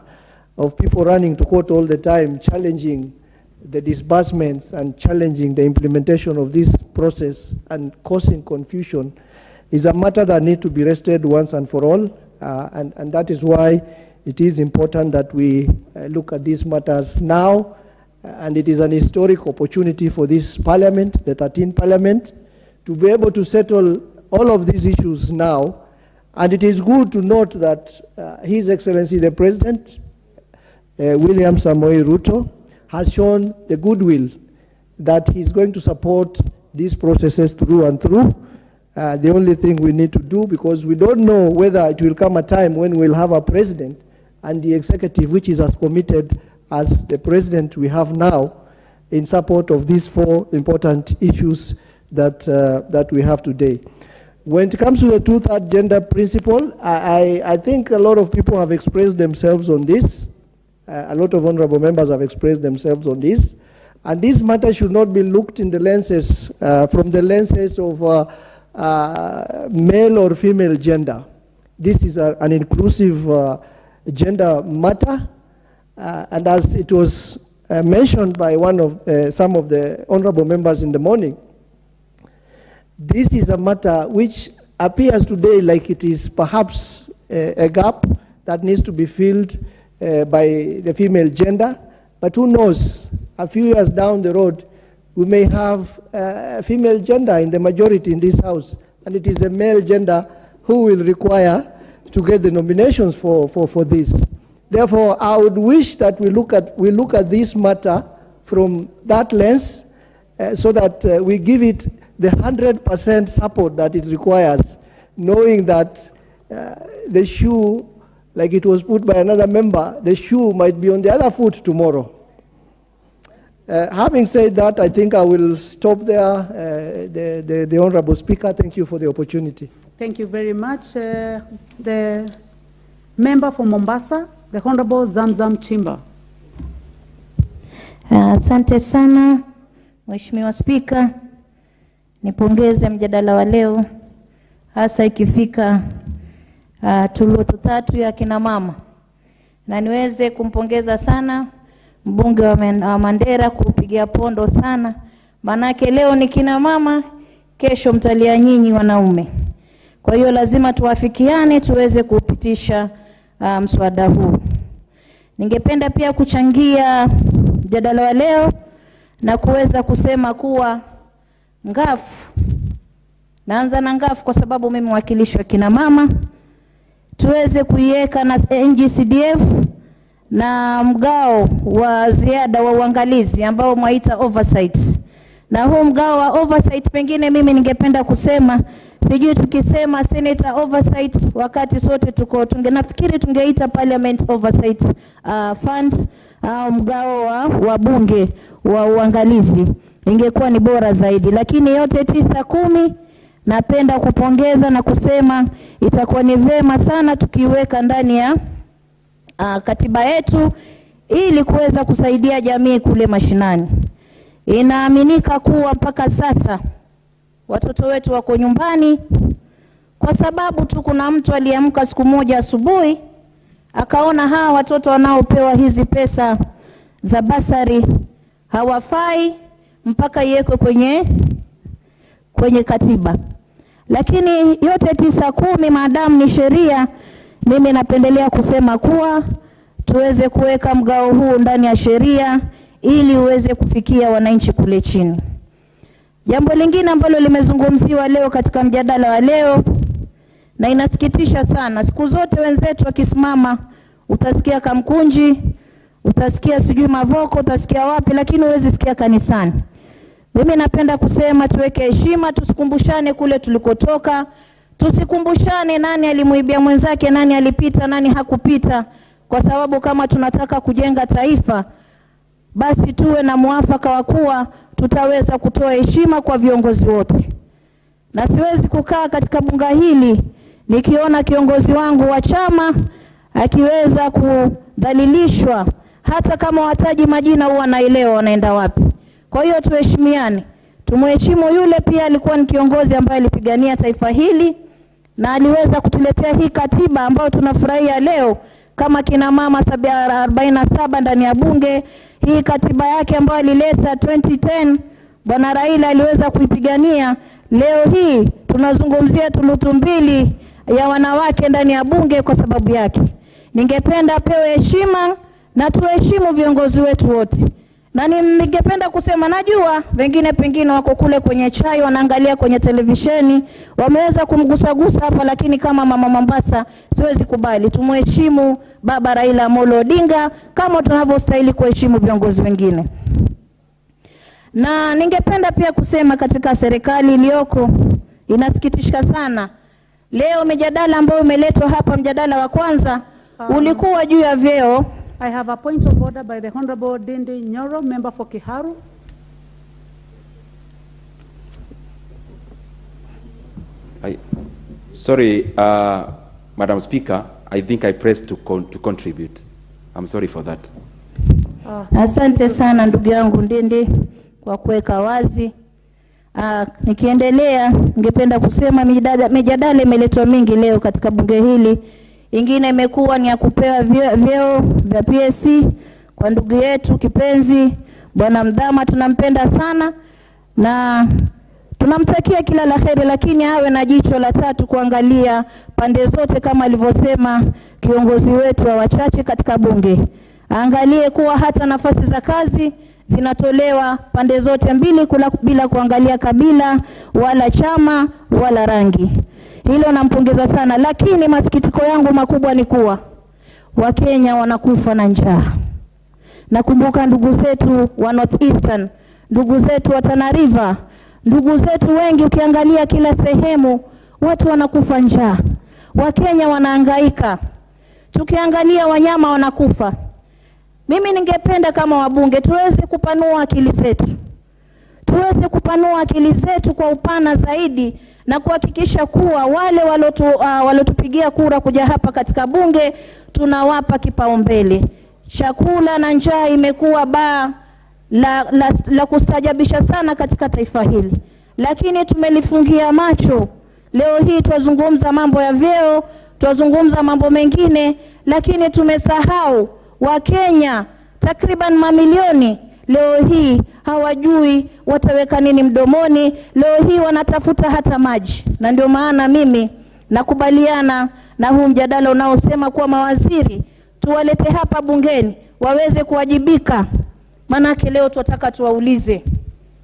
of people running to court all the time, challenging the disbursements and challenging the implementation of this process and causing confusion is a matter that needs to be rested once and for all. And that is why it is important that we look at these matters now. And it is an historic opportunity for this Parliament, the 13th Parliament, to be able to settle all of these issues now. And it is good to note that His Excellency the President, William Samoei Ruto, has shown the goodwill that he's going to support these processes through and through. The only thing we need to do, because we don't know whether it will come a time when we'll have a president and the executive which is as committed as the president we have now in support of these 4 important issues that we have today. When it comes to the 2/3 gender principle, I think a lot of people have expressed themselves on this. A lot of honorable members have expressed themselves on this. And this matter should not be looked in the lenses, from the lenses of male or female gender. This is an inclusive gender matter. And as it was mentioned by some of the honorable members in the morning, this is a matter which appears today like it is perhaps a gap that needs to be filled by the female gender. But who knows, a few years down the road, we may have a female gender in the majority in this House, and it is the male gender who will require to get the nominations for this. Therefore, I would wish that we look at this matter from that lens, so that we give it the 100% support that it requires, knowing that the shoe, like it was put by another member, the shoe might be on the other foot tomorrow. Having said that, I think I will stop there. The Honorable Speaker, thank you for the opportunity. Thank you very much. The member for Mombasa, the Honorable Zamzam Chimba. Asante sana, Mheshimiwa Spika. Nipongeze mjadala wa leo, hasa ikifika tulutu 3 ya kina mama. Na niweze kumpongeza sana mbunge wa Mandera kupigia pondo sana. Manake leo ni kina mama, kesho mtalia nyinyi wanaume. Kwa hiyo lazima tuwafikiane tuweze kupitisha mswada huu. Ningependa pia kuchangia mjadala wa leo na kuweza kusema kuwa ngafu, naanza na ngafu kwa sababu mimi mwakilishi wa kina mama, tuweze kuiweka na NGCDF na mgao wa ziada wa uangalizi ambao mwaita oversight. Na huu mgao wa oversight, pengine mimi ningependa kusema, sijui tukisema senator oversight wakati sote nafikiri tungeita parliament oversight fund au mgao wa bunge wa uangalizi, ingekuwa ni bora zaidi. Lakini yote 9-10 napenda kupongeza na kusema itakuwa ni vema sana tukiweka ndani ya katiba yetu, ili kuweza kusaidia jamii kule mashinani. Inaaminika kuwa mpaka sasa watoto wetu wako nyumbani kwa sababu tu kuna mtu aliamka siku moja asubuhi akaona hawa watoto wanaopewa hizi pesa za basari hawafai mpaka iwekwe kwenye katiba. Lakini yote 9-10 maadamu ni sheria, mimi napendelea kusema kuwa tuweze kuweka mgao huu ndani ya sheria ili uweze kufikia wananchi kule chini. Jambo lingine ambalo limezungumziwa leo katika mjadala wa leo, na inasikitisha sana, siku zote wenzetu wakisimama utasikia Kamkunji, utasikia sijui Mavoko, utasikia wapi, lakini huwezi sikia kanisani. Mimi napenda kusema tuweke heshima, tusikumbushane kule tulikotoka, tusikumbushane nani alimuibia mwenzake, nani alipita, nani hakupita, kwa sababu kama tunataka kujenga taifa, basi tuwe na muafaka wa kuwa tutaweza kutoa heshima kwa viongozi wote. Na siwezi kukaa katika bunga hili nikiona kiongozi wangu wa chama akiweza kudhalilishwa, hata kama wataji majina huwa naelewa wanaenda wapi. Kwa hiyo tuheshimiane, tumheshimu yule pia alikuwa ni kiongozi ambaye alipigania taifa hili na aliweza kutuletea hii katiba ambayo tunafurahia leo kama kina mama 47 ndani ya bunge. Hii katiba yake ambayo alileta 2010 Bwana Raila aliweza kuipigania. Leo hii tunazungumzia thuluthi mbili ya wanawake ndani ya bunge kwa sababu yake. Ningependa pewe heshima na tuheshimu viongozi wetu wote. Na ningependa kusema, najua wengine pengine wako kule kwenye chai wanaangalia kwenye televisheni, wameweza kumgusagusa hapa, lakini kama mama Mombasa siwezi kubali. Tumheshimu Baba Raila Amolo Odinga kama tunavyostahili kuheshimu viongozi wengine. Na ningependa pia kusema katika serikali iliyoko inasikitisha sana. Leo mjadala ambao umeletwa hapa, mjadala wa kwanza ulikuwa juu ya vyeo. I have a point of order by the Honorable Dindi Nyoro, member for Kiharu. Sorry, Madam Speaker, I think I pressed to contribute. I'm sorry for that. Asante sana ndugu yangu Ndindi kwa kuweka wazi. Nikiendelea, ningependa kusema mijadala imeletwa mingi leo katika bunge hili. Ingine imekuwa ni ya kupewa vyeo vya PSC kwa ndugu yetu kipenzi Bwana Mdhama. Tunampenda sana na tunamtakia kila la kheri, lakini awe na jicho la tatu kuangalia pande zote kama alivyosema kiongozi wetu wa wachache katika bunge. Angalie kuwa hata nafasi za kazi zinatolewa pande zote mbili bila kuangalia kabila wala chama wala rangi. Hilo nampongeza sana, lakini masikitiko yangu makubwa ni kuwa Wakenya wanakufa na njaa. Nakumbuka ndugu zetu wa North Eastern, ndugu zetu wa Tana River, ndugu zetu wengi, ukiangalia kila sehemu watu wanakufa njaa. Wakenya wanahangaika. Tukiangalia wanyama wanakufa. Mimi ningependa kama wabunge tuweze kupanua akili zetu. Tuweze kupanua akili zetu kwa upana zaidi na kuhakikisha kuwa wale walotupigia kura kuja hapa katika bunge tunawapa kipaumbele. Chakula na njaa imekuwa baa la kustajabisha sana katika taifa hili, lakini tumelifungia macho. Leo hii twazungumza mambo ya vyeo, twazungumza mambo mengine, lakini tumesahau Wakenya takriban mamilioni leo hii hawajui wataweka nini mdomoni. Leo hii wanatafuta hata maji. Na ndio maana mimi nakubaliana na huu mjadala unaosema kuwa mawaziri tuwalete hapa bungeni waweze kuwajibika. Manake leo tunataka tuwaulize,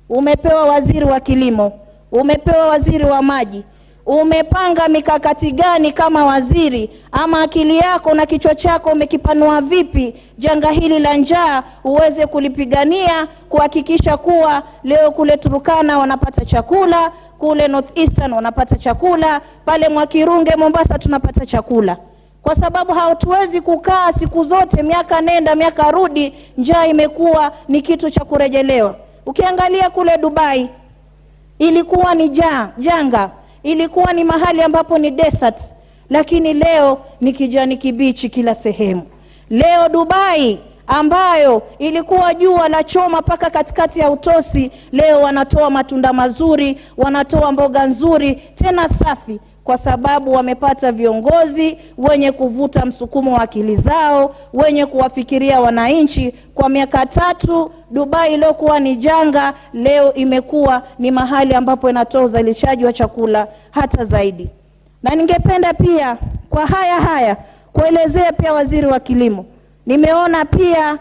umepewa waziri wa kilimo, umepewa waziri wa maji, umepanga mikakati gani kama waziri, ama akili yako na kichwa chako umekipanua vipi janga hili la njaa uweze kulipigania, kuhakikisha kuwa leo kule Turkana wanapata chakula, kule North Eastern wanapata chakula, pale Mwakirunge Mombasa tunapata chakula. Kwa sababu hatuwezi kukaa siku zote miaka nenda miaka rudi, njaa imekuwa ni kitu cha kurejelewa. Ukiangalia kule Dubai ilikuwa ni janga, ilikuwa ni mahali ambapo ni desert, lakini leo ni kijani kibichi kila sehemu. Leo Dubai ambayo ilikuwa jua la choma paka katikati ya utosi, leo wanatoa matunda mazuri, wanatoa mboga nzuri tena safi, kwa sababu wamepata viongozi wenye kuvuta msukumo wa akili zao, wenye kuwafikiria wananchi. Kwa miaka 3 Dubai iliyokuwa ni janga, leo imekuwa ni mahali ambapo inatoa uzalishaji wa chakula hata zaidi. Na ningependa pia kwa haya kuelezea pia waziri wa kilimo. Nimeona pia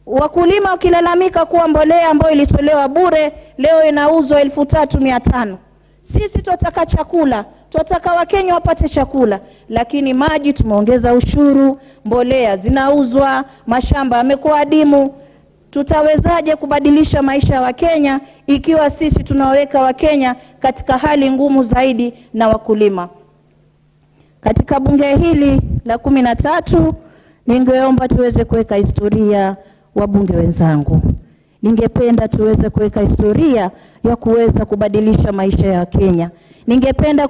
wakulima wakilalamika kuwa mbolea ambayo ilitolewa bure leo inauzwa 3,500. Sisi tunataka chakula, tunataka Wakenya wapate chakula, lakini maji tumeongeza ushuru, mbolea zinauzwa, mashamba yamekuwa adimu. Tutawezaje kubadilisha maisha ya Wakenya ikiwa sisi tunaweka Wakenya katika hali ngumu zaidi na wakulima? Katika bunge hili la 13 ningeomba tuweze kuweka historia, wabunge wenzangu. Ningependa tuweze kuweka historia ya kuweza kubadilisha maisha ya Kenya. Ningependa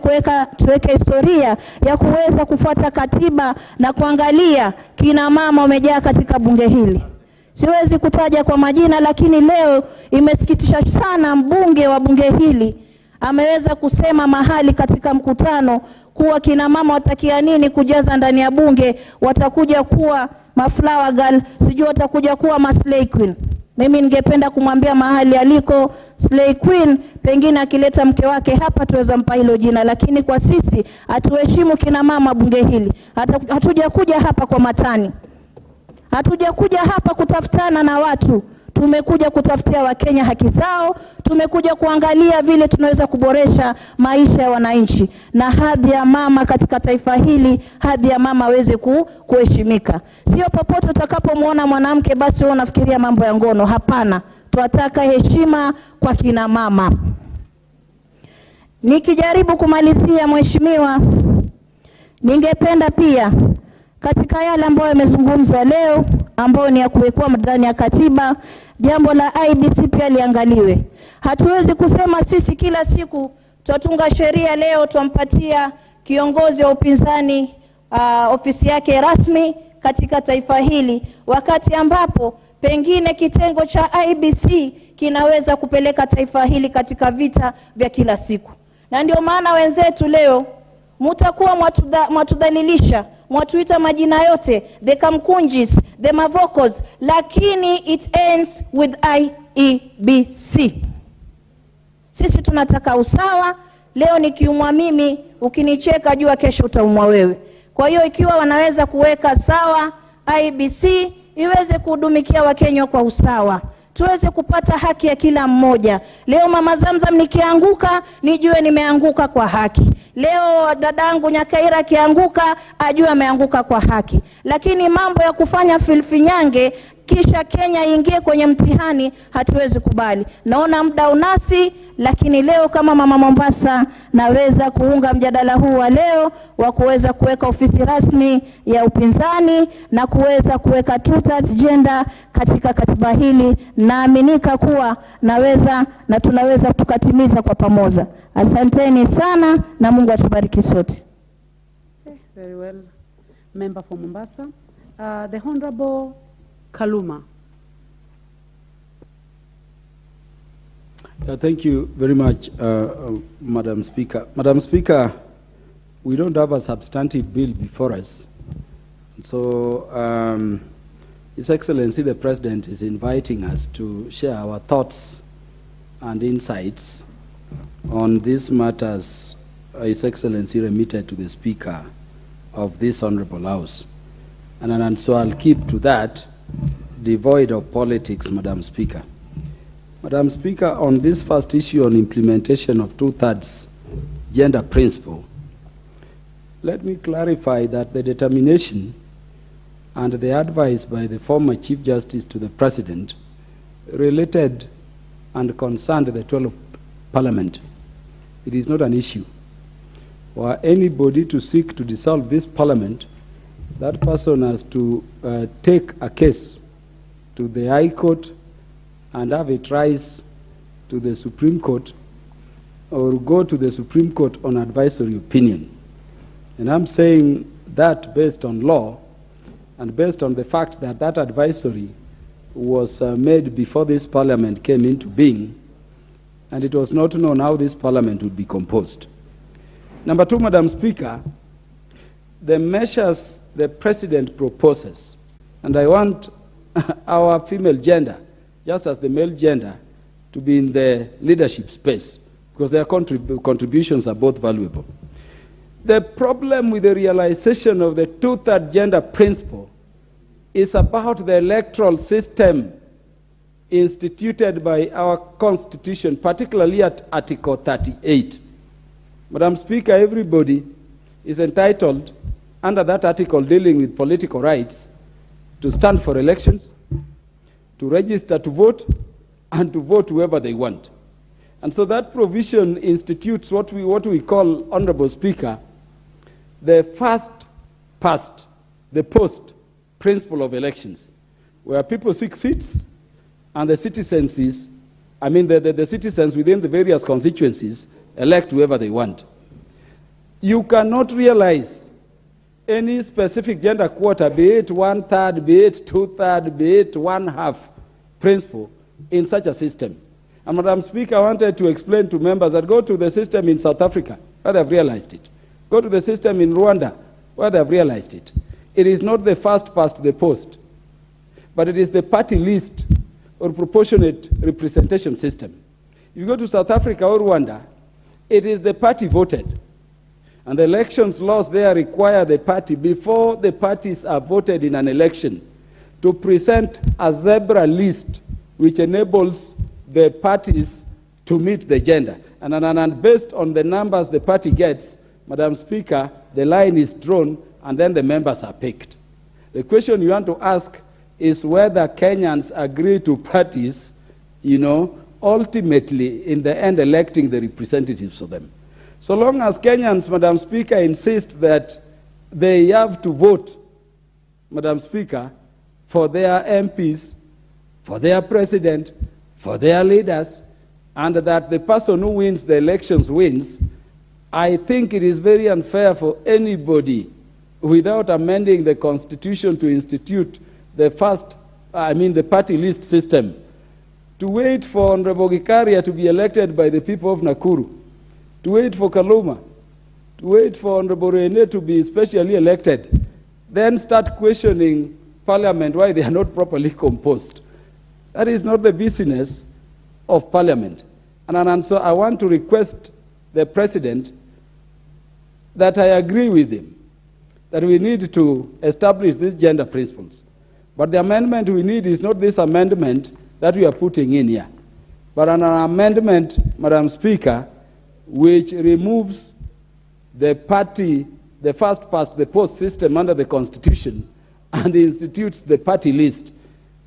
tuweke historia ya kuweza kufuata katiba na kuangalia kina mama wamejaa katika bunge hili. Siwezi kutaja kwa majina, lakini leo imesikitisha sana mbunge wa bunge hili ameweza kusema mahali katika mkutano kuwa kina mama watakia nini kujaza ndani ya bunge, watakuja kuwa maflower girl, sijui watakuja kuwa maslay queen. Mimi ningependa kumwambia mahali aliko slay queen, pengine akileta mke wake hapa tuweza mpa hilo jina, lakini kwa sisi atuheshimu kina mama bunge hili. Hatuja kuja hapa kwa matani, hatuja kuja hapa kutafutana na watu. Tumekuja kutafutia Wakenya haki zao, tumekuja kuangalia vile tunaweza kuboresha maisha ya wananchi na hadhi ya mama katika taifa hili, hadhi ya mama aweze kuheshimika. Sio popote utakapomuona mwanamke basi wewe unafikiria mambo ya ngono, hapana. Tunataka heshima kwa kina mama. Nikijaribu kumalizia, mheshimiwa, ningependa pia katika yale ambayo yamezungumzwa leo ambayo ni ya kuwekwa ndani ya katiba, jambo la IBC pia liangaliwe. Hatuwezi kusema sisi kila siku tutunga sheria, leo tumpatia kiongozi wa upinzani ofisi yake rasmi katika taifa hili, wakati ambapo pengine kitengo cha IBC kinaweza kupeleka taifa hili katika vita vya kila siku. Na ndio maana wenzetu leo mutakuwa mwatudhalilisha, mwatuita majina yote, the Kamkunjis, the Mavokos, lakini it ends with IEBC. Sisi tunataka usawa. Leo nikiumwa mimi, ukinicheka jua kesho utaumwa wewe. Kwa hiyo ikiwa wanaweza kuweka sawa IEBC iweze kuhudumikia Wakenya kwa usawa, tuweze kupata haki ya kila mmoja. Leo mama Zamzam nikianguka nijue nimeanguka kwa haki. Leo dadangu Nyakaira kianguka ajue ameanguka kwa haki. Lakini mambo ya kufanya filfinyange kisha Kenya ingie kwenye mtihani hatuwezi kubali. Naona muda unasi, lakini leo kama mama Mombasa naweza kuunga mjadala huu wa leo wa kuweza kuweka ofisi rasmi ya upinzani na kuweza kuweka two-thirds gender katika katiba hili. Naaminika kuwa naweza na tunaweza tukatimiza kwa pamoja. Asanteni sana na Mungu atubariki sote. Very well. Member for Mombasa. The Honorable Kaluma. Thank you very much, Madam Speaker. Madam Speaker, we don't have a substantive bill before us. So, His Excellency the President is inviting us to share our thoughts and insights on these matters His Excellency remitted to the Speaker of this Honorable House. And so I'll keep to that, devoid of politics, Madam Speaker. Madam Speaker, on this first issue on implementation of two-thirds gender principle, let me clarify that the determination and the advice by the former Chief Justice to the President related and concerned the 12th Parliament. It is not an issue. For anybody to seek to dissolve this Parliament, that person has to take a case to the High Court and have it rise to the Supreme Court or go to the Supreme Court on advisory opinion. And I'm saying that based on law, and based on the fact that that advisory was made before this parliament came into being, and it was not known how this parliament would be composed. Number two, Madam Speaker, the measures the president proposes, and I want our female gender, just as the male gender, to be in the leadership space, because their contributions are both valuable. The problem with the realization of the two-third gender principle is about the electoral system instituted by our Constitution, particularly at Article 38. Madam Speaker, everybody is entitled, under that article dealing with political rights, to stand for elections, to register to vote, and to vote whoever they want. And so that provision institutes what we call, Honorable Speaker, the first past, the post principle of elections, where people seek seats and the citizens the citizens within the various constituencies elect whoever they want. You cannot realize any specific gender quota, be it 1/3, be it 2/3, be it 1/2 principle in such a system. And Madam Speaker, I wanted to explain to members that go to the system in South Africa, where they've realized it. Go to the system in Rwanda, where they've realized it. It is not the first past the post, but it is the party list or proportionate representation system. If you go to South Africa or Rwanda, it is the party voted. And the elections laws there require the party, before the parties are voted in an election, to present a zebra list which enables the parties to meet the gender. And based on the numbers the party gets, Madam Speaker, the line is drawn and then the members are picked. The question you want to ask is whether Kenyans agree to parties, ultimately in the end electing the representatives of them. So long as Kenyans, Madam Speaker, insist that they have to vote, Madam Speaker, for their MPs, for their president, for their leaders, and that the person who wins the elections wins, I think it is very unfair for anybody, without amending the Constitution to institute the the party list system, to wait for Honorable Gikaria to be elected by the people of Nakuru, to wait for Kaluma, to wait for Honorable Rene to be specially elected, then start questioning Parliament why they are not properly composed. That is not the business of Parliament. And so I want to request the President that I agree with him that we need to establish these gender principles. But the amendment we need is not this amendment that we are putting in here, but an amendment, Madam Speaker, which removes the party, the first past the post system under the Constitution and institutes the party list.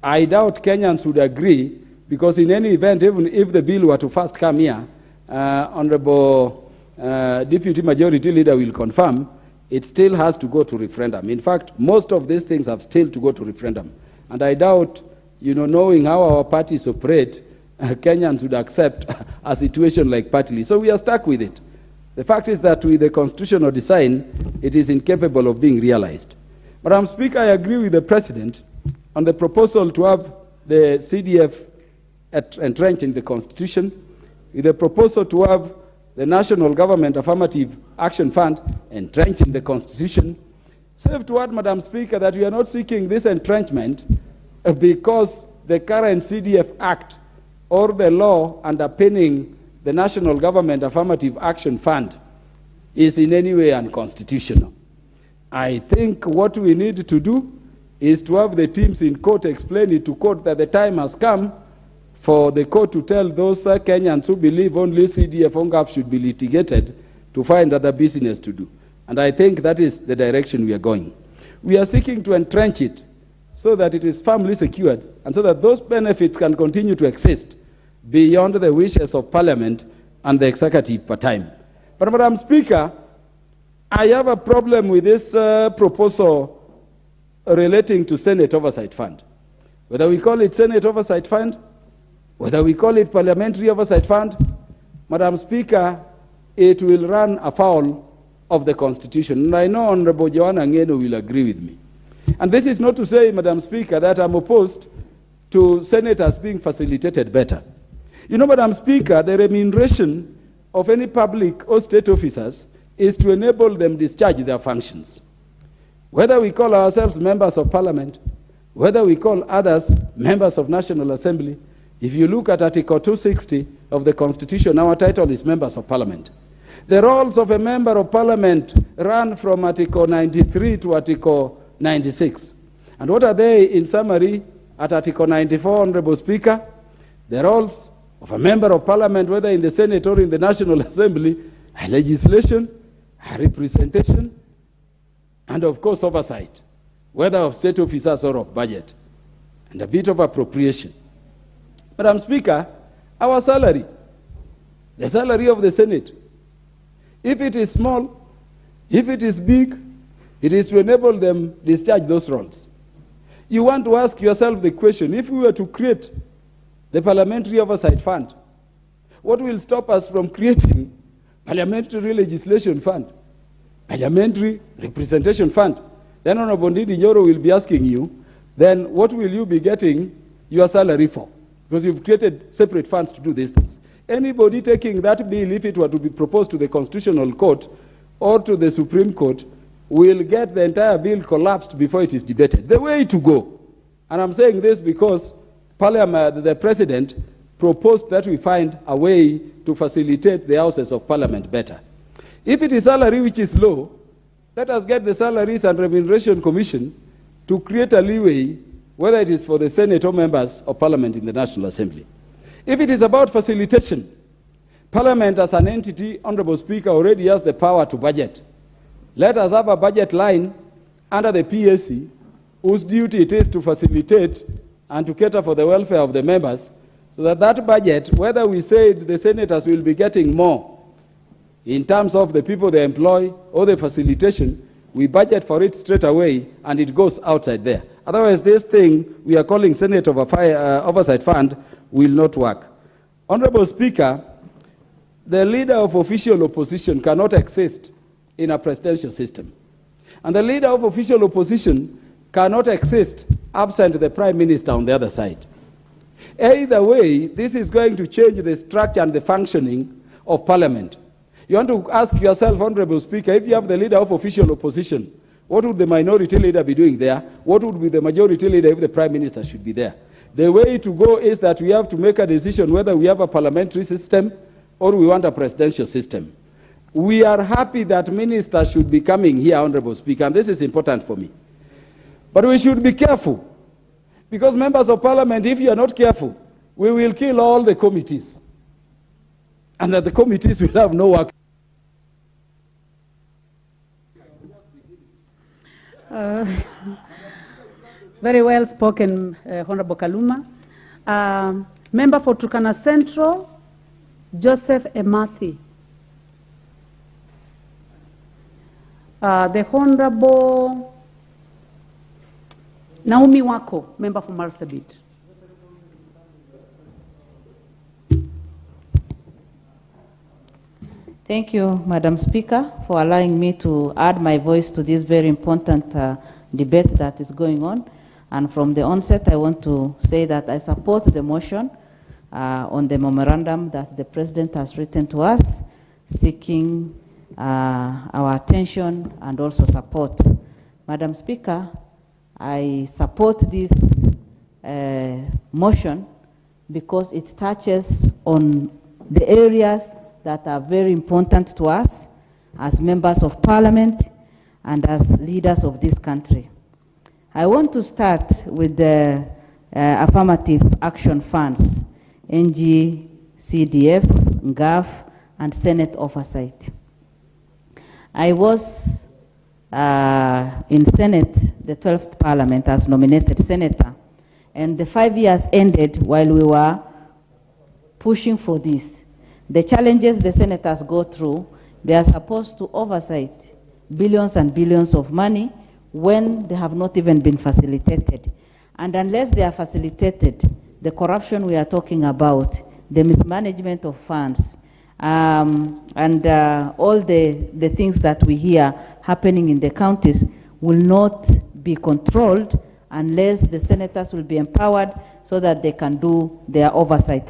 I doubt Kenyans would agree, because in any event, even if the bill were to first come here, Honorable Deputy Majority Leader will confirm, it still has to go to referendum. In fact, most of these things have still to go to referendum. And I doubt, knowing how our parties operate, Kenyans would accept a situation like party list. So we are stuck with it. The fact is that with the constitutional design, it is incapable of being realized. Madam Speaker, I agree with the President on the proposal to have the CDF entrenched in the Constitution, with the proposal to have the National Government Affirmative Action Fund entrenched in the Constitution. Save to add, Madam Speaker, that we are not seeking this entrenchment because the current CDF Act or the law underpinning the National Government Affirmative Action Fund is in any way unconstitutional. I think what we need to do is to have the teams in court explain it to court that the time has come for the court to tell those Kenyans who believe only CDF ONGAF should be litigated to find other business to do. And I think that is the direction we are going. We are seeking to entrench it so that it is firmly secured and so that those benefits can continue to exist beyond the wishes of Parliament and the executive per time. But Madam Speaker, I have a problem with this proposal relating to Senate Oversight Fund. Whether we call it Senate Oversight Fund, whether we call it Parliamentary Oversight Fund, Madam Speaker, it will run afoul of the Constitution. And I know Honorable Joanna Ngeno will agree with me. And this is not to say, Madam Speaker, that I'm opposed to senators being facilitated better. You know, Madam Speaker, the remuneration of any public or state officers is to enable them discharge their functions. Whether we call ourselves members of parliament, whether we call others members of National Assembly, if you look at Article 260 of the Constitution, our title is members of parliament. The roles of a member of parliament run from Article 93 to Article 96. And what are they in summary at Article 94, Honorable Speaker? The roles of a member of parliament, whether in the Senate or in the National Assembly, are legislation, are representation, and of course oversight, whether of state officers or of budget, and a bit of appropriation. Madam Speaker, our salary, the salary of the Senate, if it is small, if it is big, it is to enable them discharge those roles. You want to ask yourself the question, if we were to create the Parliamentary Oversight Fund, what will stop us from creating Parliamentary Legislation Fund, Parliamentary Representation Fund? Then Honorable Ndindi Nyoro will be asking you, then what will you be getting your salary for? Because you've created separate funds to do these things. Anybody taking that bill, if it were to be proposed to the Constitutional Court or to the Supreme Court, will get the entire bill collapsed before it is debated. The way to go, and I'm saying this because Parliament, the President proposed that we find a way to facilitate the Houses of Parliament better. If it is salary which is low, let us get the Salaries and Remuneration Commission to create a leeway, whether it is for the Senate or members of Parliament in the National Assembly. If it is about facilitation, Parliament as an entity, Honorable Speaker, already has the power to budget. Let us have a budget line under the PSC whose duty it is to facilitate and to cater for the welfare of the members, so that that budget, whether we say the senators will be getting more in terms of the people they employ or the facilitation, we budget for it straight away and it goes outside there. Otherwise, this thing we are calling Senate Oversight Fund will not work. Honorable Speaker, the leader of official opposition cannot exist in a presidential system. And the leader of official opposition cannot exist absent the Prime Minister on the other side. Either way, this is going to change the structure and the functioning of Parliament. You want to ask yourself, Honorable Speaker, if you have the leader of official opposition, what would the minority leader be doing there? What would be the majority leader if the Prime Minister should be there? The way to go is that we have to make a decision whether we have a parliamentary system or we want a presidential system. We are happy that ministers should be coming here, Honorable Speaker, and this is important for me. But we should be careful, because members of Parliament, if you are not careful, we will kill all the committees, and that the committees will have no work. Very well spoken, Honorable Kaluma. Member for Turkana Central, Joseph Emathi. The Honorable Naomi Wako, member for Marsabit. Thank you, Madam Speaker, for allowing me to add my voice to this very important debate that is going on. And from the onset, I want to say that I support the motion on the memorandum that the President has written to us, seeking our attention and also support. Madam Speaker, I support this motion because it touches on the areas that are very important to us as members of Parliament and as leaders of this country. I want to start with the affirmative action funds, NG, CDF, NGAF, and Senate oversight. I was in Senate, the 12th Parliament, as nominated senator, and the 5 years ended while we were pushing for this. The challenges the senators go through, they are supposed to oversight billions and billions of money when they have not even been facilitated. And unless they are facilitated, the corruption we are talking about, the mismanagement of funds, and all the things that we hear happening in the counties will not be controlled unless the senators will be empowered so that they can do their oversight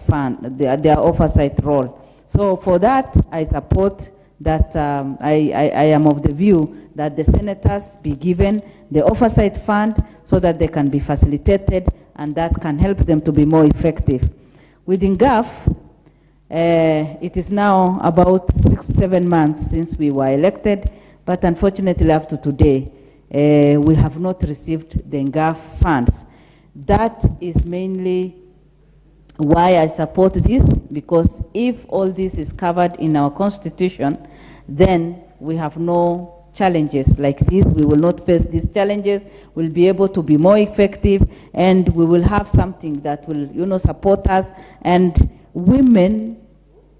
their oversight role. So for that, I support that. I am of the view that the senators be given the oversight fund so that they can be facilitated, and that can help them to be more effective. Within GAF, it is now about 6-7 months since we were elected, but unfortunately up to today, we have not received the GAF funds. That is mainly why I support this, because if all this is covered in our constitution, then we have no challenges like this. We will not face these challenges. We'll be able to be more effective, and we will have something that will, support us, and women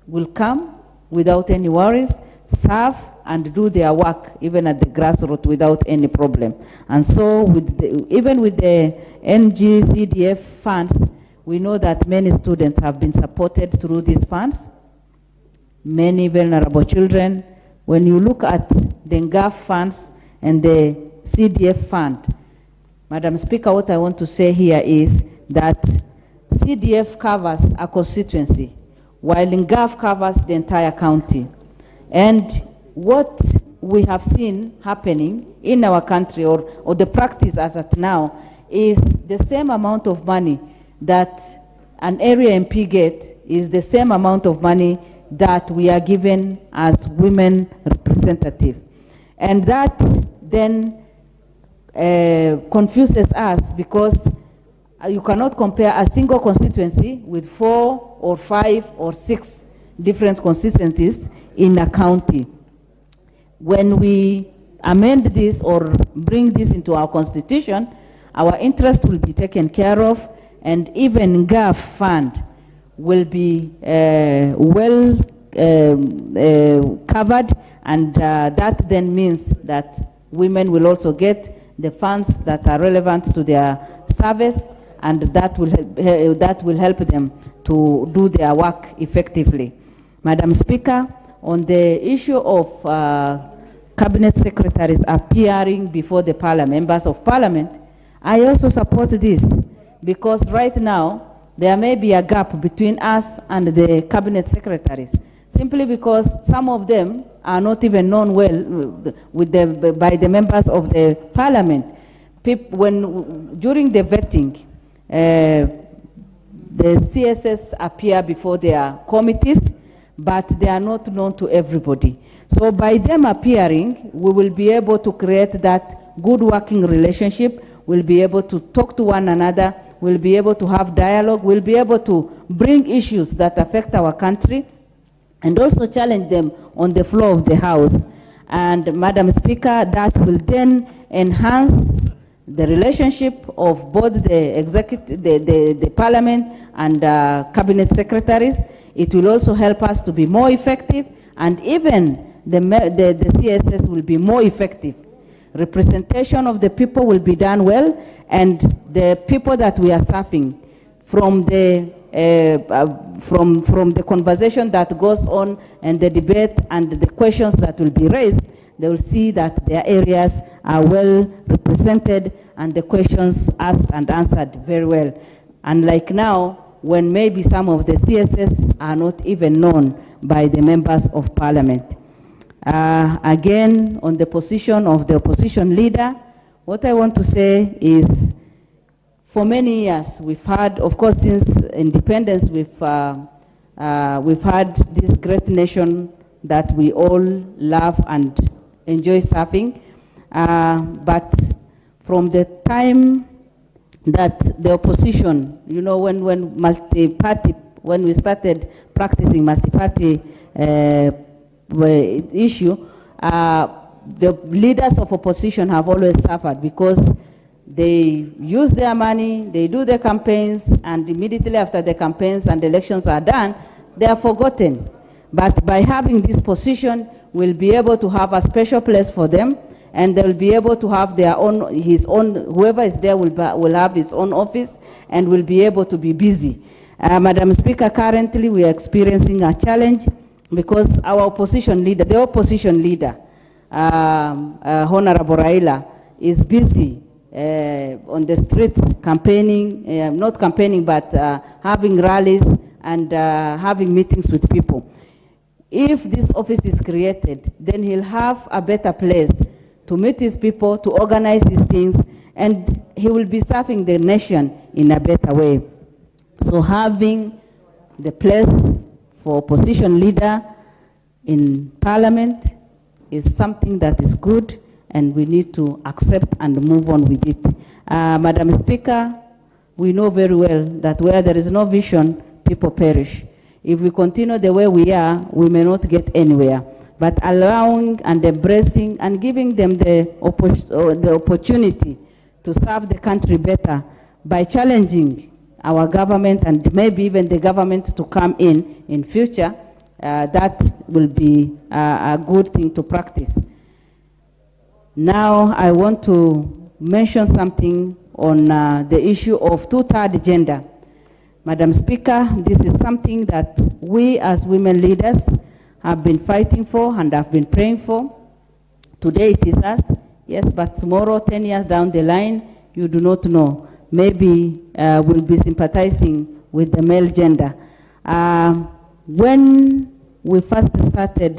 will come without any worries, serve and do their work even at the grassroots without any problem. And so even with the NG-CDF funds, we know that many students have been supported through these funds, many vulnerable children. When you look at the NGAF funds and the CDF fund, Madam Speaker, what I want to say here is that CDF covers a constituency, while NGAF covers the entire county. And what we have seen happening in our country, or the practice as at now, is the same amount of money that an area MP gets is the same amount of money that we are given as women representative. And that then confuses us, because you cannot compare a single constituency with 4 or 5 or 6 different constituencies in a county. When we amend this or bring this into our constitution, our interest will be taken care of, and even GAF fund will be well covered, and that then means that women will also get the funds that are relevant to their service, and that will help them to do their work effectively. Madam Speaker, on the issue of cabinet secretaries appearing before the members of parliament, I also support this, because right now there may be a gap between us and the cabinet secretaries, simply because some of them are not even known well by the members of the parliament. During the vetting, the CSS appear before their committees, but they are not known to everybody. So by them appearing, we will be able to create that good working relationship. We'll be able to talk to one another. We'll be able to have dialogue. We'll be able to bring issues that affect our country and also challenge them on the floor of the House. And Madam Speaker, that will then enhance the relationship of both the executive, the parliament and cabinet secretaries. It will also help us to be more effective, and even the CSS will be more effective. Representation of the people will be done well, and the people that we are serving, from the conversation that goes on and the debate and the questions that will be raised, they will see that their areas are well represented and the questions asked and answered very well. Unlike now, when maybe some of the CSS are not even known by the members of parliament. Again, on the position of the opposition leader, what I want to say is, for many years, we've had, of course, since independence, we've had this great nation that we all love and enjoy serving. But from the time that the opposition, when we started practicing multi-party issue, the leaders of opposition have always suffered, because they use their money, they do their campaigns, and immediately after the campaigns and elections are done, they are forgotten. But by having this position, we'll be able to have a special place for them, and they'll be able to have their own, whoever is there will have his own office and will be able to be busy. Madam Speaker, currently we are experiencing a challenge because our opposition leader, the opposition leader, Honorable Raila, is busy on the streets campaigning, not campaigning, but having rallies and having meetings with people. If this office is created, then he'll have a better place to meet his people, to organize these things, and he will be serving the nation in a better way. So having the place for opposition leader in Parliament is something that is good, and we need to accept and move on with it. Madam Speaker, we know very well that where there is no vision, people perish. If we continue the way we are, we may not get anywhere. But allowing and embracing and giving them the opportunity to serve the country better by challenging our government and maybe even the government to come in future, that will be a good thing to practice. Now I want to mention something on the issue of two-thirds gender. Madam Speaker, this is something that we as women leaders have been fighting for and have been praying for. Today it is us, yes, but tomorrow, 10 years down the line, you do not know. Maybe we'll be sympathizing with the male gender. When we first started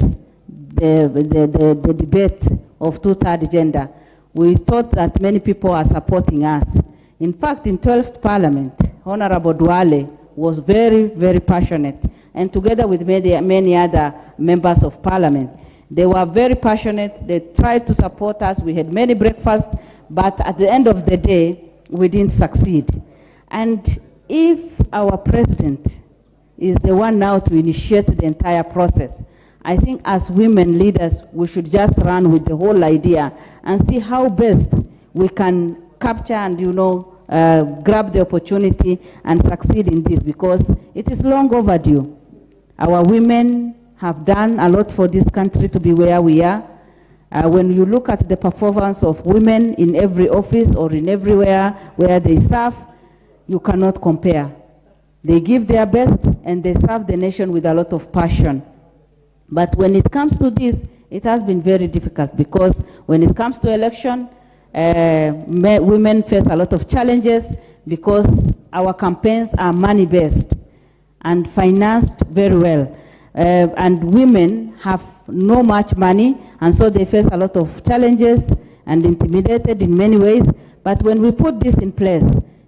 the debate of two-thirds gender, we thought that many people are supporting us. In fact, in 12th Parliament, Honorable Duale was very, very passionate, and together with many other members of Parliament, they were very passionate. They tried to support us. We had many breakfasts, but at the end of the day, we didn't succeed. And if our president is the one now to initiate the entire process, I think as women leaders, we should just run with the whole idea and see how best we can capture and, grab the opportunity and succeed in this, because it is long overdue. Our women have done a lot for this country to be where we are. When you look at the performance of women in every office or in everywhere where they serve, you cannot compare. They give their best and they serve the nation with a lot of passion. But when it comes to this, it has been very difficult, because when it comes to election, women face a lot of challenges because our campaigns are money-based and financed very well. And women have no much money, and so they face a lot of challenges and intimidated in many ways. But when we put this in place,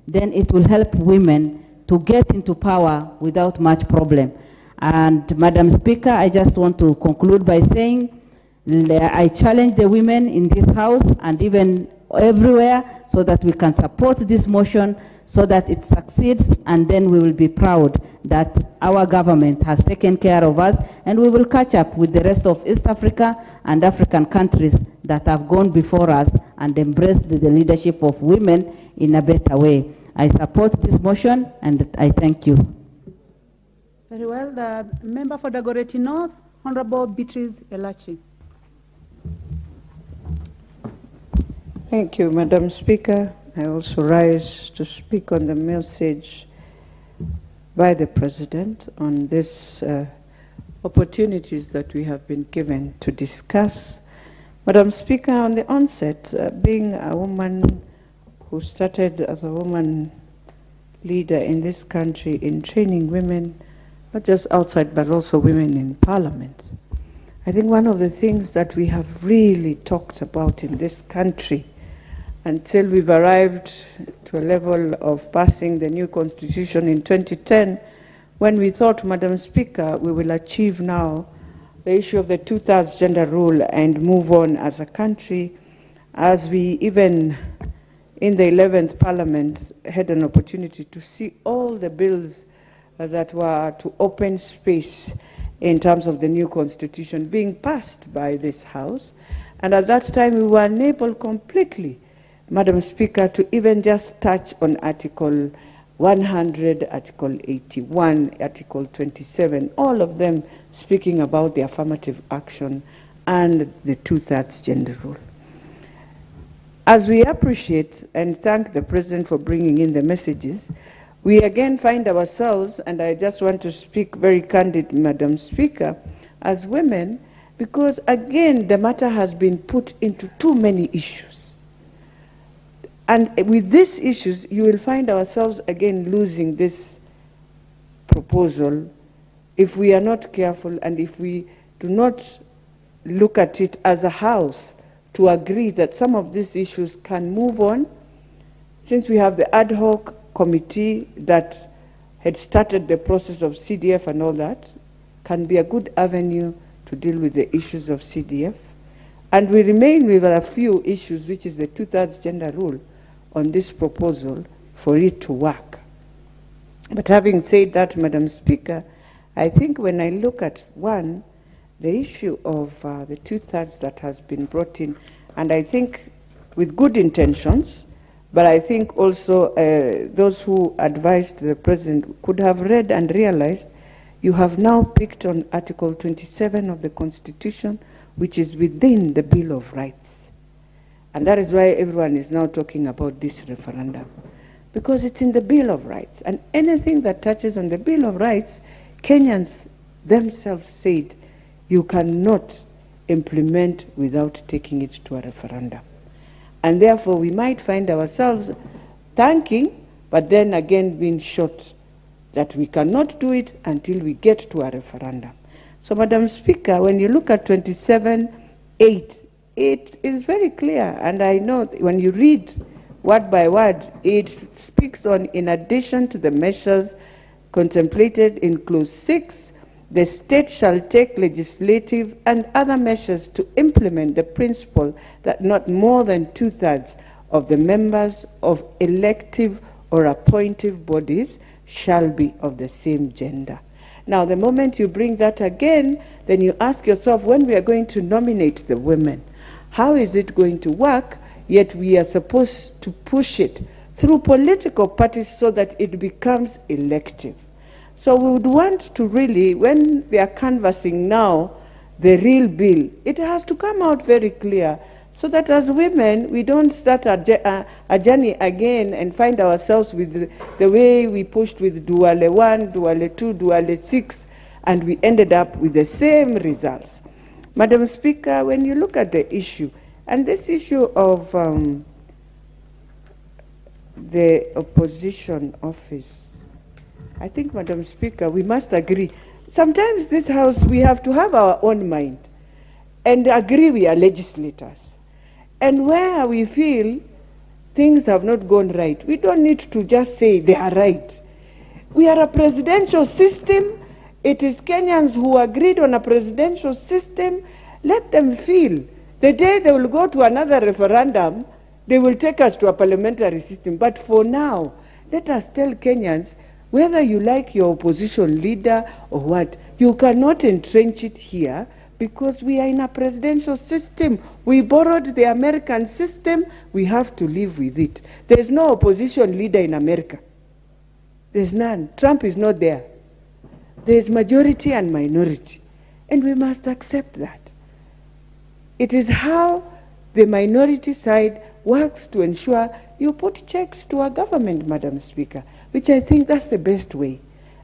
then it will help women to get into power without much problem. And Madam Speaker, I just want to conclude by saying I challenge the women in this House and even everywhere so that we can support this motion so that it succeeds, and then we will be proud that our government has taken care of us, and we will catch up with the rest of East Africa and African countries that have gone before us and embraced the leadership of women in a better way. I support this motion and I thank you. Very well. The member for Dagoretti North, Honorable Beatrice Elachi. Thank you, Madam Speaker. I also rise to speak on the message by the President on these opportunities that we have been given to discuss. Madam Speaker, on the onset, being a woman who started as a woman leader in this country in training women, not just outside, but also women in Parliament, I think one of the things that we have really talked about in this country until we've arrived to a level of passing the new constitution in 2010, when we thought, Madam Speaker, we will achieve now the issue of the two-thirds gender rule and move on as a country, as we even in the 11th Parliament had an opportunity to see all the bills that were to open space in terms of the new constitution being passed by this House. And at that time, we were unable completely, Madam Speaker, to even just touch on Article 100, Article 81, Article 27, all of them speaking about the affirmative action and the two-thirds gender rule. As we appreciate and thank the President for bringing in the messages, we again find ourselves, and I just want to speak very candid, Madam Speaker, as women, because again the matter has been put into too many issues. And with these issues, you will find ourselves again losing this proposal if we are not careful and if we do not look at it as a house to agree that some of these issues can move on. Since we have the ad hoc committee that had started the process of CDF and all that, can be a good avenue to deal with the issues of CDF. And we remain with a few issues, which is the 2/3 gender rule on this proposal for it to work. But having said that, Madam Speaker, I think when I look at one, the issue of the 2/3 that has been brought in, and I think with good intentions, but I think also those who advised the President could have read and realized you have now picked on Article 27 of the Constitution, which is within the Bill of Rights. And that is why everyone is now talking about this referendum, because it's in the Bill of Rights. And anything that touches on the Bill of Rights, Kenyans themselves said you cannot implement without taking it to a referendum. And therefore, we might find ourselves thanking, but then again being short, that we cannot do it until we get to a referendum. So, Madam Speaker, when you look at 27(8), it is very clear, and I know when you read word by word, it speaks on, in addition to the measures contemplated in Clause 6, the state shall take legislative and other measures to implement the principle that not more than 2/3 of the members of elective or appointive bodies shall be of the same gender. Now, the moment you bring that again, then you ask yourself, when we are going to nominate the women, how is it going to work, yet we are supposed to push it through political parties so that it becomes elective? So we would want to really, when we are canvassing now the real bill, it has to come out very clear so that as women, we don't start a journey again and find ourselves with the way we pushed with Duale 1, Duale 2, Duale 6, and we ended up with the same results. Madam Speaker, when you look at the issue, and this issue of the opposition office, I think, Madam Speaker, we must agree. Sometimes this House, we have to have our own mind and agree we are legislators. And where we feel things have not gone right, we don't need to just say they are right. We are a presidential system. It is Kenyans who agreed on a presidential system. Let them feel. The day they will go to another referendum, they will take us to a parliamentary system. But for now, let us tell Kenyans, whether you like your opposition leader or what, you cannot entrench it here because we are in a presidential system. We borrowed the American system. We have to live with it. There is no opposition leader in America. There's none. Trump is not there. There is majority and minority. And we must accept that. It is how the minority side works to ensure you put checks to our government, Madam Speaker, which I think that's the best way.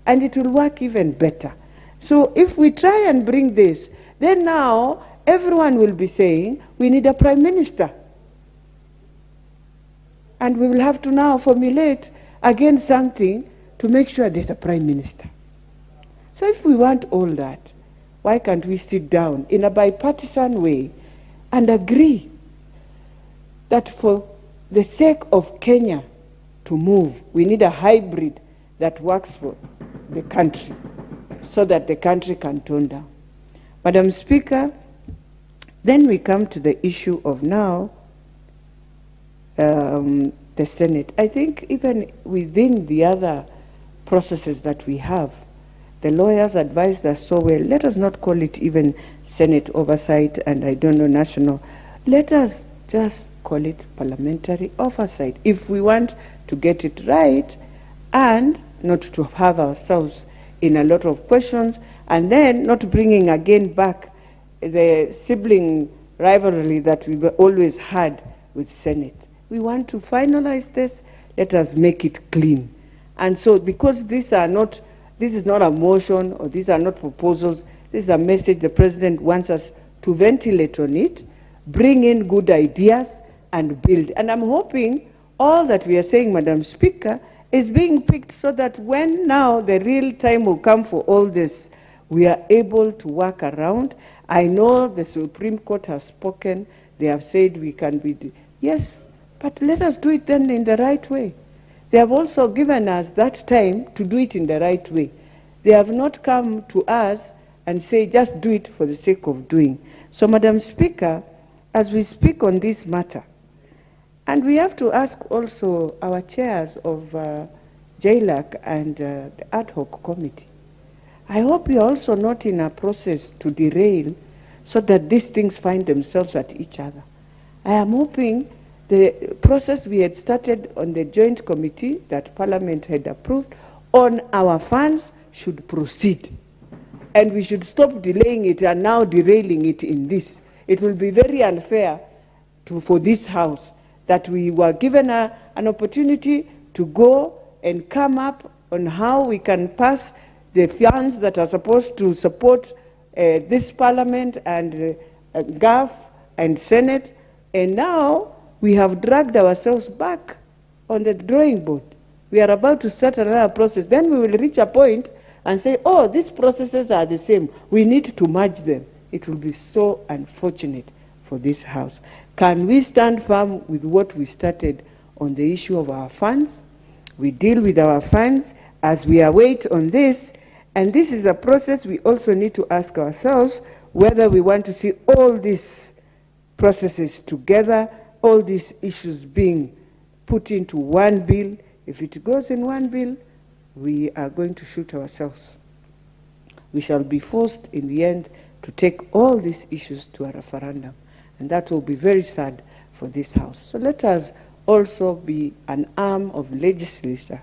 And it will work even better. So if we try and bring this, then now everyone will be saying, we need a prime minister. And we will have to now formulate again something to make sure there's a prime minister. So if we want all that, why can't we sit down in a bipartisan way and agree that for the sake of Kenya to move, we need a hybrid that works for the country so that the country can tone down. Madam Speaker, then we come to the issue of now the Senate. I think even within the other processes that we have, the lawyers advised us so well, let us not call it even Senate oversight and I don't know national. Let us just call it parliamentary oversight if we want to get it right and not to have ourselves in a lot of questions and then not bringing again back the sibling rivalry that we've always had with Senate. We want to finalize this, let us make it clean. And so because this is not a motion or these are not proposals, this is a message the President wants us to ventilate on it, bring in good ideas and build. And I'm hoping all that we are saying, Madam Speaker, is being picked so that when now the real time will come for all this, we are able to work around. I know the Supreme Court has spoken. They have said we can be, yes, but let us do it then in the right way. They have also given us that time to do it in the right way. They have not come to us and say, just do it for the sake of doing. So, Madam Speaker, as we speak on this matter, and we have to ask also our chairs of JLAC and the ad hoc committee, I hope we are also not in a process to derail so that these things find themselves at each other. I am hoping the process we had started on the joint committee that Parliament had approved on our funds should proceed. And we should stop delaying it and now derailing it in this. It will be very unfair for this House that we were given an opportunity to go and come up on how we can pass the funds that are supposed to support this Parliament and GAF and Senate, and now we have dragged ourselves back on the drawing board. We are about to start another process. Then we will reach a point and say, oh, these processes are the same. We need to merge them. It will be so unfortunate for this House. Can we stand firm with what we started on the issue of our funds? We deal with our funds as we await on this, and this is a process we also need to ask ourselves whether we want to see all these processes together, all these issues being put into one bill. If it goes in one bill, we are going to shoot ourselves. We shall be forced in the end to take all these issues to a referendum, and that will be very sad for this House. So let us also be an arm of legislators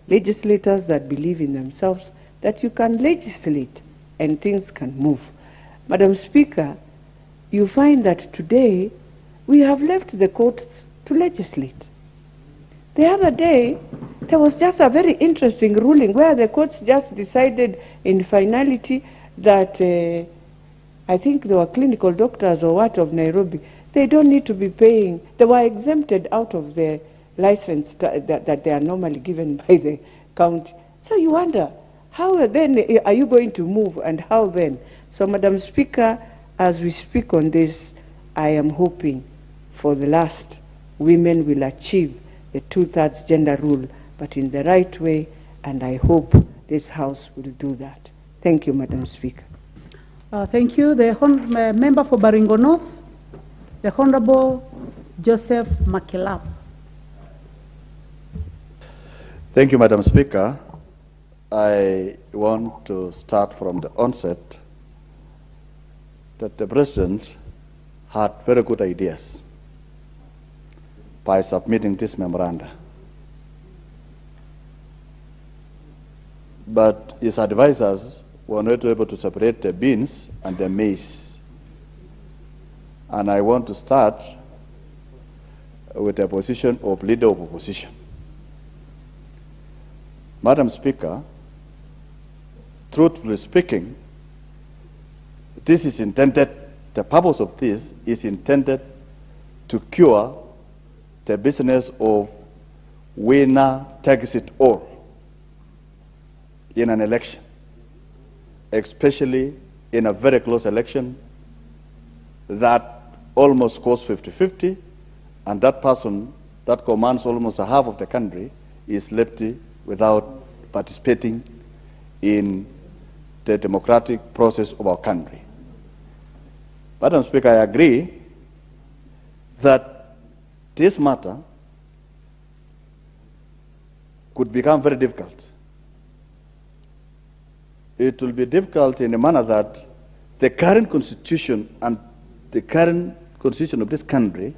that believe in themselves, that you can legislate and things can move. Madam Speaker, you find that today we have left the courts to legislate. The other day, there was just a very interesting ruling where the courts just decided in finality that I think there were clinical doctors or what of Nairobi, they don't need to be paying. They were exempted out of the license that they are normally given by the county. So you wonder, how then are you going to move and how then? So, Madam Speaker, as we speak on this, I am hoping for the last, women will achieve the 2/3 gender rule, but in the right way, and I hope this House will do that. Thank you, Madam Speaker. Thank you. The member for Baringo North, the Honorable Joseph Makelap. Thank you, Madam Speaker. I want to start from the onset that the President had very good ideas by submitting this memoranda. But his advisors were not able to separate the beans and the maize. And I want to start with the position of leader of opposition. Madam Speaker, truthfully speaking, this is intended, the purpose of this is intended to cure the business of winner takes it all in an election, especially in a very close election that almost goes 50-50, and that person that commands almost a half of the country is left without participating in the democratic process of our country. Madam Speaker, I agree that this matter could become very difficult. It will be difficult in a manner that the current constitution and the current constitution of this country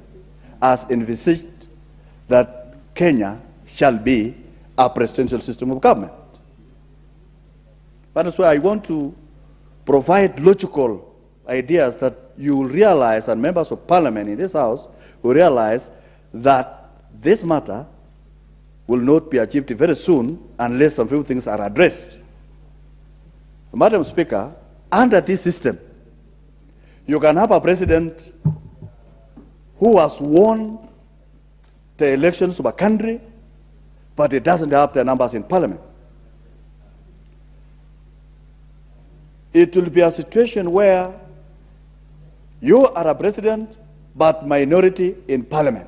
has envisaged that Kenya shall be a presidential system of government. That is why I want to provide logical ideas that you will realize, and members of parliament in this House will realize, that this matter will not be achieved very soon unless some few things are addressed. Madam Speaker, under this system, you can have a president who has won the elections of a country, but it doesn't have the numbers in parliament. It will be a situation where you are a president, but minority in parliament.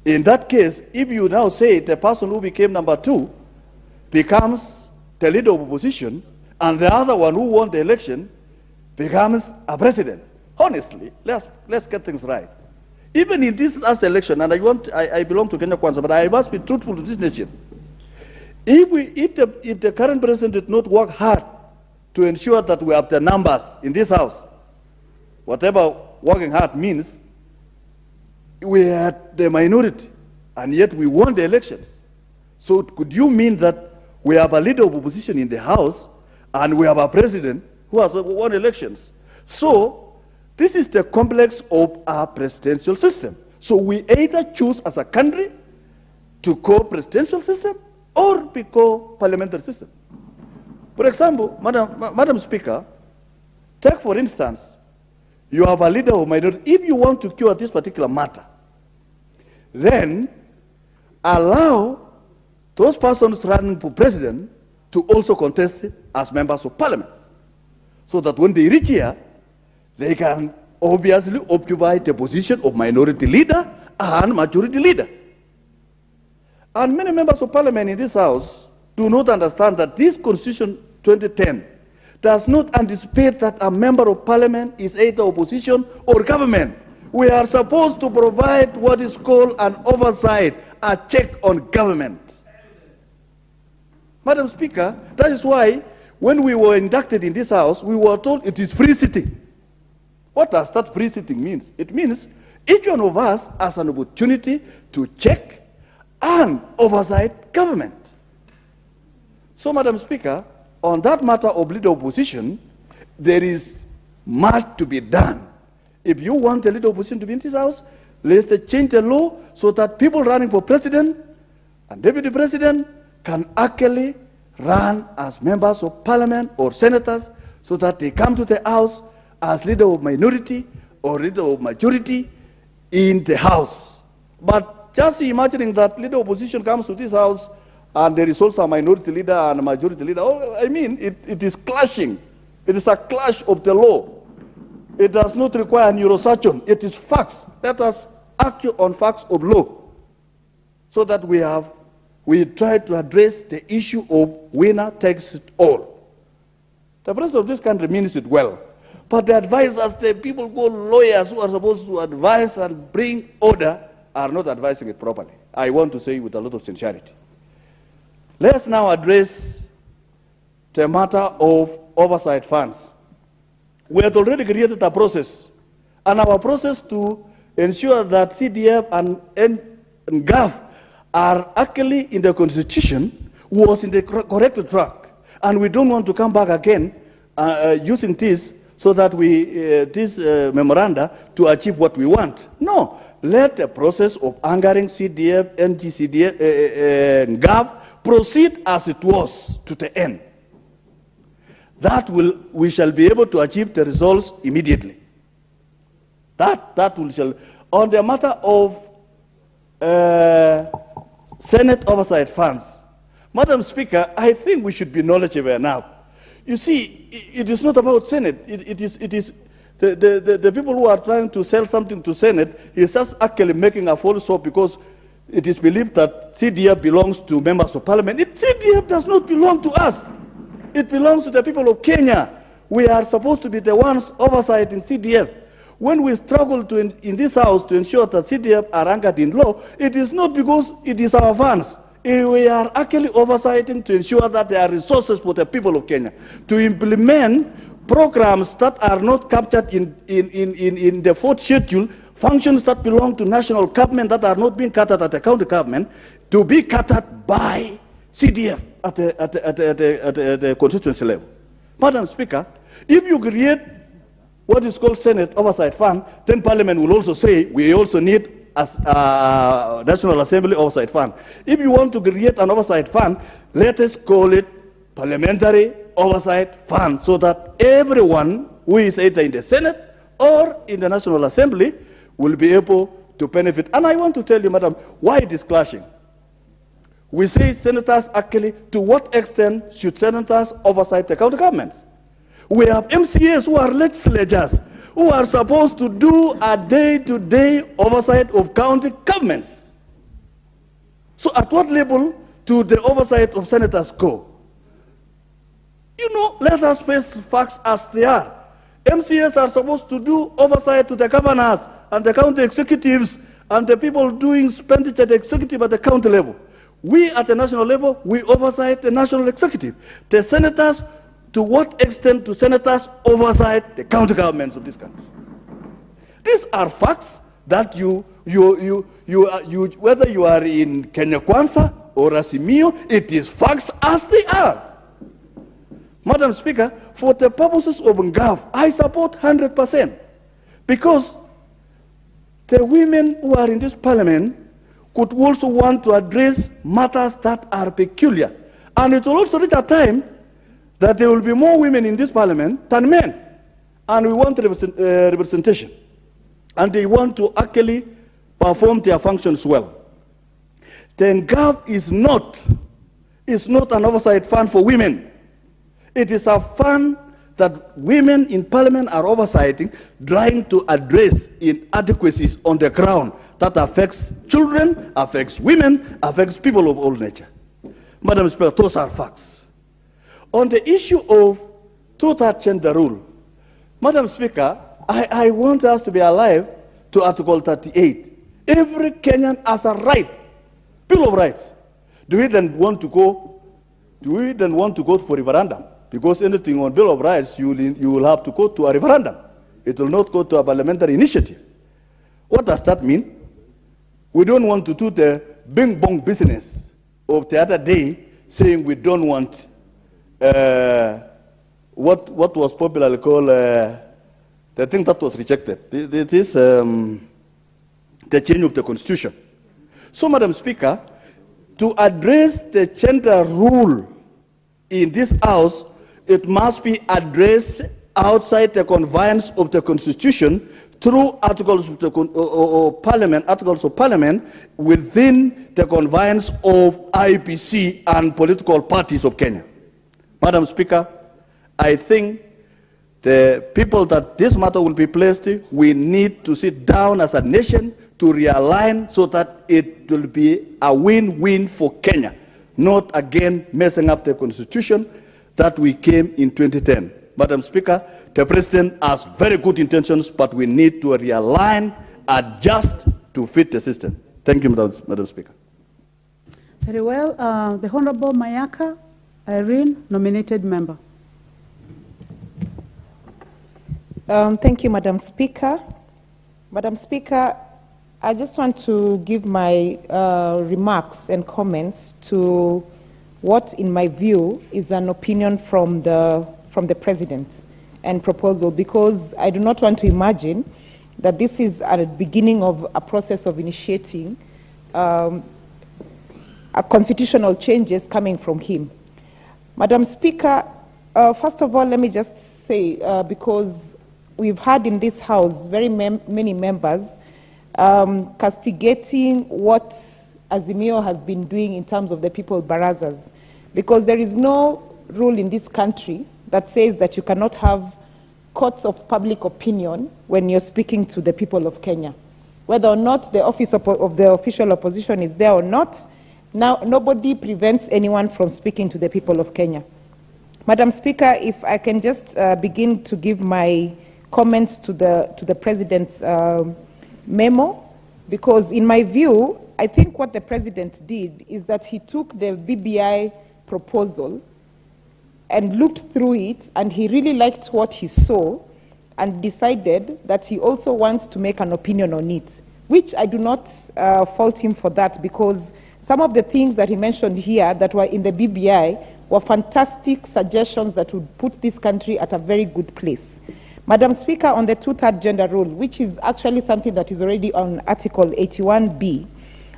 In that case, if you now say the person who became number 2 becomes the leader of opposition, and the other one who won the election becomes a president, honestly, let's get things right. Even in this last election, and I belong to Kenya Kwanza, but I must be truthful to this nation. If the current president did not work hard to ensure that we have the numbers in this house, whatever working hard means, we had the minority, and yet we won the elections. So could you mean that we have a leader of opposition in the house, and we have a president who has won elections? So this is the complex of our presidential system. So we either choose as a country to go presidential system or we go parliamentary system. For example, Madam Speaker, take for instance, you have a leader of minority. If you want to cure this particular matter, then allow those persons running for president to also contest as members of parliament, so that when they reach here, they can obviously occupy the position of minority leader and majority leader. And many members of parliament in this house do not understand that this Constitution 2010 does not anticipate that a member of parliament is either opposition or government. We are supposed to provide what is called an oversight, a check on government. Madam Speaker, that is why when we were inducted in this house, we were told it is free sitting. What does that free sitting mean? It means each one of us has an opportunity to check and oversight government. So, Madam Speaker, on that matter of leader opposition, there is much to be done. If you want the leader opposition to be in this house, let's change the law so that people running for president and deputy president can actually run as members of parliament or senators, so that they come to the house as leader of minority or leader of majority in the house. But just imagining that leader opposition comes to this house and there is also a minority leader and a majority leader, I mean, it is clashing. It is a clash of the law. It does not require neurosurgeon. It is facts. Let us argue on facts of law, so that we try to address the issue of winner takes it all. The president of this country means it well, but the advisors, the people called lawyers who are supposed to advise and bring order, are not advising it properly. I want to say with a lot of sincerity. Let's now address the matter of oversight funds. We had already created a process, and our process to ensure that CDF and GAF are actually in the Constitution was in the correct track. And we don't want to come back again using this so that this memoranda to achieve what we want. No, let the process of anchoring CDF, NGCDF, GAF proceed as it was to the end. We shall be able to achieve the results immediately. On the matter of Senate oversight funds, Madam Speaker, I think we should be knowledgeable enough. You see, it is not about Senate. It is the people who are trying to sell something to Senate is just actually making a false hope, because it is believed that CDF belongs to members of parliament. CDF does not belong to us. It belongs to the people of Kenya. We are supposed to be the ones oversight in CDF. When we struggle in this house to ensure that CDF are anchored in law, it is not because it is our funds. We are actually oversighting to ensure that there are resources for the people of Kenya to implement programs that are not captured in the fourth schedule, functions that belong to national government that are not being catered at the county government, to be catered by CDF at the constituency level. Madam Speaker, if you create what is called Senate Oversight Fund, then Parliament will also say we also need a National Assembly Oversight Fund. If you want to create an oversight fund, let us call it Parliamentary Oversight Fund, so that everyone who is either in the Senate or in the National Assembly will be able to benefit. And I want to tell you, madam, why it is clashing. We say senators actually, to what extent should senators oversight the county governments? We have MCAs who are legislators, who are supposed to do a day-to-day oversight of county governments. So at what level do the oversight of senators go? You know, let us face facts as they are. MCAs are supposed to do oversight to the governors and the county executives and the people doing expenditure at the executive at the county level. We at the national level, we oversight the national executive. The senators, to what extent do senators oversight the county governments of this country? These are facts that whether you are in Kenya Kwanza or Azimio, it is facts as they are. Madam Speaker, for the purposes of NGAF, I support 100%, because the women who are in this parliament could also want to address matters that are peculiar. And it will also reach a time that there will be more women in this parliament than men. And we want representation. And they want to actually perform their functions well. The NGAF is not an oversight fund for women. It is a fund that women in parliament are oversighting, trying to address inadequacies on the ground that affects children, affects women, affects people of all nature. Madam Speaker, those are facts. On the issue of two-third gender rule, Madam Speaker, I want us to be alive to Article 38. Every Kenyan has a right, Bill of Rights. Do we then want to go for referendum? Because anything on Bill of Rights, you will have to go to a referendum. It will not go to a parliamentary initiative. What does that mean? We don't want to do the bing-bong business of the other day, saying we don't want what was popularly called the thing that was rejected. This the change of the constitution. So, Madam Speaker, to address the gender rule in this house, it must be addressed outside the confines of the constitution through articles of parliament within the confines of IPC and political parties of Kenya. Madam Speaker, I think the people that this matter will be placed, we need to sit down as a nation to realign so that it will be a win-win for Kenya, not again messing up the constitution that we came in 2010. Madam Speaker, the President has very good intentions, but we need to realign, adjust to fit the system. Thank you, Madam Speaker. Very well. The Honorable Mayaka Irene, nominated member. Thank you, Madam Speaker. Madam Speaker, I just want to give my remarks and comments to what, in my view, is an opinion from the President and proposal, because I do not want to imagine that this is at the beginning of a process of initiating a constitutional changes coming from him. Madam Speaker, first of all, let me just say, because we've had in this House very many members castigating what Azimio has been doing in terms of the people barazas, because there is no rule in this country that says that you cannot have courts of public opinion when you're speaking to the people of Kenya. Whether or not the office of the official opposition is there or not, now nobody prevents anyone from speaking to the people of Kenya. Madam Speaker, if I can just begin to give my comments to the President's memo, because in my view, I think what the President did is that he took the BBI proposal and looked through it, and he really liked what he saw and decided that he also wants to make an opinion on it, which I do not fault him for that, because some of the things that he mentioned here that were in the BBI were fantastic suggestions that would put this country at a very good place. Madam Speaker, on the two-third gender rule, which is actually something that is already on Article 81B,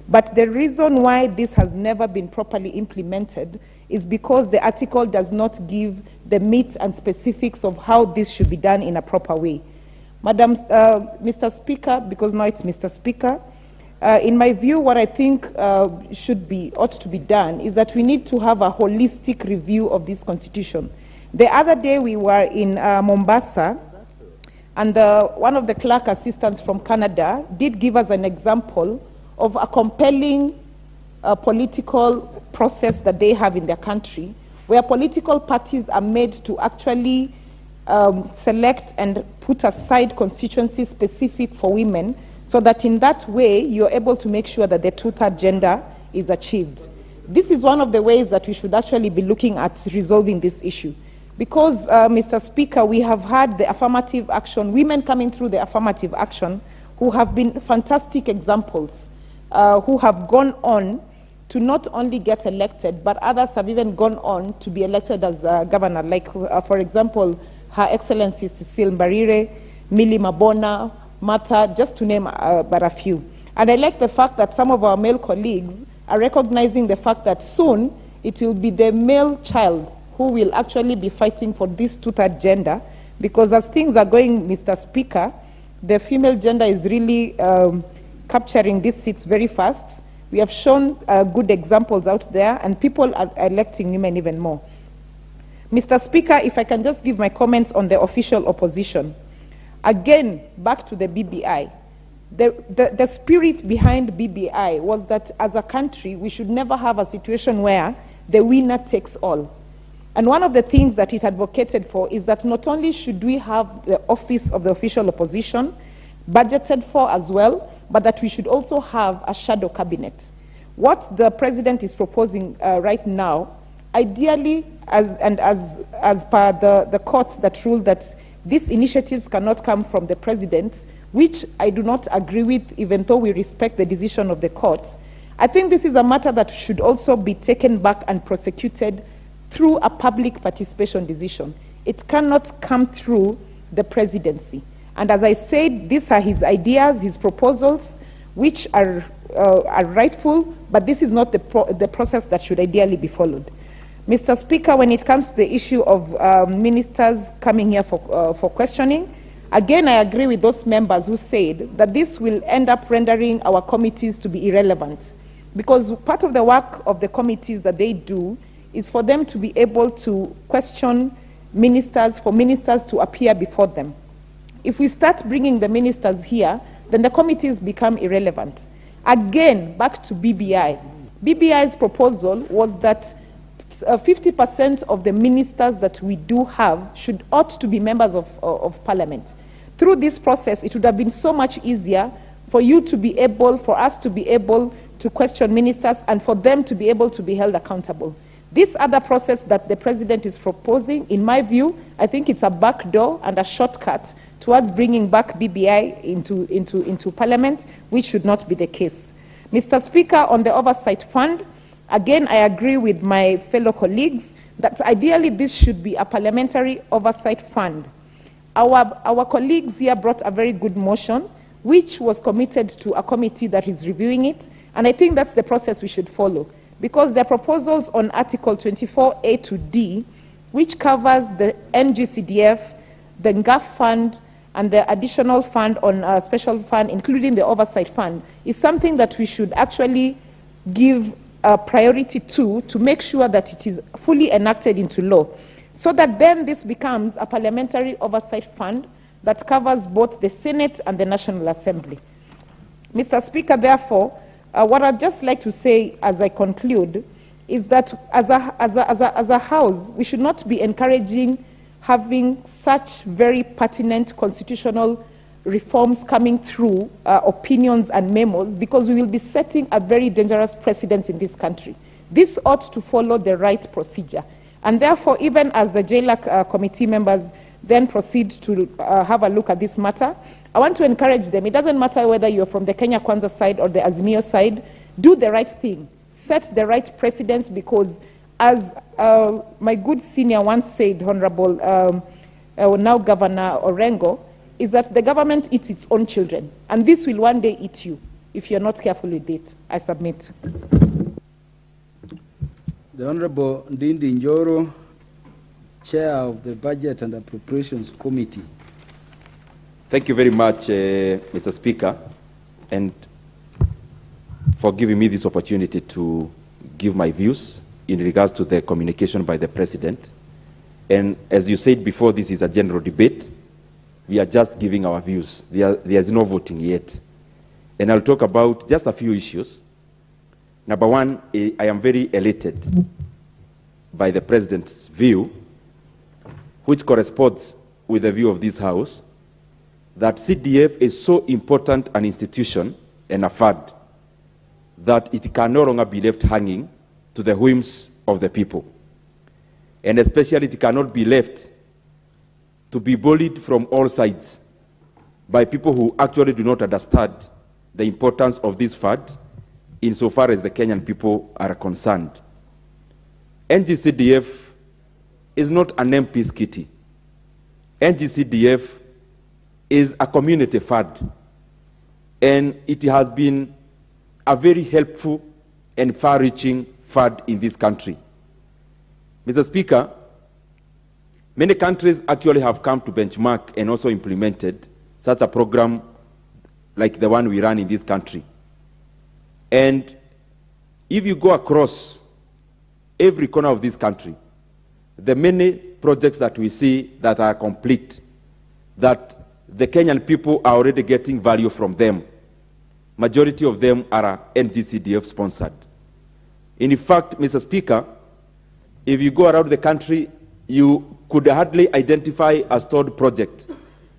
but the reason why this has never been properly implemented is because the article does not give the meat and specifics of how this should be done in a proper way. Mr. Speaker, because now it's Mr. Speaker, In my view, what I think ought to be done is that we need to have a holistic review of this constitution. The other day we were in Mombasa, and one of the clerk assistants from Canada did give us an example of a compelling political process that they have in their country, where political parties are made to actually select and put aside constituencies specific for women, so that in that way you're able to make sure that the two-third gender is achieved. This is one of the ways that we should actually be looking at resolving this issue. Because, Mr. Speaker, we have had the affirmative action, women coming through the affirmative action, who have been fantastic examples, who have gone on to not only get elected, but others have even gone on to be elected as governor, like, for example, Her Excellency Cecile Mbarire, Millie Mabona, Martha, just to name but a few. And I like the fact that some of our male colleagues are recognizing the fact that soon it will be the male child who will actually be fighting for this two-third gender, because as things are going, Mr. Speaker, the female gender is really capturing these seats very fast. We have shown good examples out there, and people are electing women even more. Mr. Speaker, if I can just give my comments on the official opposition. Again, back to the BBI. The spirit behind BBI was that as a country, we should never have a situation where the winner takes all. And one of the things that it advocated for is that not only should we have the office of the official opposition budgeted for as well, but that we should also have a shadow cabinet. What the president is proposing right now, ideally, as per the courts that rule that these initiatives cannot come from the president, which I do not agree with, even though we respect the decision of the court, I think this is a matter that should also be taken back and prosecuted through a public participation decision. It cannot come through the presidency. And as I said, these are his ideas, his proposals, which are rightful, but this is not the process that should ideally be followed. Mr. Speaker, when it comes to the issue of ministers coming here for questioning, again, I agree with those members who said that this will end up rendering our committees to be irrelevant, because part of the work of the committees that they do is for them to be able to question ministers, for ministers to appear before them. If we start bringing the ministers here, then the committees become irrelevant. Again, back to BBI. BBI's proposal was that 50% of the ministers that we do have ought to be members of parliament. Through this process, it would have been so much easier for us to be able to question ministers and for them to be able to be held accountable. This other process that the president is proposing, in my view, I think it's a backdoor and a shortcut towards bringing back BBI into parliament, which should not be the case. Mr. Speaker, on the oversight fund, again, I agree with my fellow colleagues that ideally this should be a parliamentary oversight fund. Our colleagues here brought a very good motion, which was committed to a committee that is reviewing it, and I think that's the process we should follow. Because there are proposals on Article 24A to D, which covers the NGCDF, the NGAF fund, and the additional fund on a special fund, including the oversight fund, is something that we should actually give a priority to make sure that it is fully enacted into law, so that then this becomes a parliamentary oversight fund that covers both the Senate and the National Assembly. Mr. Speaker, therefore, what I'd just like to say as I conclude is that as a House, we should not be encouraging having such very pertinent constitutional reforms coming through opinions and memos, because we will be setting a very dangerous precedent in this country. This ought to follow the right procedure. And therefore, even as the JLAC committee members then proceed to have a look at this matter, I want to encourage them. It doesn't matter whether you're from the Kenya Kwanza side or the Azimio side, do the right thing, set the right precedents, because as my good senior once said, Honorable now Governor Orengo, is that the government eats its own children, and this will one day eat you if you're not careful with it. I submit. The Honorable Ndindi Njoro, Chair of the Budget and Appropriations Committee. Thank you very much, Mr. Speaker. And for giving me this opportunity to give my views in regards to the communication by the President. And as you said before, this is a general debate. We are just giving our views. There is no voting yet. And I'll talk about just a few issues. Number one, I am very elated by the President's view, which corresponds with the view of this House, that CDF is so important an institution and a fund that it can no longer be left hanging to the whims of the people. And especially it cannot be left to be bullied from all sides by people who actually do not understand the importance of this fund insofar as the Kenyan people are concerned. NGCDF is not an MP's kitty. NGCDF is a community fund, and it has been a very helpful and far-reaching fund in this country. Mr. Speaker, many countries actually have come to benchmark and also implemented such a program like the one we run in this country. And if you go across every corner of this country, the many projects that we see that are complete, that the Kenyan people are already getting value from them, majority of them are NGCDF sponsored. In fact, Mr. Speaker, if you go around the country, you could hardly identify a stored project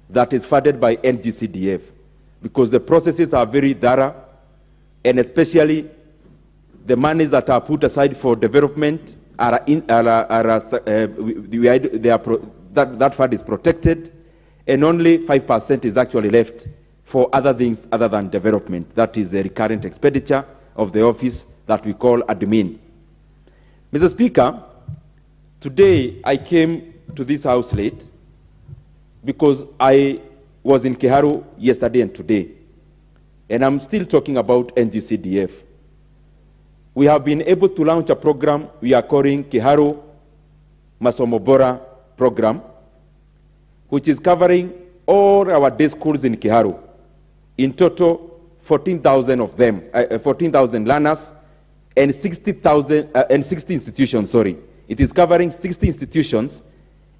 that is funded by NGCDF, because the processes are very thorough, and especially the monies that are put aside for development that fund is protected, and only 5% is actually left for other things other than development. That is the recurrent expenditure of the office that we call admin. Mr. Speaker, today I came to this House late because I was in Kiharu yesterday and today, and I'm still talking about NGCDF. We have been able to launch a program we are calling Kiharu Masomo Bora program, which is covering all our day schools in Kiharu. In total, 14,000 of them, 14,000 learners, and 60 institutions, sorry. It is covering 60 institutions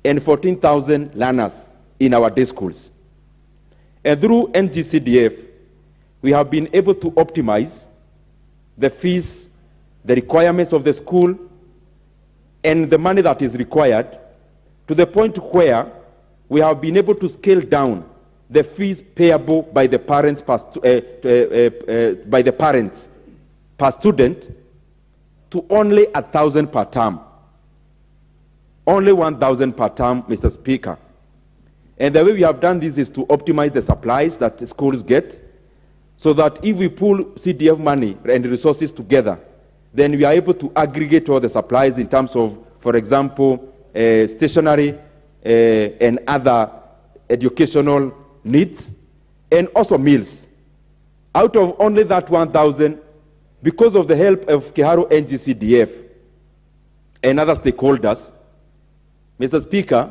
and 14,000 learners in our day schools. And through NGCDF, we have been able to optimize the fees, the requirements of the school, and the money that is required, to the point where we have been able to scale down the fees payable by the parents per student to only 1,000 per term. Only 1,000 per term, Mr. Speaker. And the way we have done this is to optimize the supplies that the schools get, so that if we pull CDF money and resources together, then we are able to aggregate all the supplies in terms of, for example, stationery and other educational needs, and also meals. Out of only that 1,000, because of the help of Kiharu NGCDF and other stakeholders, Mr. Speaker,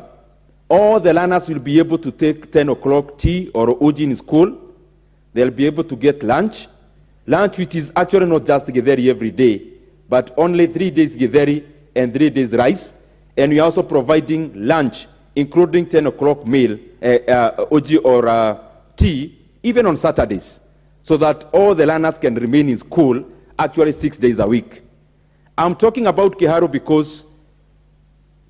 all the learners will be able to take 10 o'clock tea or uji in school. They'll be able to get lunch, which is actually not just githeri every day, but only 3 days githeri and 3 days rice. And we are also providing lunch, including 10 o'clock meal, uji or tea, even on Saturdays, so that all the learners can remain in school actually 6 days a week. I'm talking about Kiharu because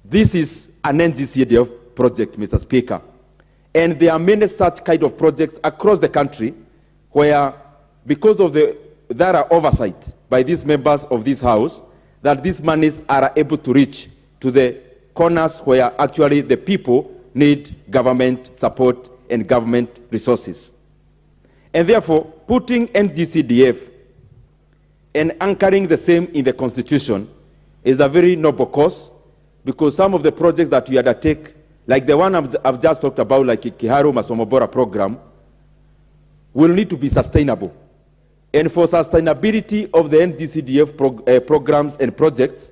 this is an NGCDF project, Mr. Speaker. And there are many such kind of projects across the country where, because of the thorough oversight by these members of this House, that these monies are able to reach to the corners where actually the people need government support and government resources. And therefore, putting NGCDF and anchoring the same in the Constitution is a very noble cause, because some of the projects that we undertake, like the one I've just talked about, like Kiharu Masomo Bora program, will need to be sustainable. And for sustainability of the NGCDF programs and projects,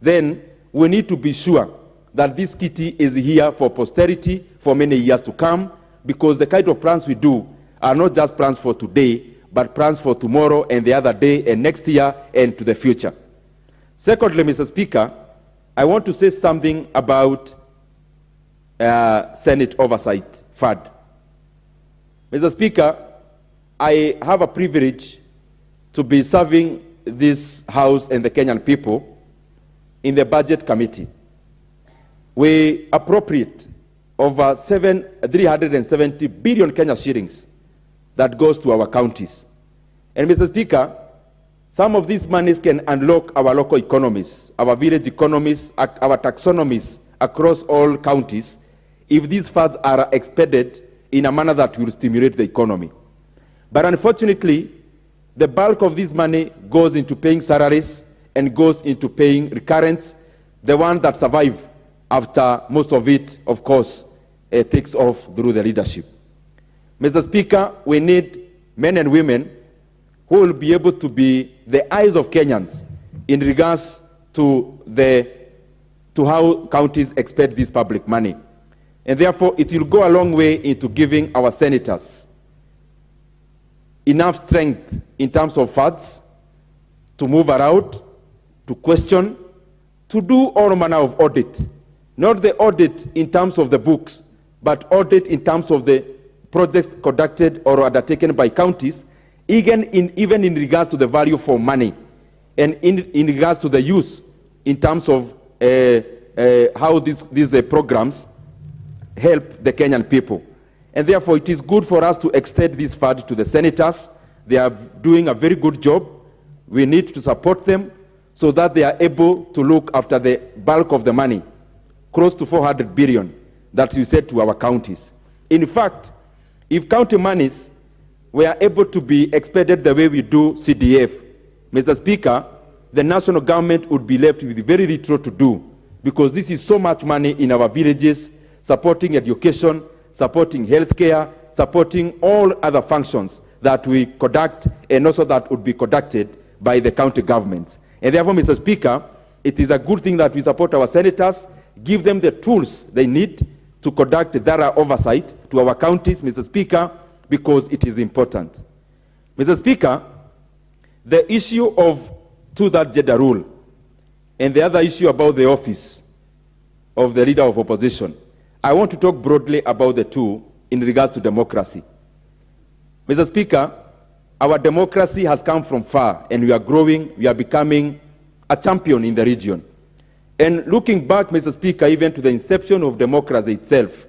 then we need to be sure that this kitty is here for posterity for many years to come, because the kind of plans we do are not just plans for today, but plans for tomorrow and the other day and next year and to the future. Secondly, Mr. Speaker, I want to say something about Senate Oversight Fund. Mr. Speaker, I have a privilege to be serving this House and the Kenyan people in the Budget Committee. We appropriate over 370 billion Kenya shillings that goes to our counties. And Mr. Speaker, some of these monies can unlock our local economies, our village economies, our taxonomies across all counties if these funds are expended in a manner that will stimulate the economy. But unfortunately, the bulk of this money goes into paying salaries and goes into paying recurrents, the ones that survive after most of it, of course, takes off through the leadership. Mr. Speaker, we need men and women who will be able to be the eyes of Kenyans in regards to how counties expend this public money. And therefore, it will go a long way into giving our senators enough strength in terms of funds to move around, to question, to do all manner of audit. Not the audit in terms of the books, but audit in terms of the projects conducted or undertaken by counties, even in regards to the value for money, and in regards to the use in terms of how these programs help the Kenyan people. And therefore, it is good for us to extend this fund to the senators. They are doing a very good job. We need to support them so that they are able to look after the bulk of the money, close to 400 billion, that you said to our counties. In fact, if county monies were able to be expended the way we do CDF, Mr. Speaker, the national government would be left with very little to do, because this is so much money in our villages, supporting education, supporting healthcare, supporting all other functions that we conduct and also that would be conducted by the county governments. And therefore, Mr. Speaker, it is a good thing that we support our senators, give them the tools they need to conduct thorough oversight to our counties, Mr. Speaker, because it is important. Mr. Speaker, the issue of two-third gender rule and the other issue about the office of the leader of opposition, I want to talk broadly about the two in regards to democracy. Mr. Speaker, our democracy has come from far, and we are growing, we are becoming a champion in the region. And looking back, Mr. Speaker, even to the inception of democracy itself,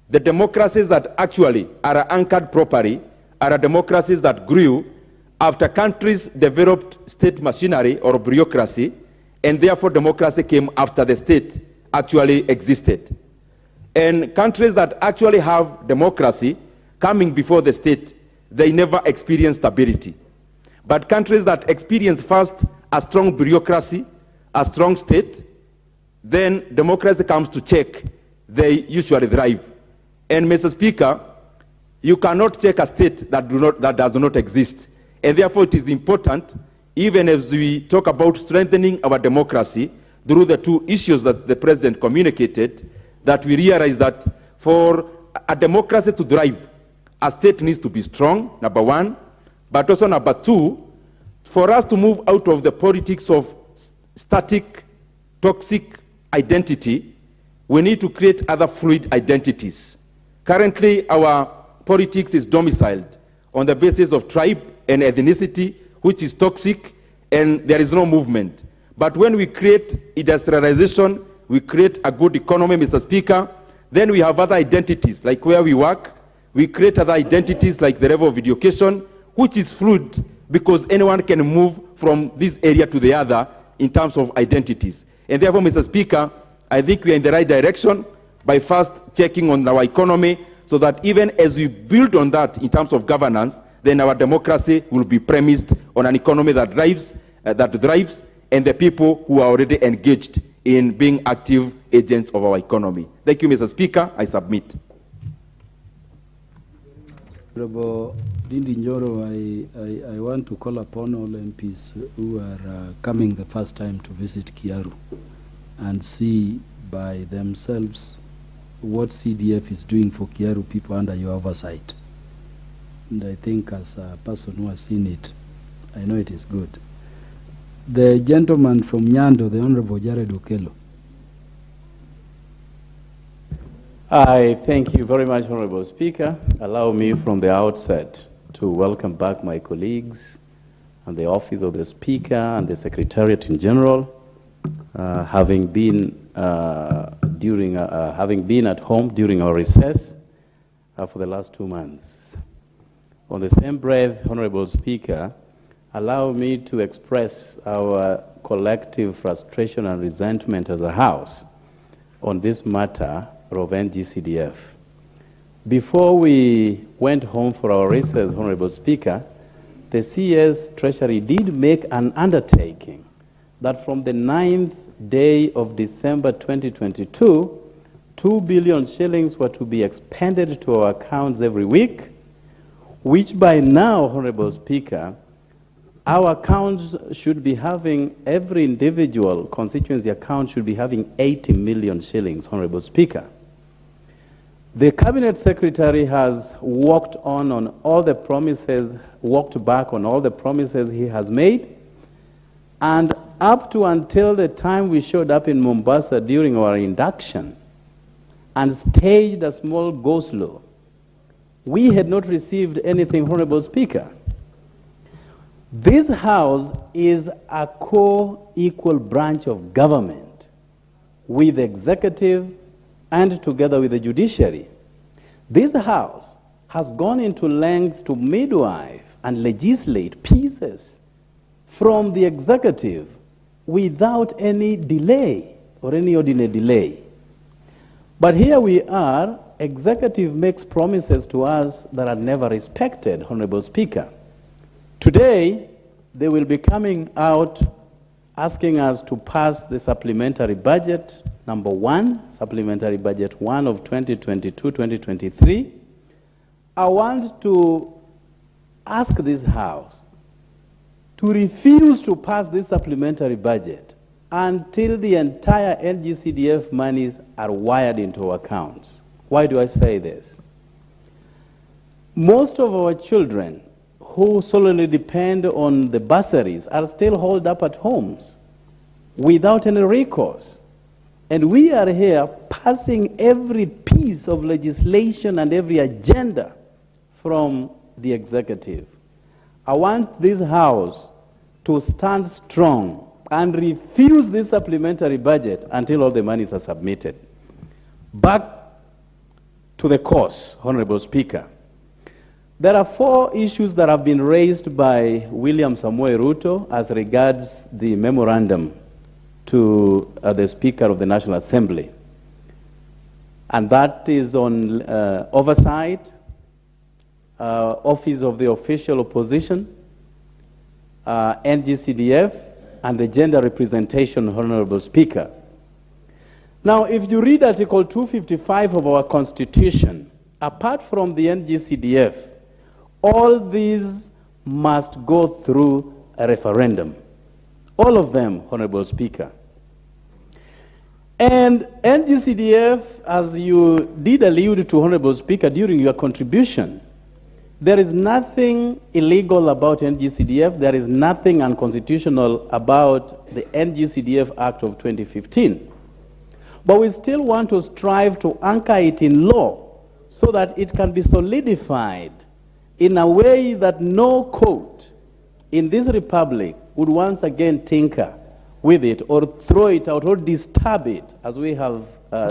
the democracies that actually are anchored properly are democracies that grew after countries developed state machinery or bureaucracy, and therefore democracy came after the state actually existed. And countries that actually have democracy coming before the state, they never experience stability. But countries that experience first a strong bureaucracy, a strong state, then democracy comes to check, they usually thrive. And Mr. Speaker, you cannot check a state that does not exist. And therefore it is important, even as we talk about strengthening our democracy through the two issues that the President communicated, that we realize that for a democracy to thrive, a state needs to be strong, number one, but also number two, for us to move out of the politics of static, toxic identity, we need to create other fluid identities. Currently, our politics is domiciled on the basis of tribe and ethnicity, which is toxic, and there is no movement. But when we create industrialization, we create a good economy, Mr. Speaker, then we have other identities, like where we work. We create other identities like the level of education, which is fluid because anyone can move from this area to the other in terms of identities. And therefore, Mr. Speaker, I think we are in the right direction by first checking on our economy so that even as we build on that in terms of governance, then our democracy will be premised on an economy that thrives, and the people who are already engaged in being active agents of our economy. Thank you, Mr. Speaker. I submit. Honorable Dindi Njoro, I want to call upon all MPs who are coming the first time to visit Kiaru and see by themselves what CDF is doing for Kiaru people under your oversight. and I think as a person who has seen it, I know it is good. The gentleman from Nyando, the Honorable Jared Okello. I thank you very much, Honorable Speaker. Allow me from the outset to welcome back my colleagues and the Office of the Speaker and the Secretariat in general, having been at home during our recess for the last 2 months. On the same breath, Honorable Speaker, allow me to express our collective frustration and resentment as a House on this matter of NGCDF. Before we went home for our recess, Honorable Speaker, the CS Treasury did make an undertaking that from the 9th day of December 2022, 2 billion shillings were to be expended to our accounts every week, which by now, Honorable Speaker, our accounts should be having, every individual constituency account should be having 80 million shillings, Honorable Speaker. The Cabinet Secretary has walked back on all the promises he has made, and up to until the time we showed up in Mombasa during our induction and staged a small go-slow, we had not received anything, Honorable Speaker. This House is a co-equal branch of government with the executive and together with the judiciary. This House has gone into lengths to midwife and legislate pieces from the executive without any delay or any ordinary delay. But here we are, executive makes promises to us that are never respected, Honorable Speaker. Today, they will be coming out asking us to pass the supplementary budget, number 1, supplementary budget 1 of 2022-2023. I want to ask this House to refuse to pass this supplementary budget until the entire NGCDF monies are wired into our accounts. Why do I say this? Most of our children who solely depend on the bursaries are still holed up at homes without any recourse. And we are here passing every piece of legislation and every agenda from the executive. I want this House to stand strong and refuse this supplementary budget until all the monies are submitted. Back to the course, Honorable Speaker. There are 4 issues that have been raised by William Samoei Ruto as regards the memorandum to the Speaker of the National Assembly. And that is on oversight, Office of the Official Opposition, NGCDF, and the gender representation, Honorable Speaker. Now, if you read Article 255 of our Constitution, apart from the NGCDF, all these must go through a referendum. All of them, Honorable Speaker. And NGCDF, as you did allude to, Honorable Speaker, during your contribution, there is nothing illegal about NGCDF. There is nothing unconstitutional about the NGCDF Act of 2015. But we still want to strive to anchor it in law so that it can be solidified in a way that no court in this republic would once again tinker with it or throw it out or disturb it, as we have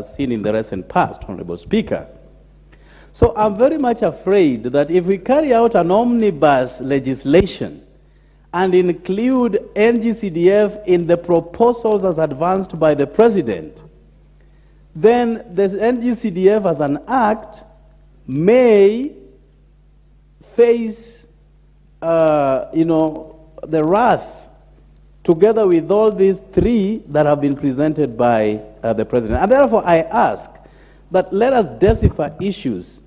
seen in the recent past, Honorable Speaker. So I'm very much afraid that if we carry out an omnibus legislation and include NGCDF in the proposals as advanced by the President, then the NGCDF as an act may face, the wrath together with all these 3 that have been presented by the President. And therefore, I ask that let us decipher issues.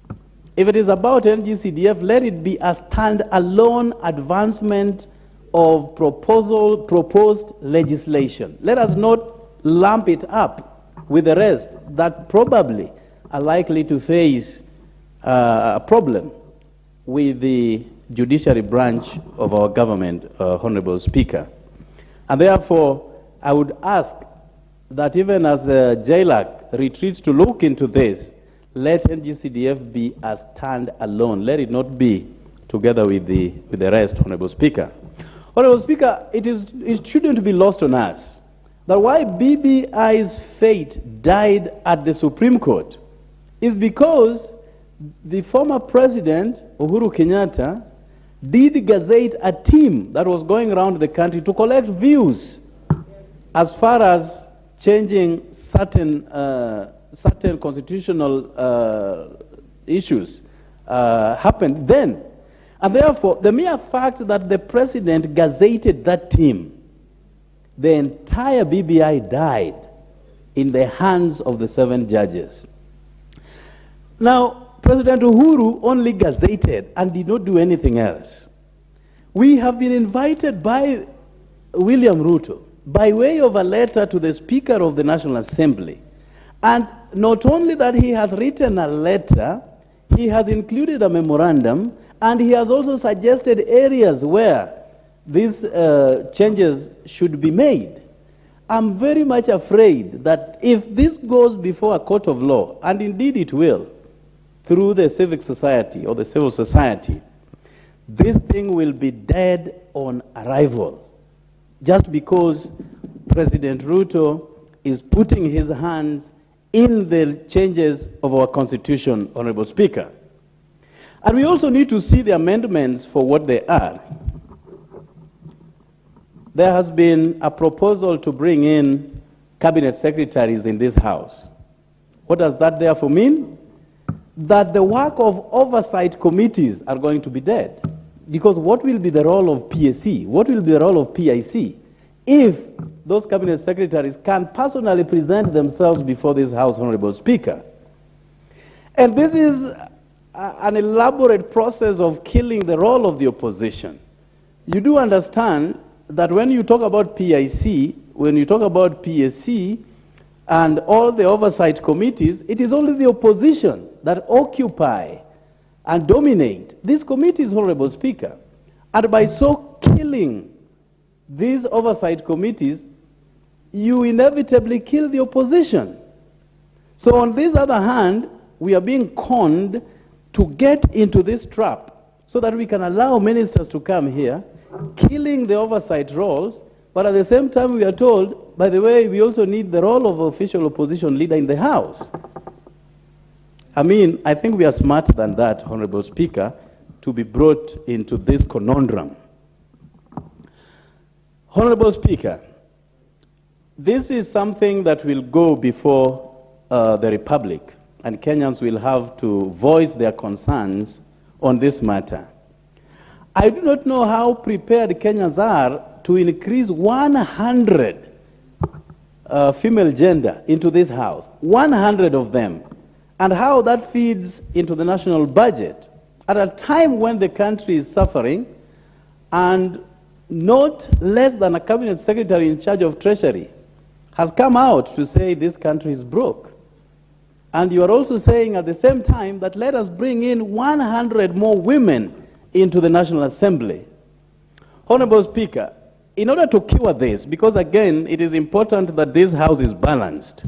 If it is about NGCDF, let it be a stand-alone advancement of proposed legislation. Let us not lump it up with the rest that probably are likely to face a problem. with the judiciary branch of our government, Honorable Speaker. And therefore, I would ask that even as JLAC retreats to look into this, let NGCDF be a stand-alone. Let it not be together with the rest, Honorable Speaker. Honorable Speaker, it shouldn't be lost on us that why BBI's fate died at the Supreme Court is because the former president, Uhuru Kenyatta, did gazette a team that was going around the country to collect views as far as changing certain constitutional issues happened then. And therefore, the mere fact that the president gazetted that team, the entire BBI died in the hands of the 7 judges. Now, President Uhuru only gazetted and did not do anything else. We have been invited by William Ruto by way of a letter to the Speaker of the National Assembly. And not only that he has written a letter, he has included a memorandum, and he has also suggested areas where these changes should be made. I'm very much afraid that if this goes before a court of law, and indeed it will, through the civic society or the civil society, this thing will be dead on arrival, just because President Ruto is putting his hands in the changes of our Constitution, Honorable Speaker. And we also need to see the amendments for what they are. There has been a proposal to bring in cabinet secretaries in this House. What does that therefore mean? That the work of oversight committees are going to be dead. Because what will be the role of PSC? What will be the role of PIC if those cabinet secretaries can personally present themselves before this House, Honorable Speaker? And this is an elaborate process of killing the role of the opposition. You do understand that when you talk about PIC, when you talk about PSC, and all the oversight committees, it is only the opposition that occupy and dominate these committees, Honorable Speaker. And by so killing these oversight committees, you inevitably kill the opposition. So on this other hand, we are being conned to get into this trap so that we can allow ministers to come here, killing the oversight roles, but at the same time we are told, by the way, we also need the role of official opposition leader in the House. I mean, I think we are smarter than that, Honorable Speaker, to be brought into this conundrum. Honorable Speaker, this is something that will go before the Republic, and Kenyans will have to voice their concerns on this matter. I do not know how prepared Kenyans are to increase 100 female gender into this House, 100 of them, and how that feeds into the national budget at a time when the country is suffering, and not less than a cabinet secretary in charge of Treasury has come out to say this country is broke. And you are also saying at the same time that let us bring in 100 more women into the National Assembly. Honorable Speaker, in order to cure this, because again, it is important that this House is balanced,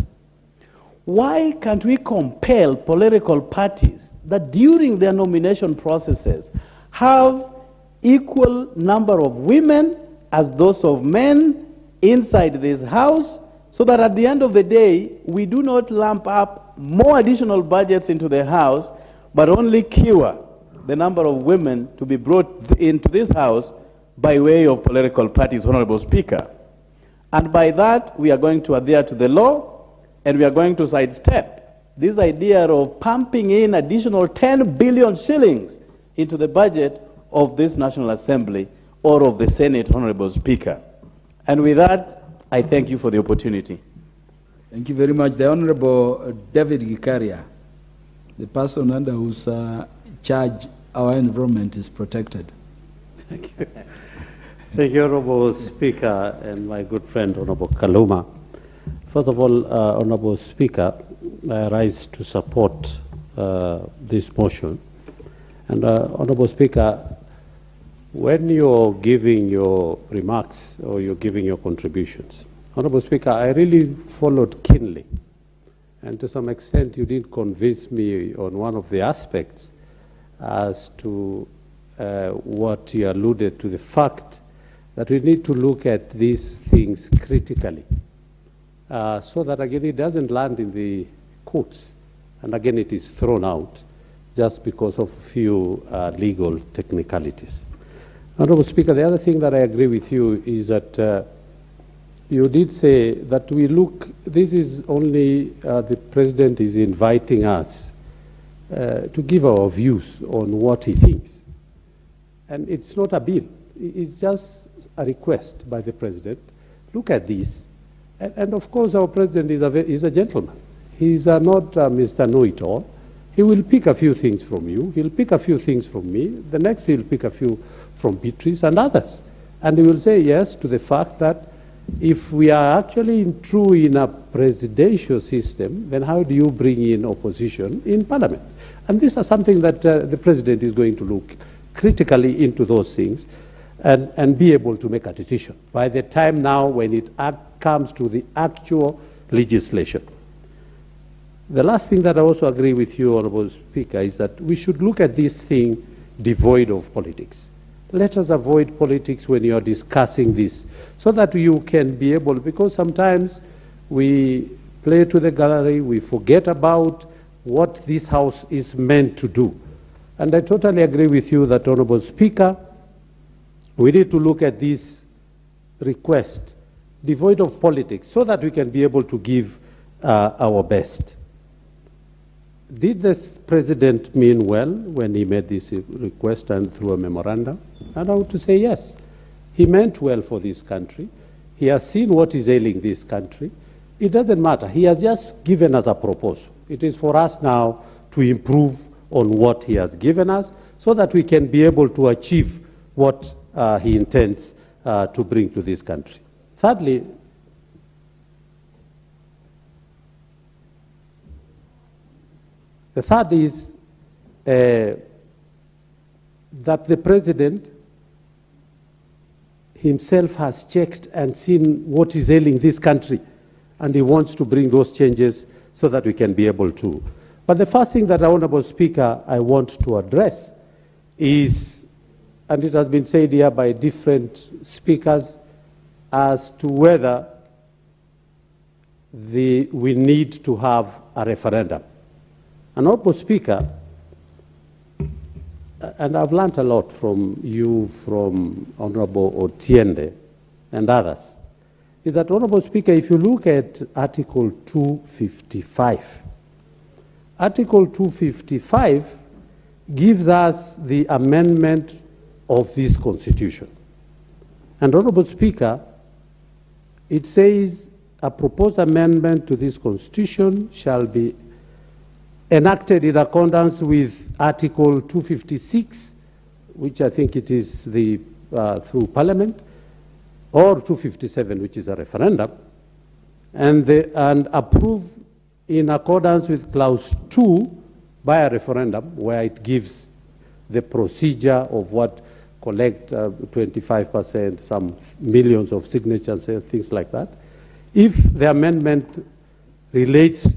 why can't we compel political parties that during their nomination processes have equal number of women as those of men inside this House, so that at the end of the day, we do not lump up more additional budgets into the House, but only cure the number of women to be brought into this House by way of political parties, Honorable Speaker. And by that, we are going to adhere to the law, and we are going to sidestep this idea of pumping in additional 10 billion shillings into the budget of this National Assembly or of the Senate, Honorable Speaker. And with that, I thank you for the opportunity. Thank you very much. The Honorable David Gikaria, the person under whose charge our environment is protected. Thank you. Thank you, Honorable Speaker, and my good friend, Honorable Kaluma. First of all, Honorable Speaker, I rise to support this motion. And Honorable Speaker, when you're giving your remarks or you're giving your contributions, Honorable Speaker, I really followed keenly. And to some extent, you did convince me on one of the aspects as to what you alluded to, the fact that we need to look at these things critically so that, again, it doesn't land in the courts. And again, it is thrown out just because of a few legal technicalities. Honorable Speaker, the other thing that I agree with you is that you did say that we look, this is only the President is inviting us to give our views on what he thinks. And it's not a bill. It's just a request by the President. Look at this. And of course, our President is a gentleman. He's not Mr. Know-it-all. He will pick a few things from you. He'll pick a few things from me. The next he'll pick a few from Beatrice and others. And he will say yes to the fact that if we are actually true in a presidential system, then how do you bring in opposition in Parliament? And this is something that the President is going to look critically into those things and be able to make a decision by the time now when it comes to the actual legislation. The last thing that I also agree with you, Honourable Speaker, is that we should look at this thing devoid of politics. Let us avoid politics when you are discussing this so that you can be able, because sometimes we play to the gallery, we forget about what this House is meant to do. And I totally agree with you that, Honourable Speaker, we need to look at this request devoid of politics so that we can be able to give our best. Did the President mean well when he made this request and through a memorandum? And I want to say yes. He meant well for this country. He has seen what is ailing this country. It doesn't matter. He has just given us a proposal. It is for us now to improve on what he has given us so that we can be able to achieve what he intends to bring to this country. Thirdly, the third is that the President himself has checked and seen what is ailing this country, and he wants to bring those changes so that we can be able to. But the first thing that, Honourable Speaker, I want to address is, and it has been said here by different speakers, as to whether we need to have a referendum. And Honourable Speaker, and I've learned a lot from you, from Honourable Otiende and others, is that, Honourable Speaker, if you look at Article 255, Article 255 gives us the amendment of this Constitution. And, Honourable Speaker, it says a proposed amendment to this Constitution shall be enacted in accordance with Article 256, which I think it is through Parliament, or 257, which is a referendum, and approved in accordance with Clause 2 by a referendum, where it gives the procedure of what collect 25%, some millions of signatures, things like that. If the amendment relates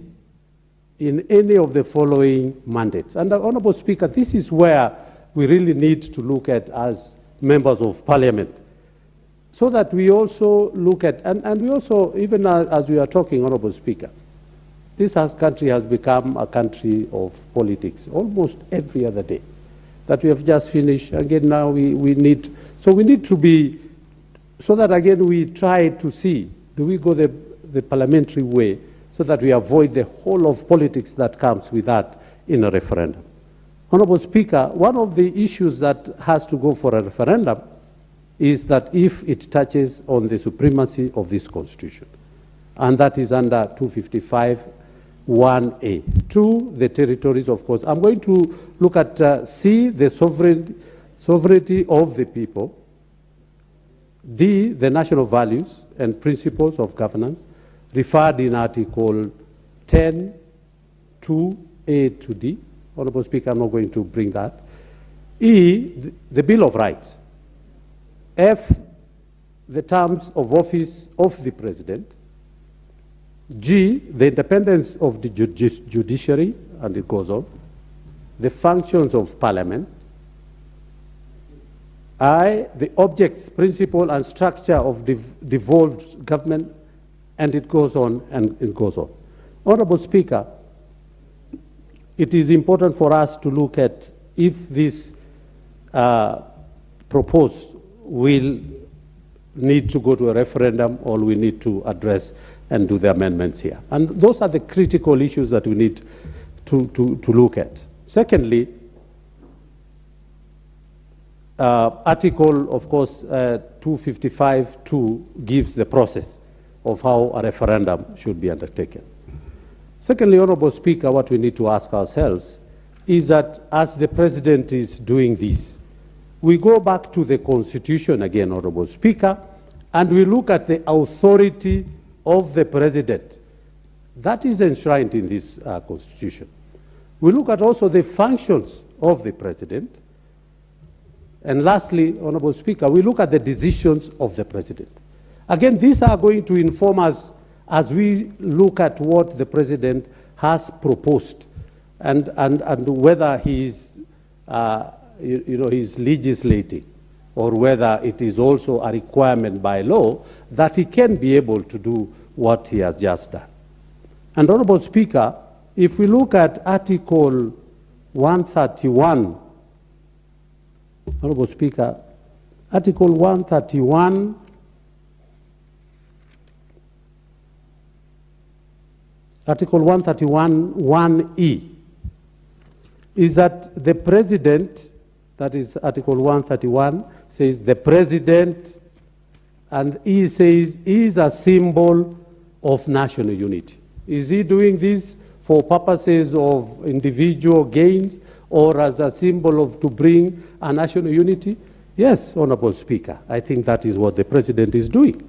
in any of the following mandates. And Honourable Speaker, this is where we really need to look at as members of Parliament, so that we also look at, and we also, even as we are talking, Honourable Speaker, this country has become a country of politics almost every other day. That we have just finished. Again, now we need to be, so that again we try to see, do we go the parliamentary way, so that we avoid the whole of politics that comes with that in a referendum. Honourable Speaker, one of the issues that has to go for a referendum is that if it touches on the supremacy of this Constitution, and that is under 255 1A. 2, the territories, of course. I'm going to look at C, the sovereignty of the people. D, the national values and principles of governance, referred in Article 10, 2A to D. Honourable Speaker, I'm not going to bring that. E, the Bill of Rights. F, the terms of office of the President. G, the independence of the judiciary, and it goes on. The functions of Parliament. I, the objects, principle, and structure of devolved government, and it goes on and it goes on. Honorable Speaker, it is important for us to look at if this proposed will need to go to a referendum or we need to address and do the amendments here. And those are the critical issues that we need to look at. Secondly, Article, of course, 255(2) gives the process of how a referendum should be undertaken. Secondly, Honorable Speaker, what we need to ask ourselves is that as the President is doing this, we go back to the Constitution again, Honorable Speaker, and we look at the authority of the President. That is enshrined in this Constitution. We look at also the functions of the President. And lastly, Honorable Speaker, we look at the decisions of the President. Again, these are going to inform us as we look at what the President has proposed and whether he's, he's legislating or whether it is also a requirement by law that he can be able to do what he has just done. And Honorable Speaker, if we look at Article 131, Honorable Speaker, Article 131, Article 131(1)(e) is that the President, that is Article 131, says the President, and E says is a symbol of national unity. Is he doing this for purposes of individual gains or as a symbol of to bring a national unity? Yes, Honorable Speaker, I think that is what the President is doing.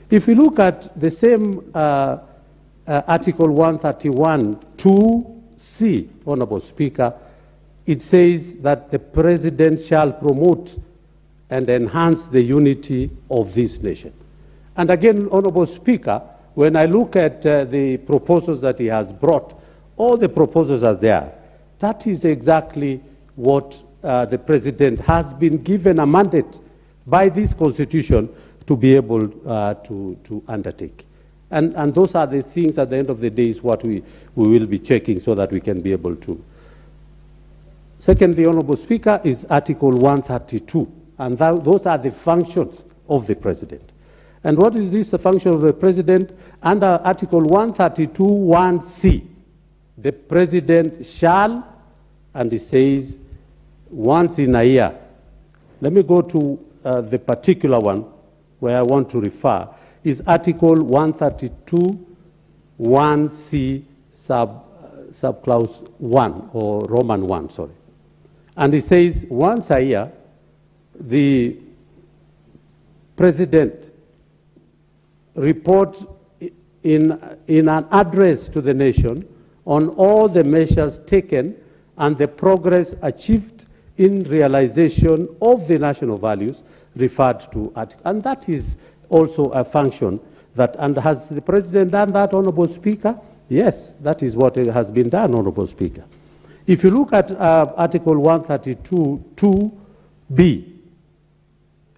If we look at the same Article 131(2)(c), Honorable Speaker, it says that the President shall promote and enhance the unity of this nation. And again, Honorable Speaker, when I look at the proposals that he has brought, all the proposals are there. That is exactly what the President has been given a mandate by this Constitution to be able to undertake. And those are the things at the end of the day is what we will be checking so that we can be able to. Secondly, Honorable Speaker, is Article 132, and those are the functions of the President. And what is this, the function of the President? Under Article 132(1)(c), the President shall, and it says once in a year. Let me go to the particular one where I want to refer, is Article 132(1)(c) subclause 1, or Roman 1, sorry. And it says once a year, the President report in an address to the nation on all the measures taken and the progress achieved in realization of the national values referred to. And that is also a function that, and has the President done that, Honorable Speaker? Yes, that is what has been done, Honorable Speaker. If you look at Article 132(2)(b),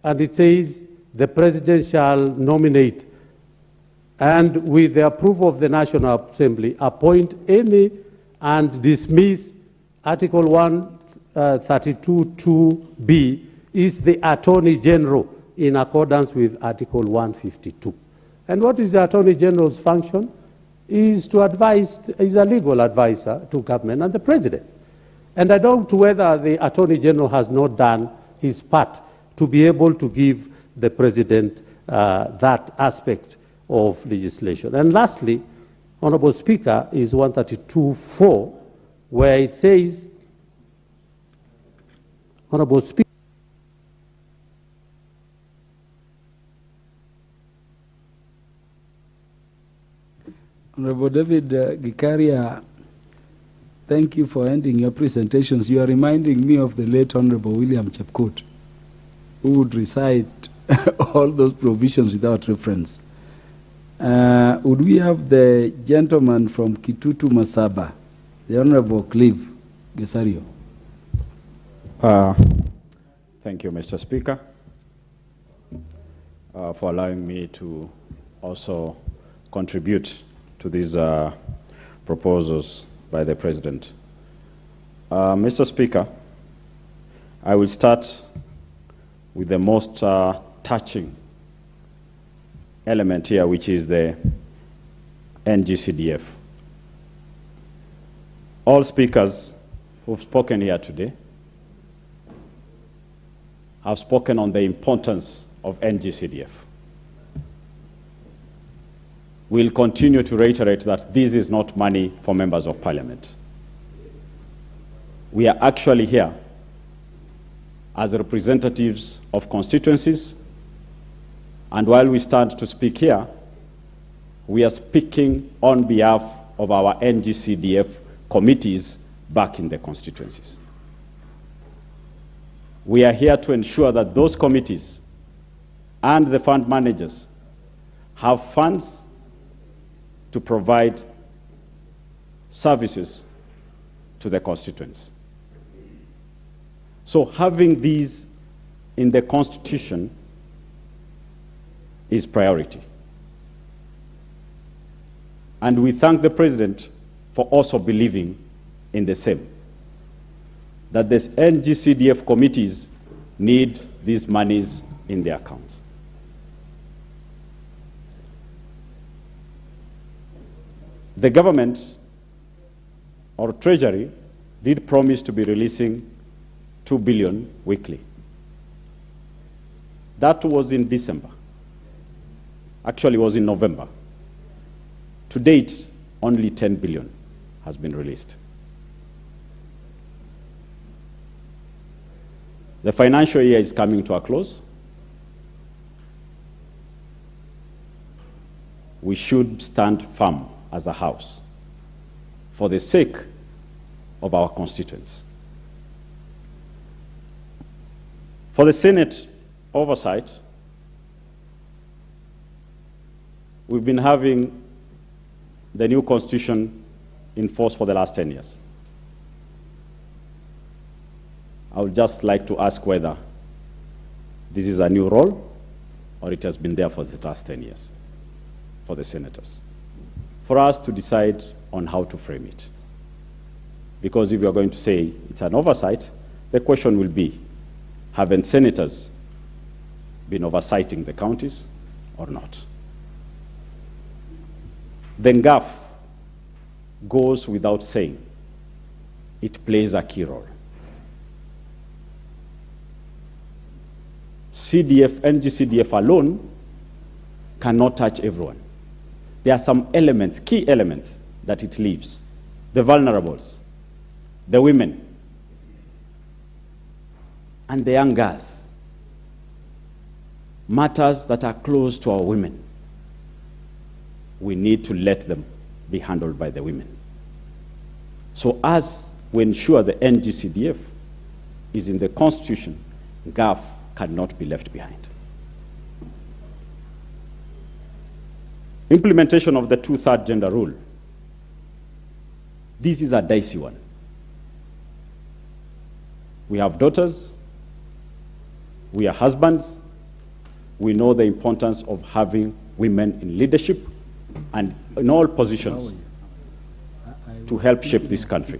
and it says the President shall nominate and with the approval of the National Assembly appoint any and dismiss. Article 132(2)(b) is the Attorney General in accordance with Article 152. And what is the Attorney General's function? Is to advise, is a legal advisor to government and the President. And I don't know whether the Attorney General has not done his part to be able to give the President that aspect of legislation. And lastly, Honorable Speaker, is 132(4), where it says, Honorable Speaker, Honorable David Gikaria, thank you for ending your presentations. You are reminding me of the late Honorable William Chepkut, who would recite all those provisions without reference. Would we have the gentleman from Kitutu Masaba, the Honorable Clive Gesario? Thank you, Mr. Speaker, for allowing me to also contribute to these proposals by the President. Mr. Speaker, I will start with the most touching element here, which is the NGCDF. All speakers who've spoken here today have spoken on the importance of NGCDF. We'll continue to reiterate that this is not money for members of parliament. We are actually here as representatives of constituencies, and while we stand to speak here, we are speaking on behalf of our NGCDF committees back in the constituencies. We are here to ensure that those committees and the fund managers have funds to provide services to the constituents. So having these in the Constitution is priority. And we thank the President for also believing in the same, that the NGCDF committees need these monies in their accounts. The government or Treasury did promise to be releasing 2 billion weekly. That was in December. Actually, it was in November. To date, only 10 billion has been released. The financial year is coming to a close. We should stand firm as a house for the sake of our constituents. For the Senate oversight, we've been having the new constitution in force for the last 10 years. I would just like to ask whether this is a new role or it has been there for the last 10 years for the senators, for us to decide on how to frame it. Because if you are going to say it's an oversight, the question will be, haven't senators been oversighting the counties or not? The NGAF goes without saying. It plays a key role. CDF, NGCDF alone cannot touch everyone. There are some elements, key elements, that it leaves. The vulnerables, the women, and the young girls. Matters that are close to our women. We need to let them be handled by the women. So as we ensure the NGCDF is in the Constitution, GAF cannot be left behind. Implementation of the 2/3 gender rule. This is a dicey one. We have daughters, we are husbands, we know the importance of having women in leadership and in all positions to help shape this country.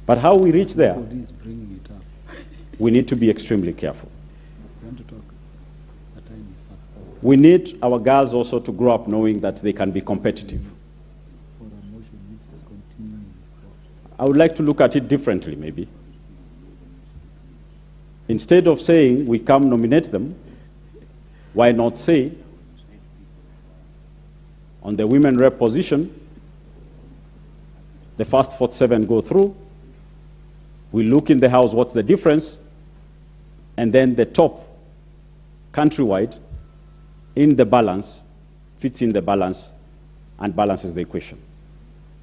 But how we reach there, we need to be extremely careful. We need our girls also to grow up knowing that they can be competitive. I would like to look at it differently, maybe. Instead of saying we come nominate them, why not say on the women rep position, the first 47 go through, we look in the house what's the difference, and then the top countrywide in the balance, fits in the balance and balances the equation.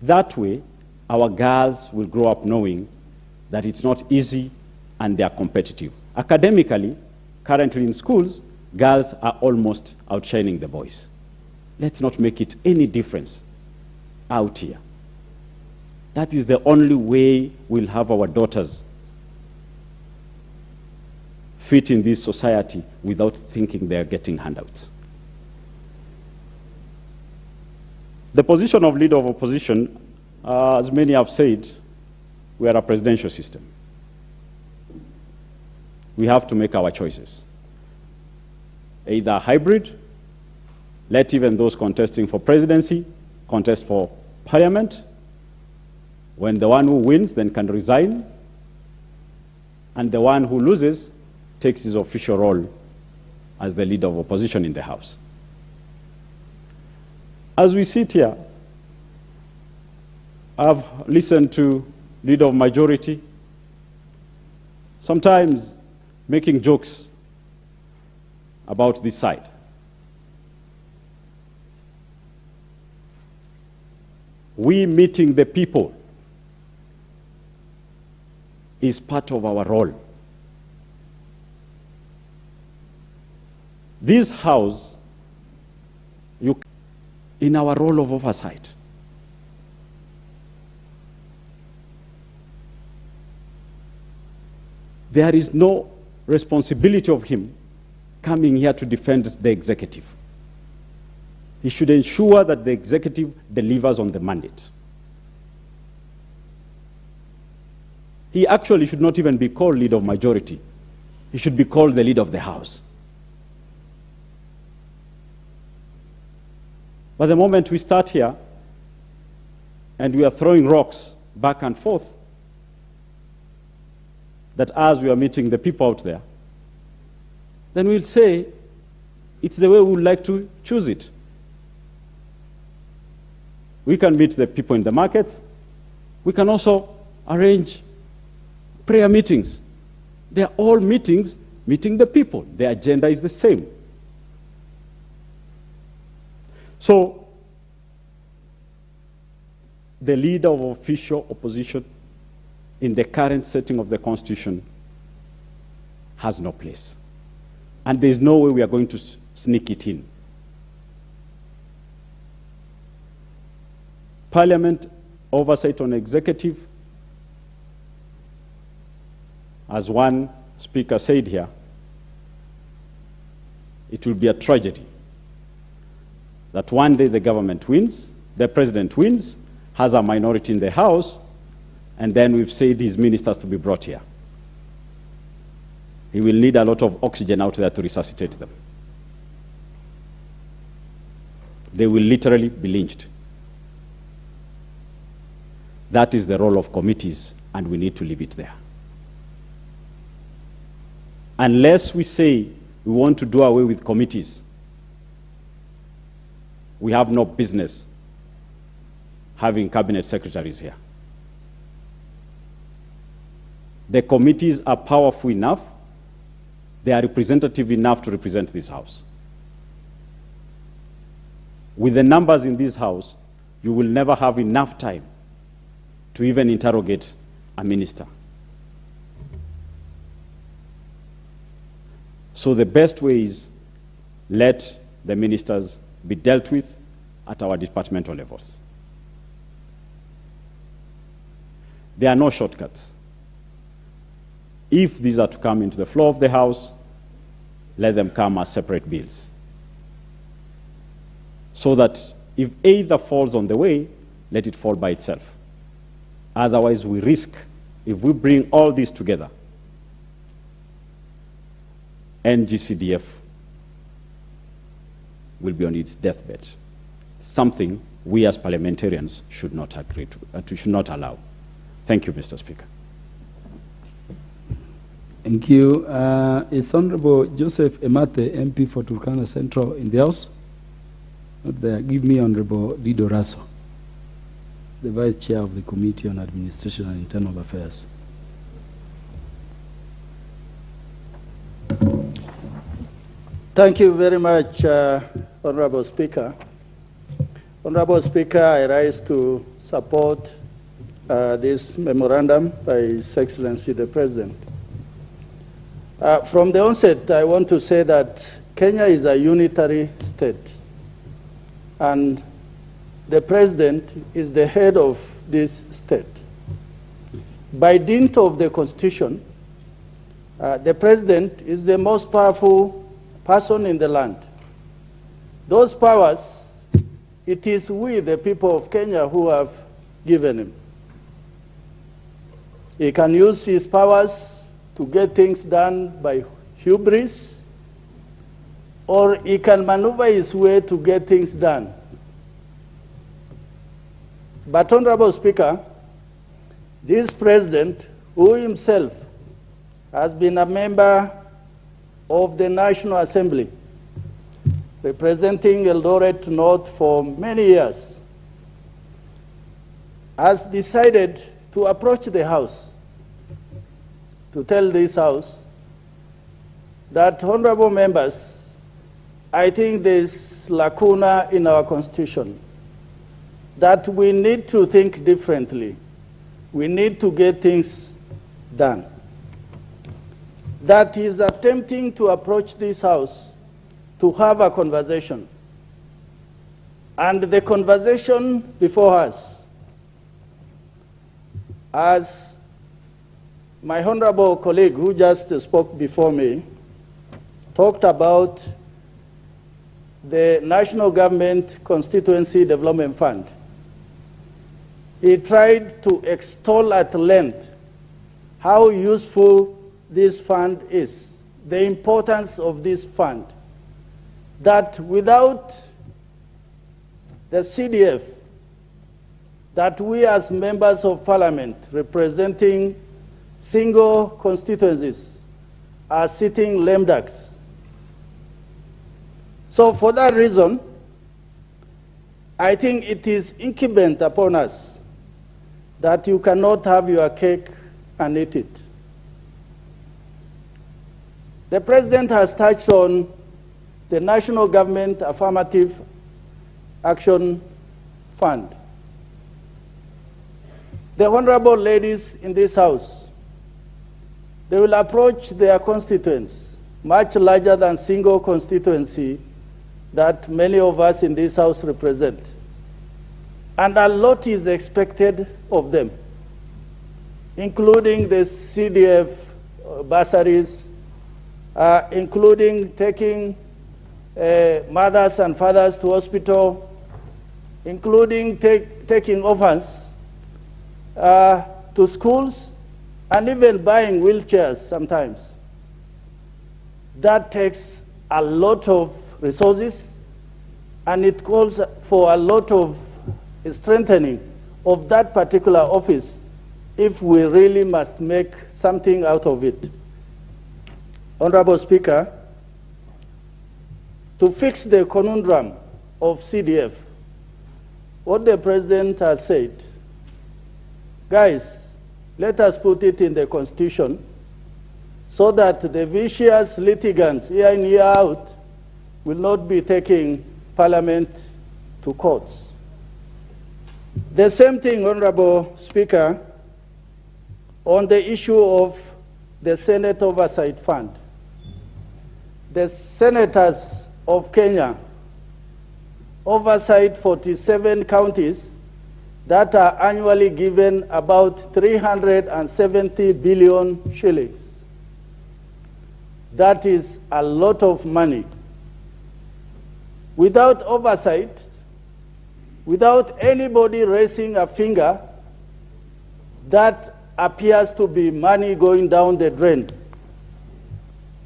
That way, our girls will grow up knowing that it's not easy and they are competitive. Academically, currently in schools, girls are almost outshining the boys. Let's not make it any difference out here. That is the only way we'll have our daughters fit in this society without thinking they are getting handouts. The position of leader of opposition, as many have said, we are a presidential system. We have to make our choices. Either hybrid, let even those contesting for presidency contest for parliament. When the one who wins then can resign, and the one who loses takes his official role as the leader of opposition in the House. As we sit here, I've listened to leader of majority, sometimes making jokes about this side. We meeting the people is part of our role. This House, in our role of oversight, there is no responsibility of him coming here to defend the executive. He should ensure that the executive delivers on the mandate. He actually should not even be called leader of majority. He should be called the leader of the House. But the moment we start here and we are throwing rocks back and forth, that as we are meeting the people out there, then we'll say it's the way we would like to choose it. We can meet the people in the markets. We can also arrange prayer meetings. They are all meetings meeting the people. The agenda is the same. So, the leader of official opposition in the current setting of the Constitution has no place. And there's no way we are going to sneak it in. Parliament oversight on executive, as one speaker said here, it will be a tragedy that one day the government wins, the president wins, has a minority in the House, and then we've said his ministers to be brought here. He will need a lot of oxygen out there to resuscitate them. They will literally be lynched. That is the role of committees, and we need to leave it there. Unless we say we want to do away with committees, we have no business having cabinet secretaries here. The committees are powerful enough, they are representative enough to represent this House. With the numbers in this House, you will never have enough time to even interrogate a minister. So the best way is let the ministers be dealt with at our departmental levels. There are no shortcuts. If these are to come into the floor of the House, let them come as separate bills. So that if either falls on the way, let it fall by itself. Otherwise, we risk, if we bring all this together, NGCDF will be on its deathbed. Something we as parliamentarians should not agree to, should not allow. Thank you, Mr. Speaker. Thank you. Is Honorable Joseph Emate, MP for Turkana Central, in the House? Not there. Give me Honorable Dido Raso, the Vice Chair of the Committee on Administration and Internal Affairs. Thank you very much, Honorable Speaker. Honorable Speaker, I rise to support this memorandum by His Excellency the President. From the onset, I want to say that Kenya is a unitary state, and the President is the head of this state. By dint of the Constitution, the President is the most powerful person in the land. Those powers, it is we, the people of Kenya, who have given him. He can use his powers to get things done by hubris, or he can maneuver his way to get things done. But, Honorable Speaker, this President, who himself has been a member of the National Assembly, representing Eldoret North for many years, has decided to approach the House to tell this House that, honorable members, I think there's lacuna in our Constitution, that we need to think differently. We need to get things done. That is attempting to approach this House to have a conversation. And the conversation before us, as my honorable colleague who just spoke before me talked about the National Government Constituency Development Fund. He tried to extol at length how useful this fund is, the importance of this fund, that without the CDF, that we as members of parliament representing single constituencies are sitting lame ducks. So for that reason, I think it is incumbent upon us that you cannot have your cake and eat it. The President has touched on the National Government Affirmative Action Fund. The honorable ladies in this House, they will approach their constituents, much larger than single constituency that many of us in this House represent. And a lot is expected of them, including the CDF bursaries, including taking mothers and fathers to hospital, including taking orphans to schools, and even buying wheelchairs sometimes. That takes a lot of resources, and it calls for a lot of strengthening of that particular office if we really must make something out of it. Honorable Speaker, to fix the conundrum of CDF, what the President has said, guys, let us put it in the Constitution so that the vicious litigants year in, year out will not be taking Parliament to courts. The same thing, Honorable Speaker, on the issue of the Senate Oversight Fund. The senators of Kenya oversight 47 counties that are annually given about 370 billion shillings. That is a lot of money. Without oversight, without anybody raising a finger, that appears to be money going down the drain.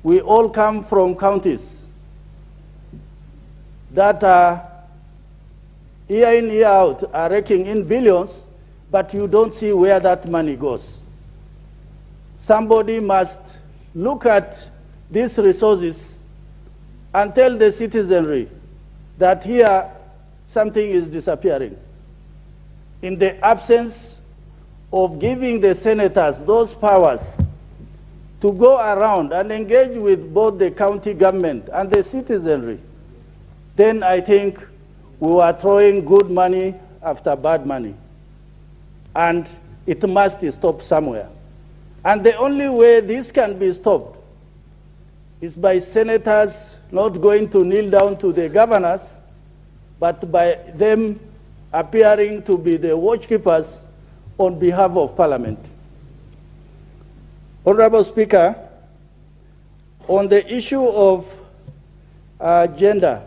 We all come from counties that are year in, year out, are raking in billions, but you don't see where that money goes. Somebody must look at these resources and tell the citizenry that here something is disappearing. In the absence of giving the senators those powers to go around and engage with both the county government and the citizenry, then I think we are throwing good money after bad money. And it must stop somewhere. And the only way this can be stopped is by senators not going to kneel down to the governors, but by them appearing to be the watchkeepers on behalf of Parliament. Honorable Speaker, on the issue of gender,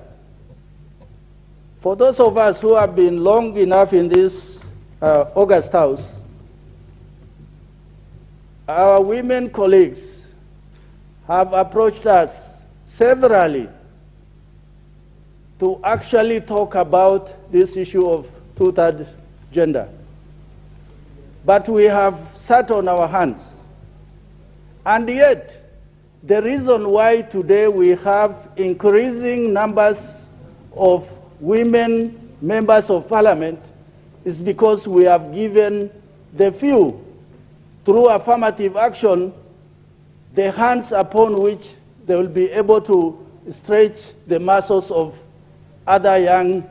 for those of us who have been long enough in this August House, our women colleagues have approached us severally to actually talk about this issue of two-thirds gender. But we have sat on our hands. And yet, the reason why today we have increasing numbers of women members of Parliament is because we have given the few, through affirmative action, the hands upon which they will be able to stretch the muscles of other young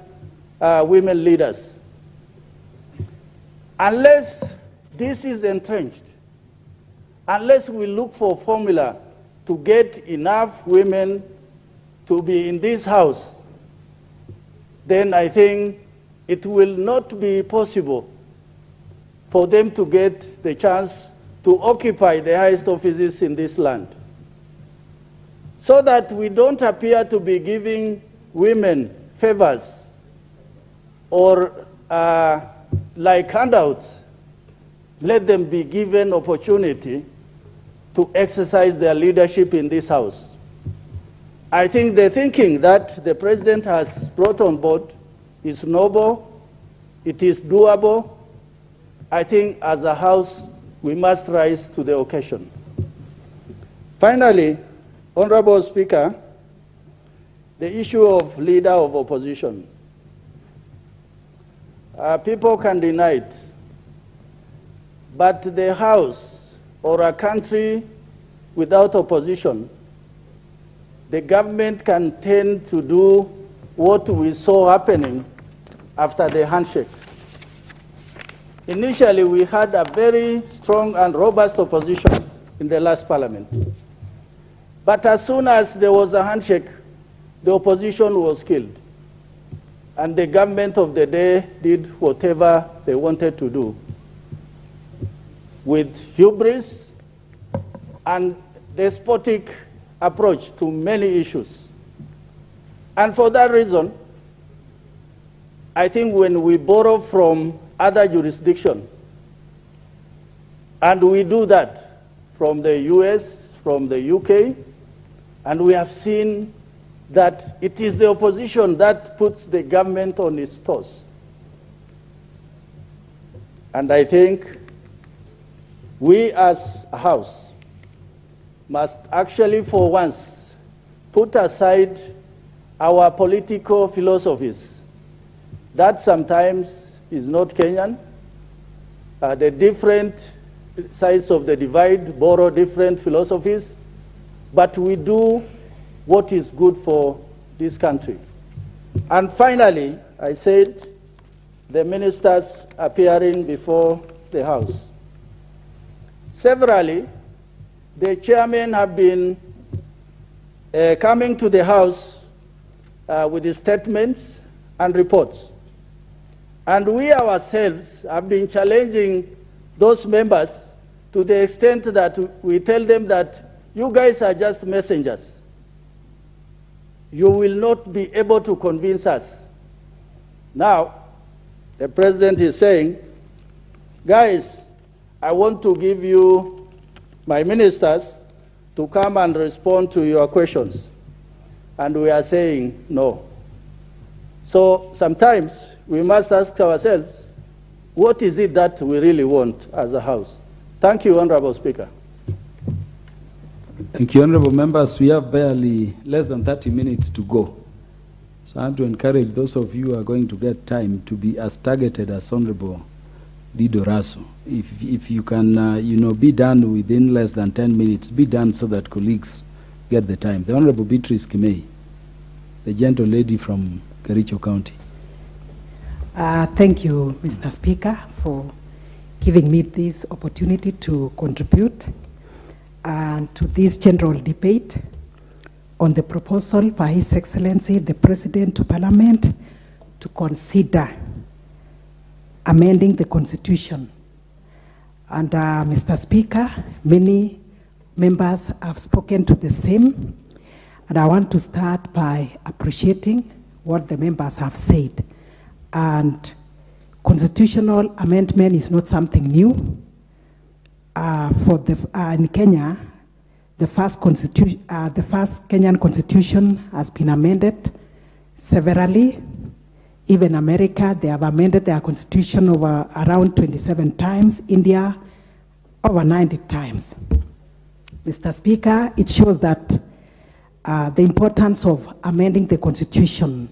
women leaders. Unless this is entrenched, unless we look for a formula to get enough women to be in this House, then I think it will not be possible for them to get the chance to occupy the highest offices in this land. So that we don't appear to be giving women favors or like handouts, let them be given opportunity to exercise their leadership in this House. I think the thinking that the President has brought on board is noble, it is doable. I think as a House, we must rise to the occasion. Finally, Honorable Speaker, the issue of leader of opposition. People can deny it, but the House or a country without opposition, the government can tend to do what we saw happening after the handshake. Initially, we had a very strong and robust opposition in the last Parliament. But as soon as there was a handshake, the opposition was killed. And the government of the day did whatever they wanted to do with hubris and despotic approach to many issues. And for that reason, I think when we borrow from other jurisdictions, and we do that from the US, from the UK, and we have seen that it is the opposition that puts the government on its toes. And I think we as a House must actually for once put aside our political philosophies. That sometimes is not Kenyan. The different sides of the divide borrow different philosophies, but we do what is good for this country. And finally, I said the ministers appearing before the House. Severally, the chairmen have been coming to the House with the statements and reports. And we ourselves have been challenging those members to the extent that we tell them that you guys are just messengers. You will not be able to convince us. Now, the President is saying, guys, I want to give you my ministers to come and respond to your questions. And we are saying no. So sometimes we must ask ourselves, what is it that we really want as a House? Thank you, Honorable Speaker. Thank you, honorable members. We have barely less than 30 minutes to go. So I have to encourage those of you who are going to get time to be as targeted as Honorable Dido Raso. If you can, be done within less than 10 minutes, be done so that colleagues get the time. The Honorable Beatrice Kimei, the gentle lady from Kericho County. Thank you, Mr. Speaker, for giving me this opportunity to contribute to this general debate on the proposal by His Excellency the President to Parliament to consider amending the Constitution. And Mr. Speaker, many members have spoken to the same, and I want to start by appreciating what the members have said. And constitutional amendment is not something new. In Kenya, the first Kenyan constitution has been amended severally. Even America, they have amended their constitution over around 27 times. India, over 90 times. Mr. Speaker, it shows that the importance of amending the constitution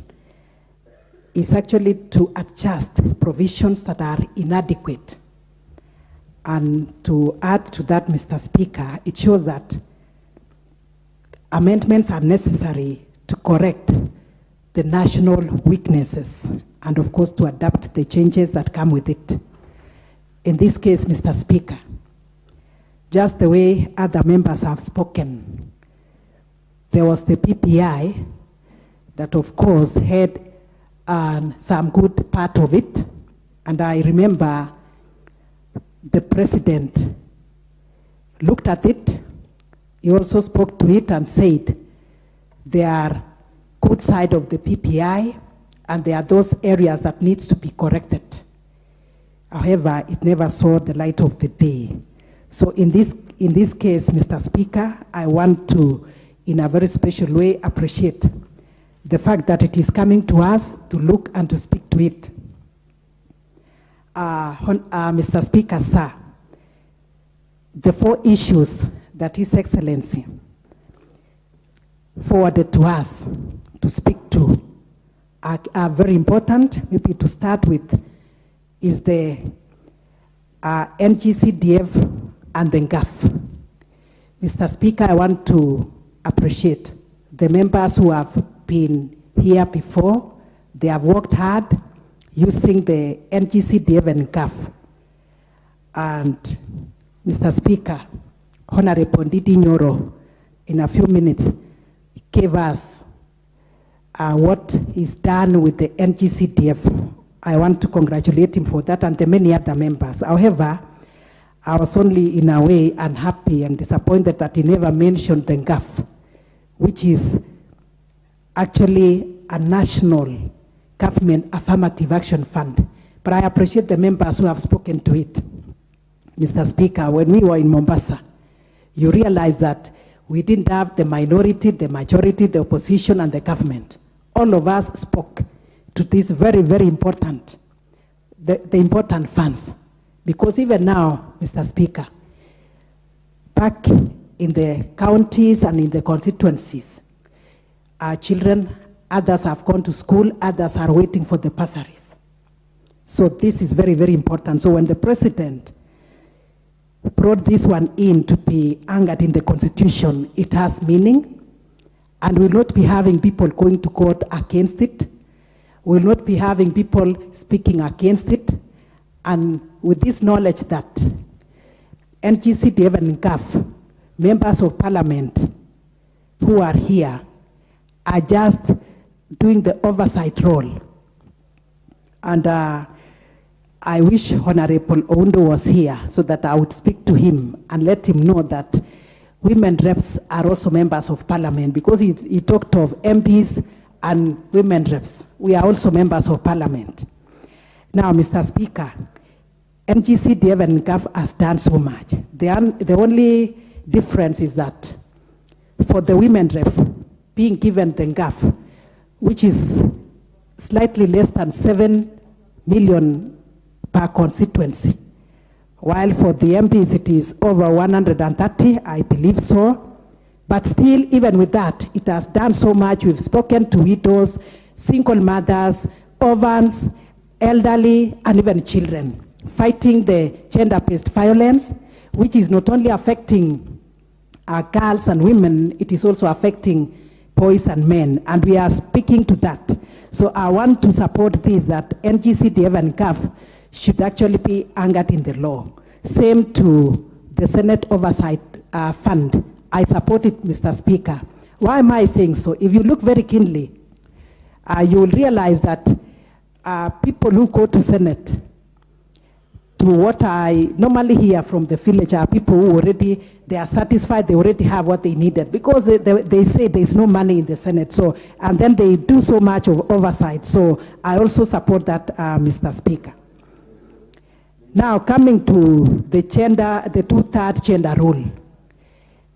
is actually to adjust provisions that are inadequate. And to add to that, Mr. Speaker, it shows that amendments are necessary to correct the national weaknesses and, of course, to adapt the changes that come with it. In this case, Mr. Speaker, just the way other members have spoken, there was the PPI that, of course, had some good part of it. And I remember the President looked at it. He also spoke to it and said there are good side of the PPI and there are those areas that needs to be corrected. However, it never saw the light of the day. So in this case, Mr. Speaker, I want to, in a very special way, appreciate the fact that it is coming to us to look and to speak to it. Mr. Speaker, sir, the 4 issues that His Excellency forwarded to us to speak to are very important. Maybe to start with is the NGCDF and the GAF. Mr. Speaker, I want to appreciate the members who have been here before. They have worked hard using the NGCDF and GAF. And Mr. Speaker, Honorable Ndidi Nyoro, in a few minutes, gave us what is done with the NGCDF. I want to congratulate him for that and the many other members. However, I was only in a way unhappy and disappointed that he never mentioned the GAF, which is actually a national government affirmative action fund. But I appreciate the members who have spoken to it. Mr. Speaker, when we were in Mombasa, you realize that we didn't have the minority, the majority, the opposition, and the government. All of us spoke to this very, very important, the important funds. Because even now, Mr. Speaker, back in the counties and in the constituencies, our children, others have gone to school, others are waiting for the bursaries. So this is very, very important. So when the President brought this one in to be anchored in the Constitution, it has meaning, and we will not be having people going to court against it. We will not be having people speaking against it. And with this knowledge that NGCDF and GAF, members of Parliament who are here, are just doing the oversight role. And I wish Honorable Oundo was here so that I would speak to him and let him know that women reps are also members of Parliament, because he talked of MPs and women reps. We are also members of Parliament. Now, Mr. Speaker, NGCDF and GAF has done so much. The only difference is that for the women reps being given the GAF, which is slightly less than 7 million per constituency, while for the MPs it is over 130, I believe so. But still, even with that, it has done so much. We've spoken to widows, single mothers, orphans, elderly, and even children, fighting the gender-based violence, which is not only affecting girls and women, it is also affecting boys and men, and we are speaking to that. So I want to support this, that NGCDF and GAF should actually be anchored in the law. Same to the Senate Oversight Fund. I support it, Mr. Speaker. Why am I saying so? If you look very keenly, you will realize that people who go to Senate, to what I normally hear from the village, are people who already, they are satisfied, they already have what they needed, because they say there's no money in the Senate, so, and then they do so much of oversight. So I also support that, Mr. Speaker. Now, coming to the gender, the 2/3 gender rule.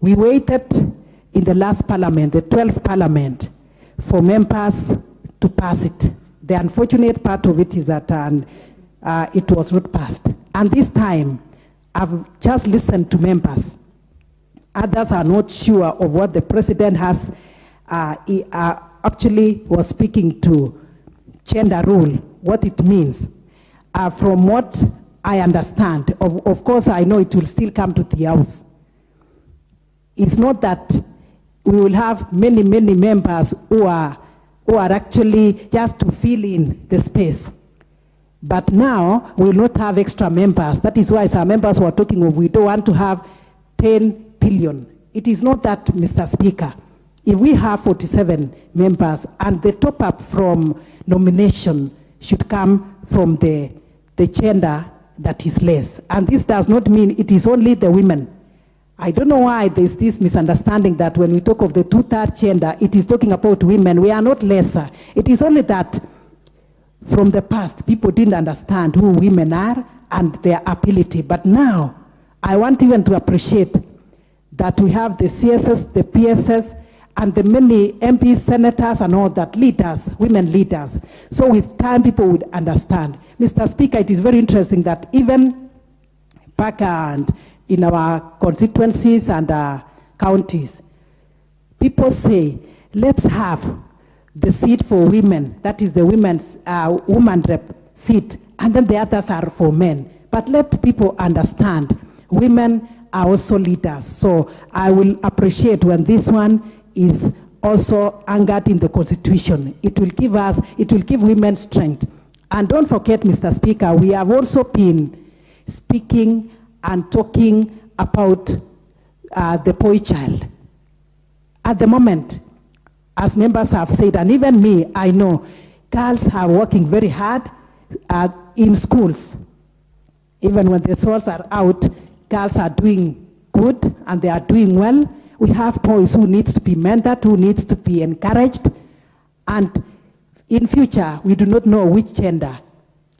We waited in the last parliament, the 12th parliament, for members to pass it. The unfortunate part of it is that it was not passed. And this time, I've just listened to members. Others are not sure of what the president has, he actually was speaking to gender rule, what it means. From what I understand, of course I know it will still come to the House. It's not that we will have many members who are actually just to fill in the space. But now we will not have extra members. That is why some members were talking of, we don't want to have 10 billion. It is not that, Mr. Speaker. If we have 47 members and the top up from nomination should come from the gender that is less. And this does not mean it is only the women. I don't know why there's this misunderstanding that when we talk of the 2/3 gender, it is talking about women. We are not lesser. It is only that from the past, people didn't understand who women are and their ability. But now, I want even to appreciate that we have the CSS, the PSS, and the many MPs, senators, and all that, leaders, women leaders. So with time, people would understand. Mr. Speaker, it is very interesting that even back and in our constituencies and counties, people say, let's have the seat for women, that is the women's woman rep seat, and then the others are for men. But let people understand, women are also leaders. So I will appreciate when this one is also anchored in the Constitution. It will give women strength. And don't forget, Mr. Speaker, we have also been speaking and talking about the boy child. At the moment, as members have said, and even me, I know, girls are working very hard in schools. Even when the results are out, girls are doing good and they are doing well. We have boys who need to be mentored, who needs to be encouraged. And in future, we do not know which gender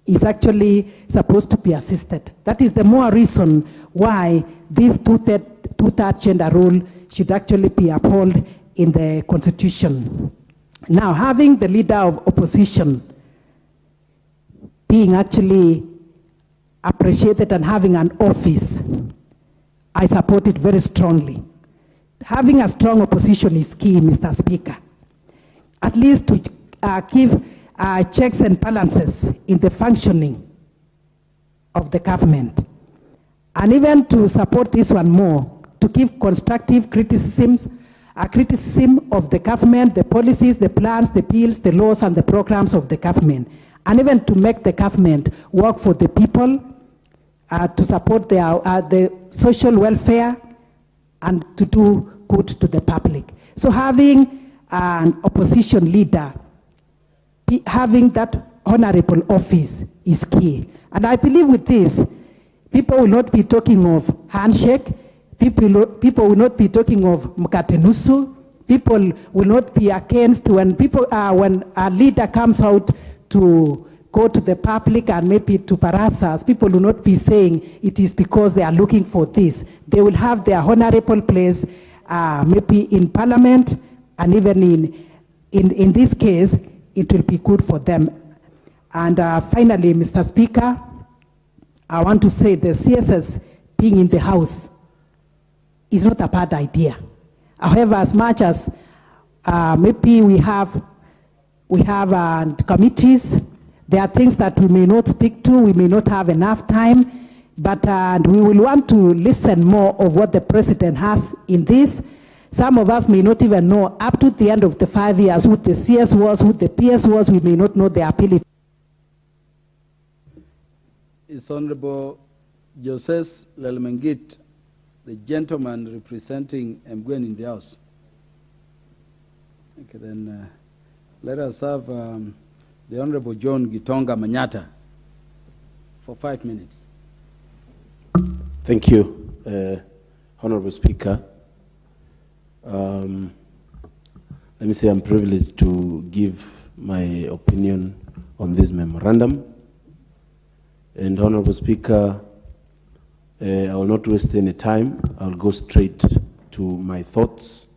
is actually supposed to be assisted. That is the more reason why this 2/3 gender rule should actually be upheld in the Constitution. Now, having the leader of opposition being actually appreciated and having an office, I support it very strongly. Having a strong opposition is key, Mr. Speaker. At least to give checks and balances in the functioning of the government. And even to support this one more, to give constructive criticism of the government, the policies, the plans, the bills, the laws, and the programs of the government. And even to make the government work for the people, to support the social welfare, and to do good to the public. So having an opposition leader, having that honorable office is key. And I believe with this, people will not be talking of handshake, people will not be talking of mkatenusu, people will not be against when a leader comes out to go to the public and maybe to harass us, people will not be saying it is because they are looking for this. They will have their honorable place, maybe in parliament, and even in this case, it will be good for them. And finally, Mr. Speaker, I want to say the CSS being in the House is not a bad idea. However, as much as maybe we have committees, there are things that we may not speak to, we may not have enough time, but we will want to listen more of what the president has in this. Some of us may not even know up to the end of the 5 years who the CS was, who the PS was, we may not know their ability. is Honorable Joses Lelmengit, the gentleman representing Mgwen in the House. Okay, then let us have the Honorable John Gitonga Manyata for 5 minutes. Thank you, Honorable Speaker. Let me say I'm privileged to give my opinion on this memorandum. And Honorable Speaker, I will not waste any time. I'll go straight to my thoughts.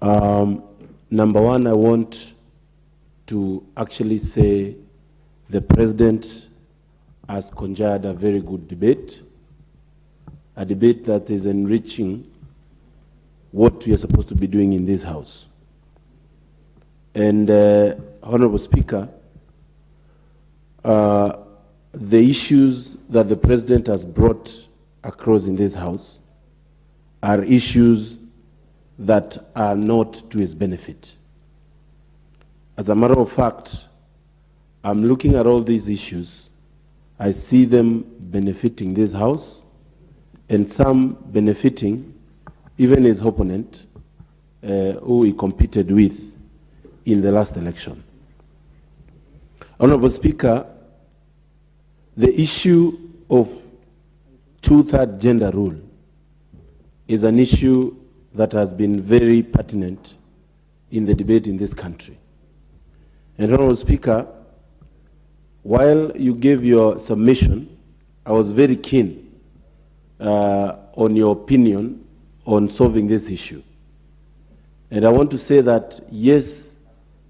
Number one, I want to actually say the President has conjured a very good debate, a debate that is enriching what we are supposed to be doing in this House. And Honorable Speaker, the issues that the President has brought across in this House are issues that are not to his benefit. As a matter of fact, I'm looking at all these issues. I see them benefiting this House, and some benefiting even his opponent, who he competed with in the last election. Honorable Speaker, the issue of two-thirds gender rule is an issue that has been very pertinent in the debate in this country. And Honorable Speaker, while you gave your submission, I was very keen on your opinion on solving this issue. And I want to say that, yes,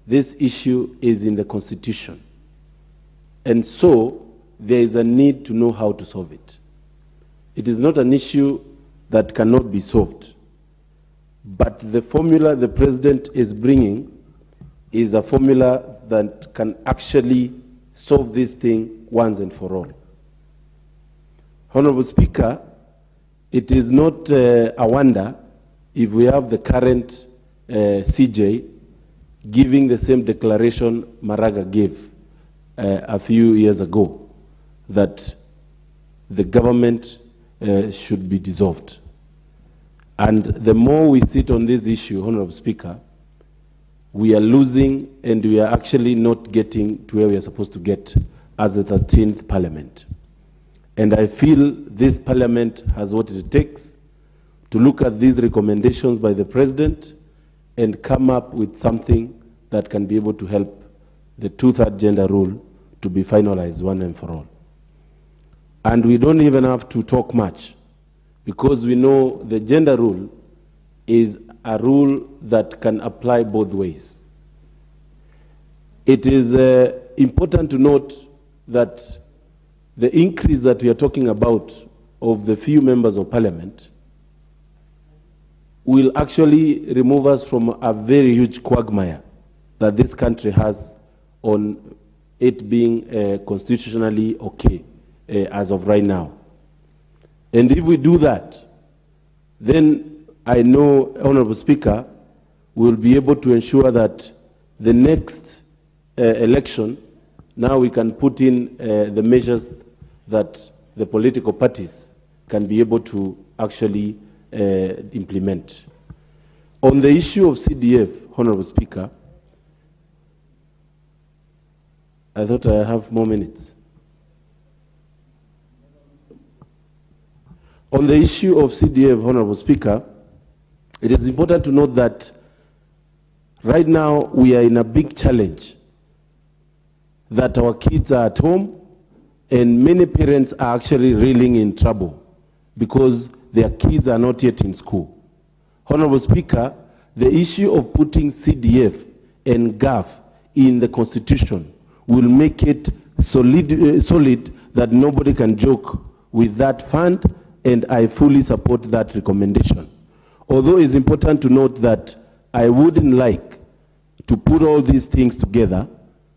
this issue is in the Constitution. And so, there is a need to know how to solve it. It is not an issue that cannot be solved. But the formula the President is bringing is a formula that can actually solve this thing once and for all. Honorable Speaker, it is not a wonder if we have the current CJ giving the same declaration Maraga gave a few years ago, that the government should be dissolved. And the more we sit on this issue, Honorable Speaker, we are losing, and we are actually not getting to where we are supposed to get as the 13th Parliament. And I feel this Parliament has what it takes to look at these recommendations by the President and come up with something that can be able to help the two-thirds gender rule to be finalized one and for all. And we don't even have to talk much, because we know the gender rule is a rule that can apply both ways. It is important to note that the increase that we are talking about of the few members of Parliament will actually remove us from a very huge quagmire that this country has on it being constitutionally okay as of right now. And if we do that, then I know, Honorable Speaker, we'll be able to ensure that the next election, now we can put in the measures that the political parties can be able to actually implement. On the issue of CDF, Honorable Speaker, I thought I have more minutes. On the issue of CDF, Honorable Speaker, it is important to note that right now we are in a big challenge, that our kids are at home and many parents are actually reeling in trouble because their kids are not yet in school. Honorable Speaker, the issue of putting CDF and GAF in the Constitution will make it solid that nobody can joke with that fund, and I fully support that recommendation. Although it's important to note that I wouldn't like to put all these things together,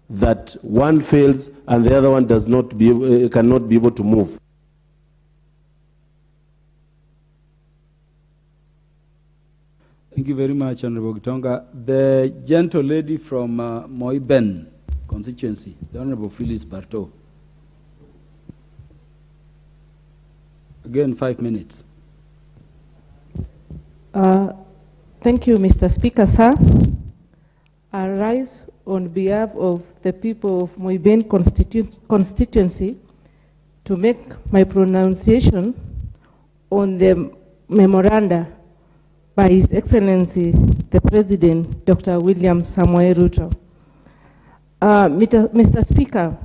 that one fails and the other one does not cannot be able to move. Thank you very much, Honorable Gitonga. The gentle lady from Moiben constituency, the Honorable Phyllis Bartow. Again, 5 minutes. Thank you, Mr. Speaker, sir. I rise on behalf of the people of Moiben constituency to make my pronunciation on the memoranda by His Excellency, the President, Dr. William Samoei Ruto. Mr. Speaker,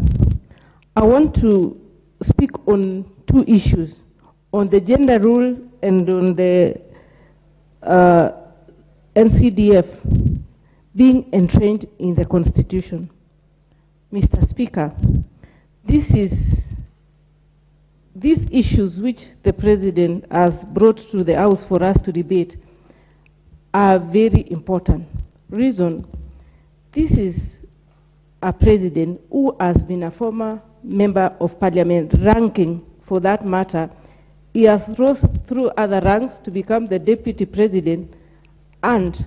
I want to speak on two issues, on the gender rule and on the NCDF being enshrined in the Constitution. Mr. Speaker, these issues which the President has brought to the House for us to debate are very important. Reason, this is a President who has been a former member of Parliament, ranking for that matter. He has rose through other ranks to become the Deputy President and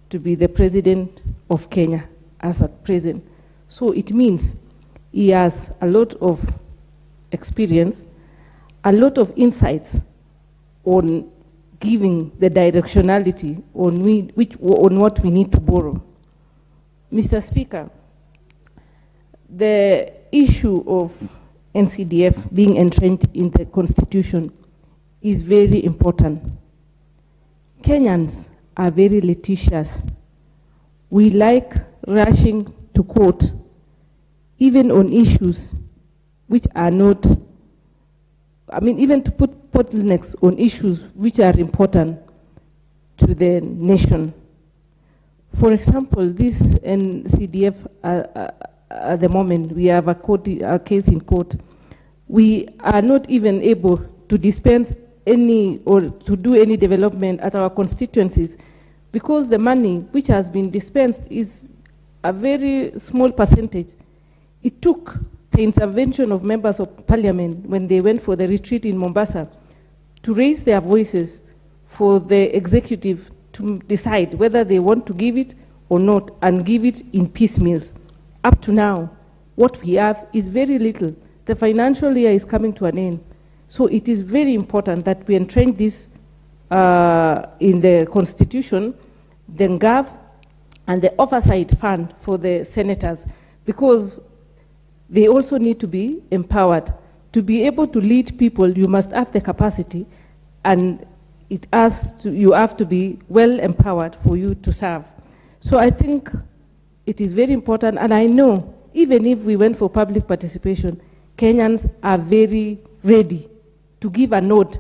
to be the President of Kenya as at present. So it means he has a lot of experience, a lot of insights on giving the directionality on what we need to borrow. Mr. Speaker, the issue of NCDF being entrenched in the Constitution is very important. Kenyans are very litigious. We like rushing to court, even on issues which are not, even to put bottlenecks on issues which are important to the nation. For example, this NCDF, at the moment, we have a case in court. We are not even able to dispense any or to do any development at our constituencies because the money which has been dispensed is a very small percentage. It took the intervention of members of Parliament when they went for the retreat in Mombasa to raise their voices for the executive to decide whether they want to give it or not and give it in piecemeals. Up to now, what we have is very little. The financial year is coming to an end. So it is very important that we entrench this in the Constitution, the NGAV, and the oversight fund for the senators, because they also need to be empowered. To be able to lead people, you must have the capacity, and you have to be well empowered for you to serve. So I think it is very important, and I know even if we went for public participation, Kenyans are very ready to give a nod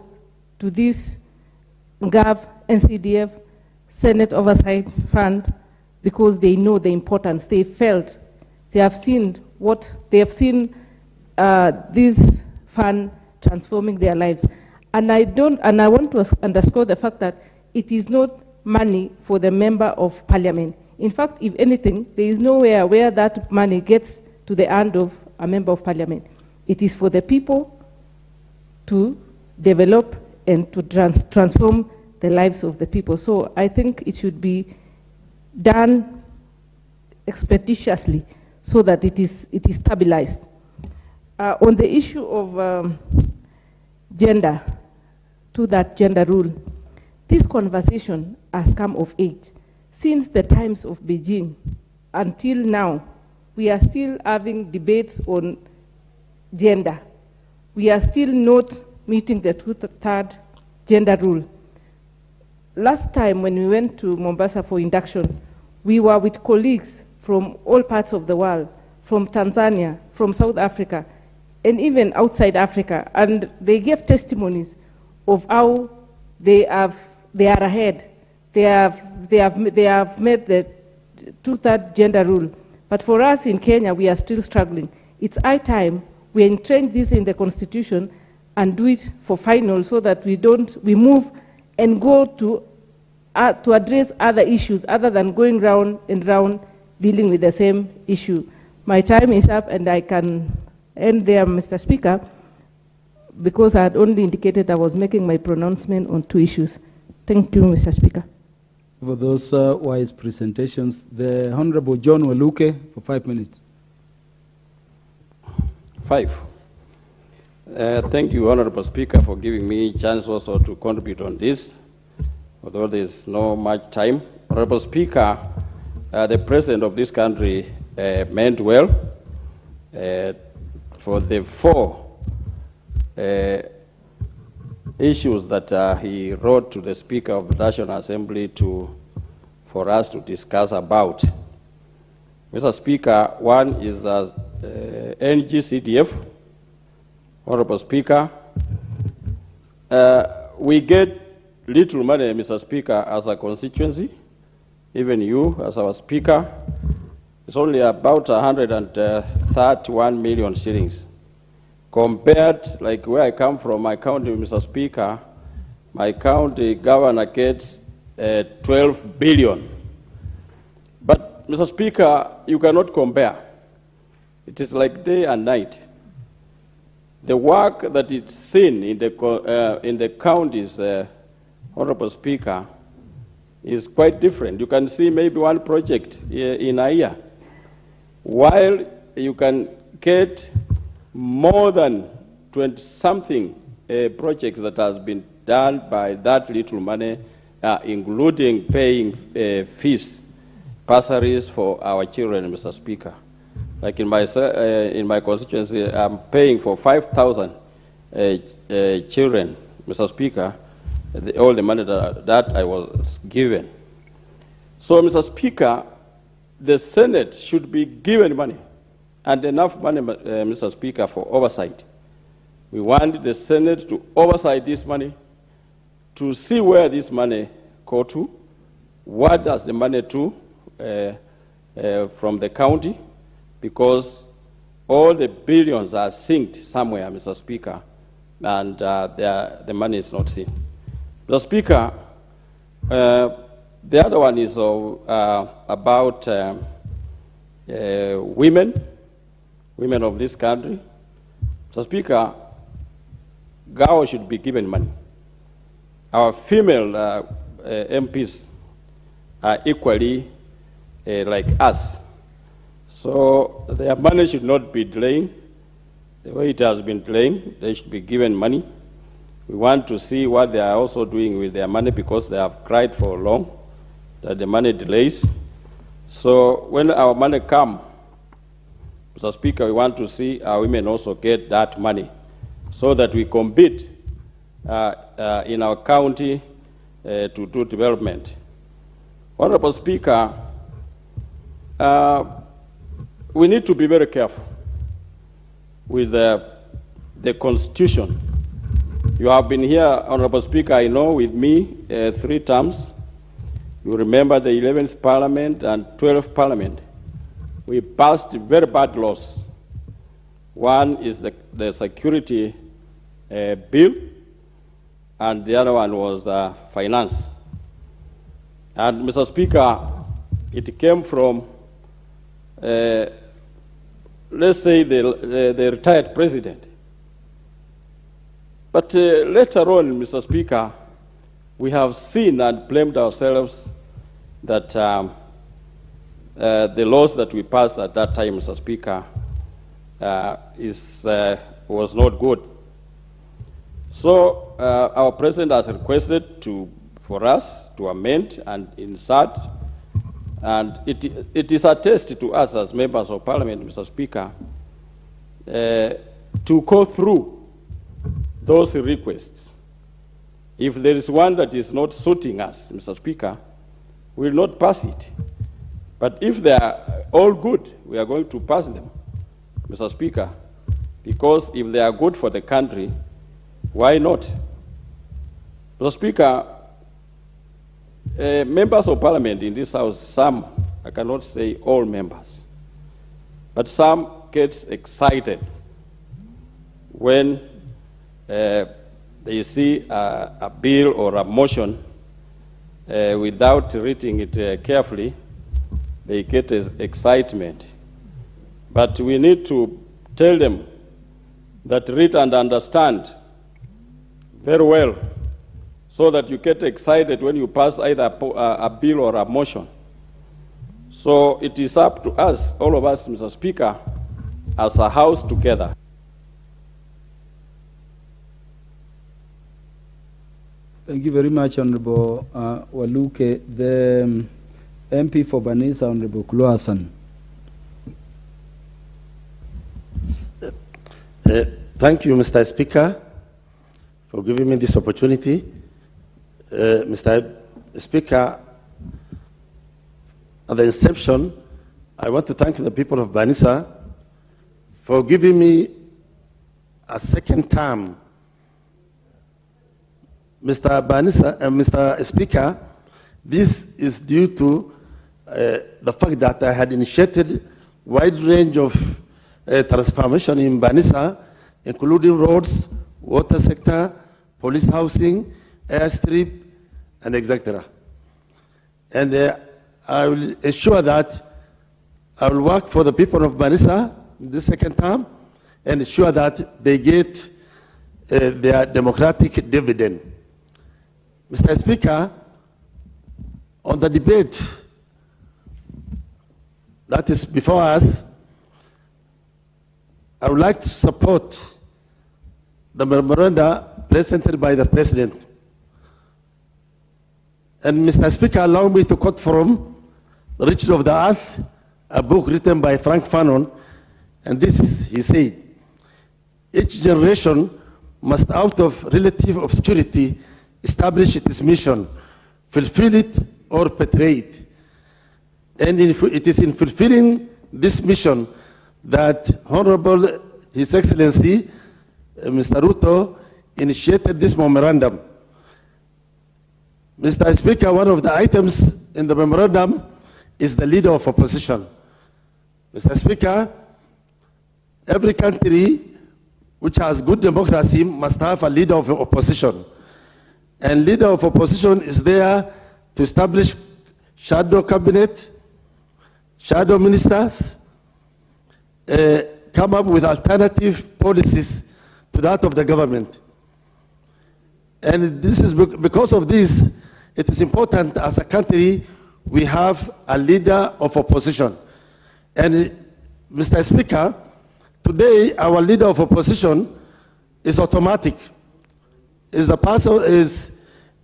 to this NGAV, NCDF, Senate Oversight Fund, because they know the importance. They felt, they have seen this fund transforming their lives. And I want to underscore the fact that it is not money for the member of Parliament. In fact, if anything, there is nowhere where that money gets to the hand of a member of Parliament. It is for the people to develop and to transform the lives of the people. So I think it should be done expeditiously so that it is stabilized. On the issue of gender, to that gender rule, this conversation has come of age. Since the times of Beijing until now, we are still having debates on gender. We are still not meeting the two-third gender rule. Last time when we went to Mombasa for induction, we were with colleagues from all parts of the world, from Tanzania, from South Africa, and even outside Africa, and they gave testimonies of how they are ahead. They have made the two-third gender rule. But for us in Kenya, we are still struggling. It's high time we entrench this in the Constitution and do it for final so that we move and go to address other issues other than going round and round dealing with the same issue. My time is up and I can end there, Mr. Speaker, because I had only indicated I was making my pronouncement on two issues. Thank you, Mr. Speaker. For those wise presentations, the Honorable John Waluke for 5 minutes. 5. Thank you, Honorable Speaker, for giving me a chance also to contribute on this, although there's no much time. Honorable Speaker, the President of this country meant well for the 4 issues that he wrote to the Speaker of the National Assembly for us to discuss about. Mr. Speaker, one is NGCDF. Honorable Speaker, we get little money, Mr. Speaker, as a constituency. Even you, as our Speaker, it's only about 131 million shillings. Compared, like where I come from, my county, Mr. Speaker, my county governor gets 12 billion. But, Mr. Speaker, you cannot compare. It is like day and night. The work that is seen in the counties, Honorable Speaker, is quite different. You can see maybe one project in a year, while you can get more than 20-something projects that has been done by that little money, including paying fees, bursaries for our children, Mr. Speaker. Like in my constituency, I'm paying for 5,000 children, Mr. Speaker, all the money that I was given. So, Mr. Speaker, the Senate should be given money, and enough money, Mr. Speaker, for oversight. We want the Senate to oversight this money, to see where this money go to, what does the money to from the county, because all the billions are synced somewhere, Mr. Speaker, and the money is not seen. Mr. Speaker, the other one is about women of this country. Mr. Speaker, Gao should be given money. Our female MPs are equally like us. So their money should not be delaying. The way it has been delaying, they should be given money. We want to see what they are also doing with their money, because they have cried for long that the money delays. So when our money comes, Mr. Speaker, we want to see our women also get that money so that we compete in our county to do development. Honorable Speaker, we need to be very careful with the Constitution. You have been here, Honorable Speaker, I know, with me 3 terms. You remember the 11th Parliament and 12th Parliament. We passed very bad laws. One is the security bill, and the other one was finance. And, Mr. Speaker, it came from let's say the retired president. But later on, Mr. Speaker, we have seen and blamed ourselves that the laws that we passed at that time, Mr. Speaker, was not good. So our president has requested for us to amend and insert. And it is a test to us as members of Parliament, Mr. Speaker, to go through those requests. If there is one that is not suiting us, Mr. Speaker, we will not pass it. But if they are all good, we are going to pass them, Mr. Speaker, because if they are good for the country, why not? Mr. Speaker, members of Parliament in this House, some, I cannot say all members, but some get excited when they see a bill or a motion without reading it carefully. They get excitement. But we need to tell them that read and understand very well, so that you get excited when you pass either a bill or a motion. So it is up to us, all of us, Mr. Speaker, as a House together. Thank you very much, Honorable Waluke. The MP for Banisa, Honorable Kulu Hassan. Thank you, Mr. Speaker, for giving me this opportunity. Mr. Speaker, at the inception, I want to thank the people of Banisa for giving me a second term. Mr. Speaker, this is due to the fact that I had initiated wide range of transformation in Banisa, including roads, water sector, police housing, airstrip, and etc. And I will ensure that I will work for the people of Banisa this second term and ensure that they get their democratic dividend. Mr. Speaker, on the debate that is before us, I would like to support the memoranda presented by the President. And Mr. Speaker, allow me to quote from The Riches of the Earth, a book written by Frank Fanon, and this he said, each generation must out of relative obscurity establish its mission, fulfill it or betray it. And it is in fulfilling this mission that Honorable His Excellency, Mr. Ruto, initiated this memorandum. Mr. Speaker, one of the items in the memorandum is the leader of opposition. Mr. Speaker, every country which has good democracy must have a leader of opposition. And leader of opposition is there to establish shadow cabinet, shadow ministers, come up with alternative policies to that of the government. And this is because of this, it is important as a country we have a leader of opposition. And Mr. Speaker, today our leader of opposition is automatic. Is the person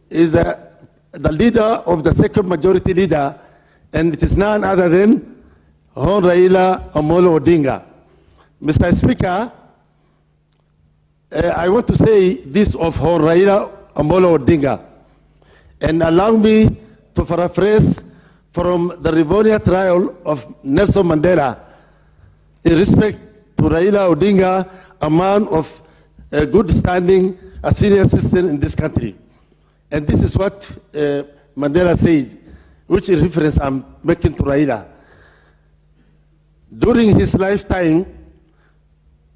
the leader of the second majority leader, and it is none other than Hon Raila Amolo Odinga. Mr. Speaker, I want to say this of Hon Raila Amolo Odinga, and allow me to paraphrase from the Rivonia trial of Nelson Mandela in respect to Raila Odinga, a man of good standing, a senior citizen in this country. And this is what Mandela said, which is reference I'm making to Raila. During his lifetime,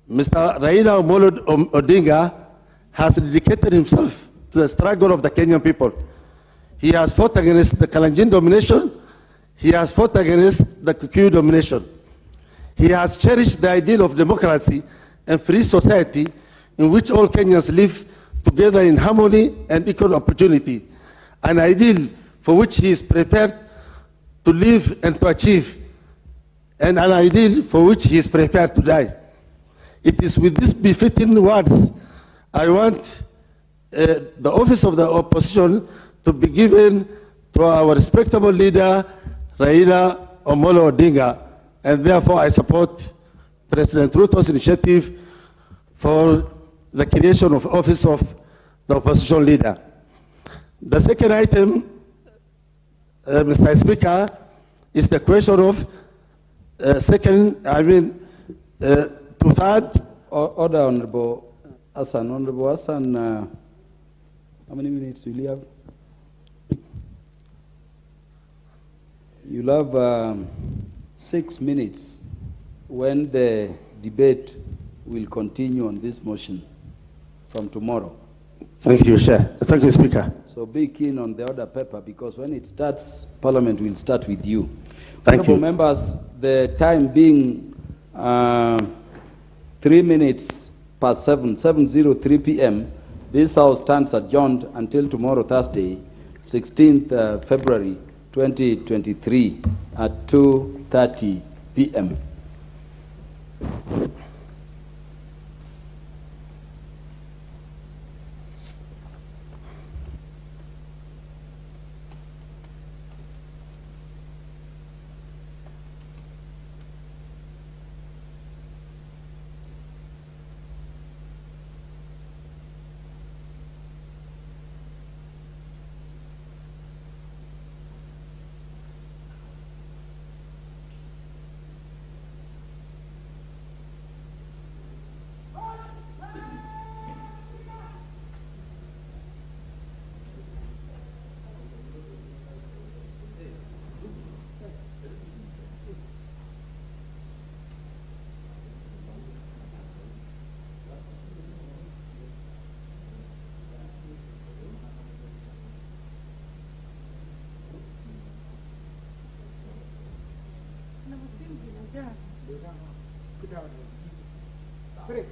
Mr. Raila Amolo Odinga has dedicated himself to the struggle of the Kenyan people. He has fought against the Kalenjin domination. He has fought against the Kikuyu domination. He has cherished the ideal of democracy and free society in which all Kenyans live together in harmony and equal opportunity, an ideal for which he is prepared to live and to achieve, and an ideal for which he is prepared to die. It is with these befitting words I want the office of the opposition to be given to our respectable leader, Raila Amolo Odinga, and therefore I support President Ruto's initiative for the creation of office of the opposition leader. The second item, Mr. Speaker, is the question of two-thirds. Order, Honorable Hassan. Honorable Hassan, how many minutes will you have? You'll have 6 minutes when the debate will continue on this motion from tomorrow. Thank you, Chair. Thank you, Speaker. So be keen on the order paper, because when it starts, Parliament will start with you. Thank you. Members, the time being 3 minutes past 7:03 p.m., this House stands adjourned until tomorrow, Thursday, 16th February 2023 at 2:30 p.m. Break.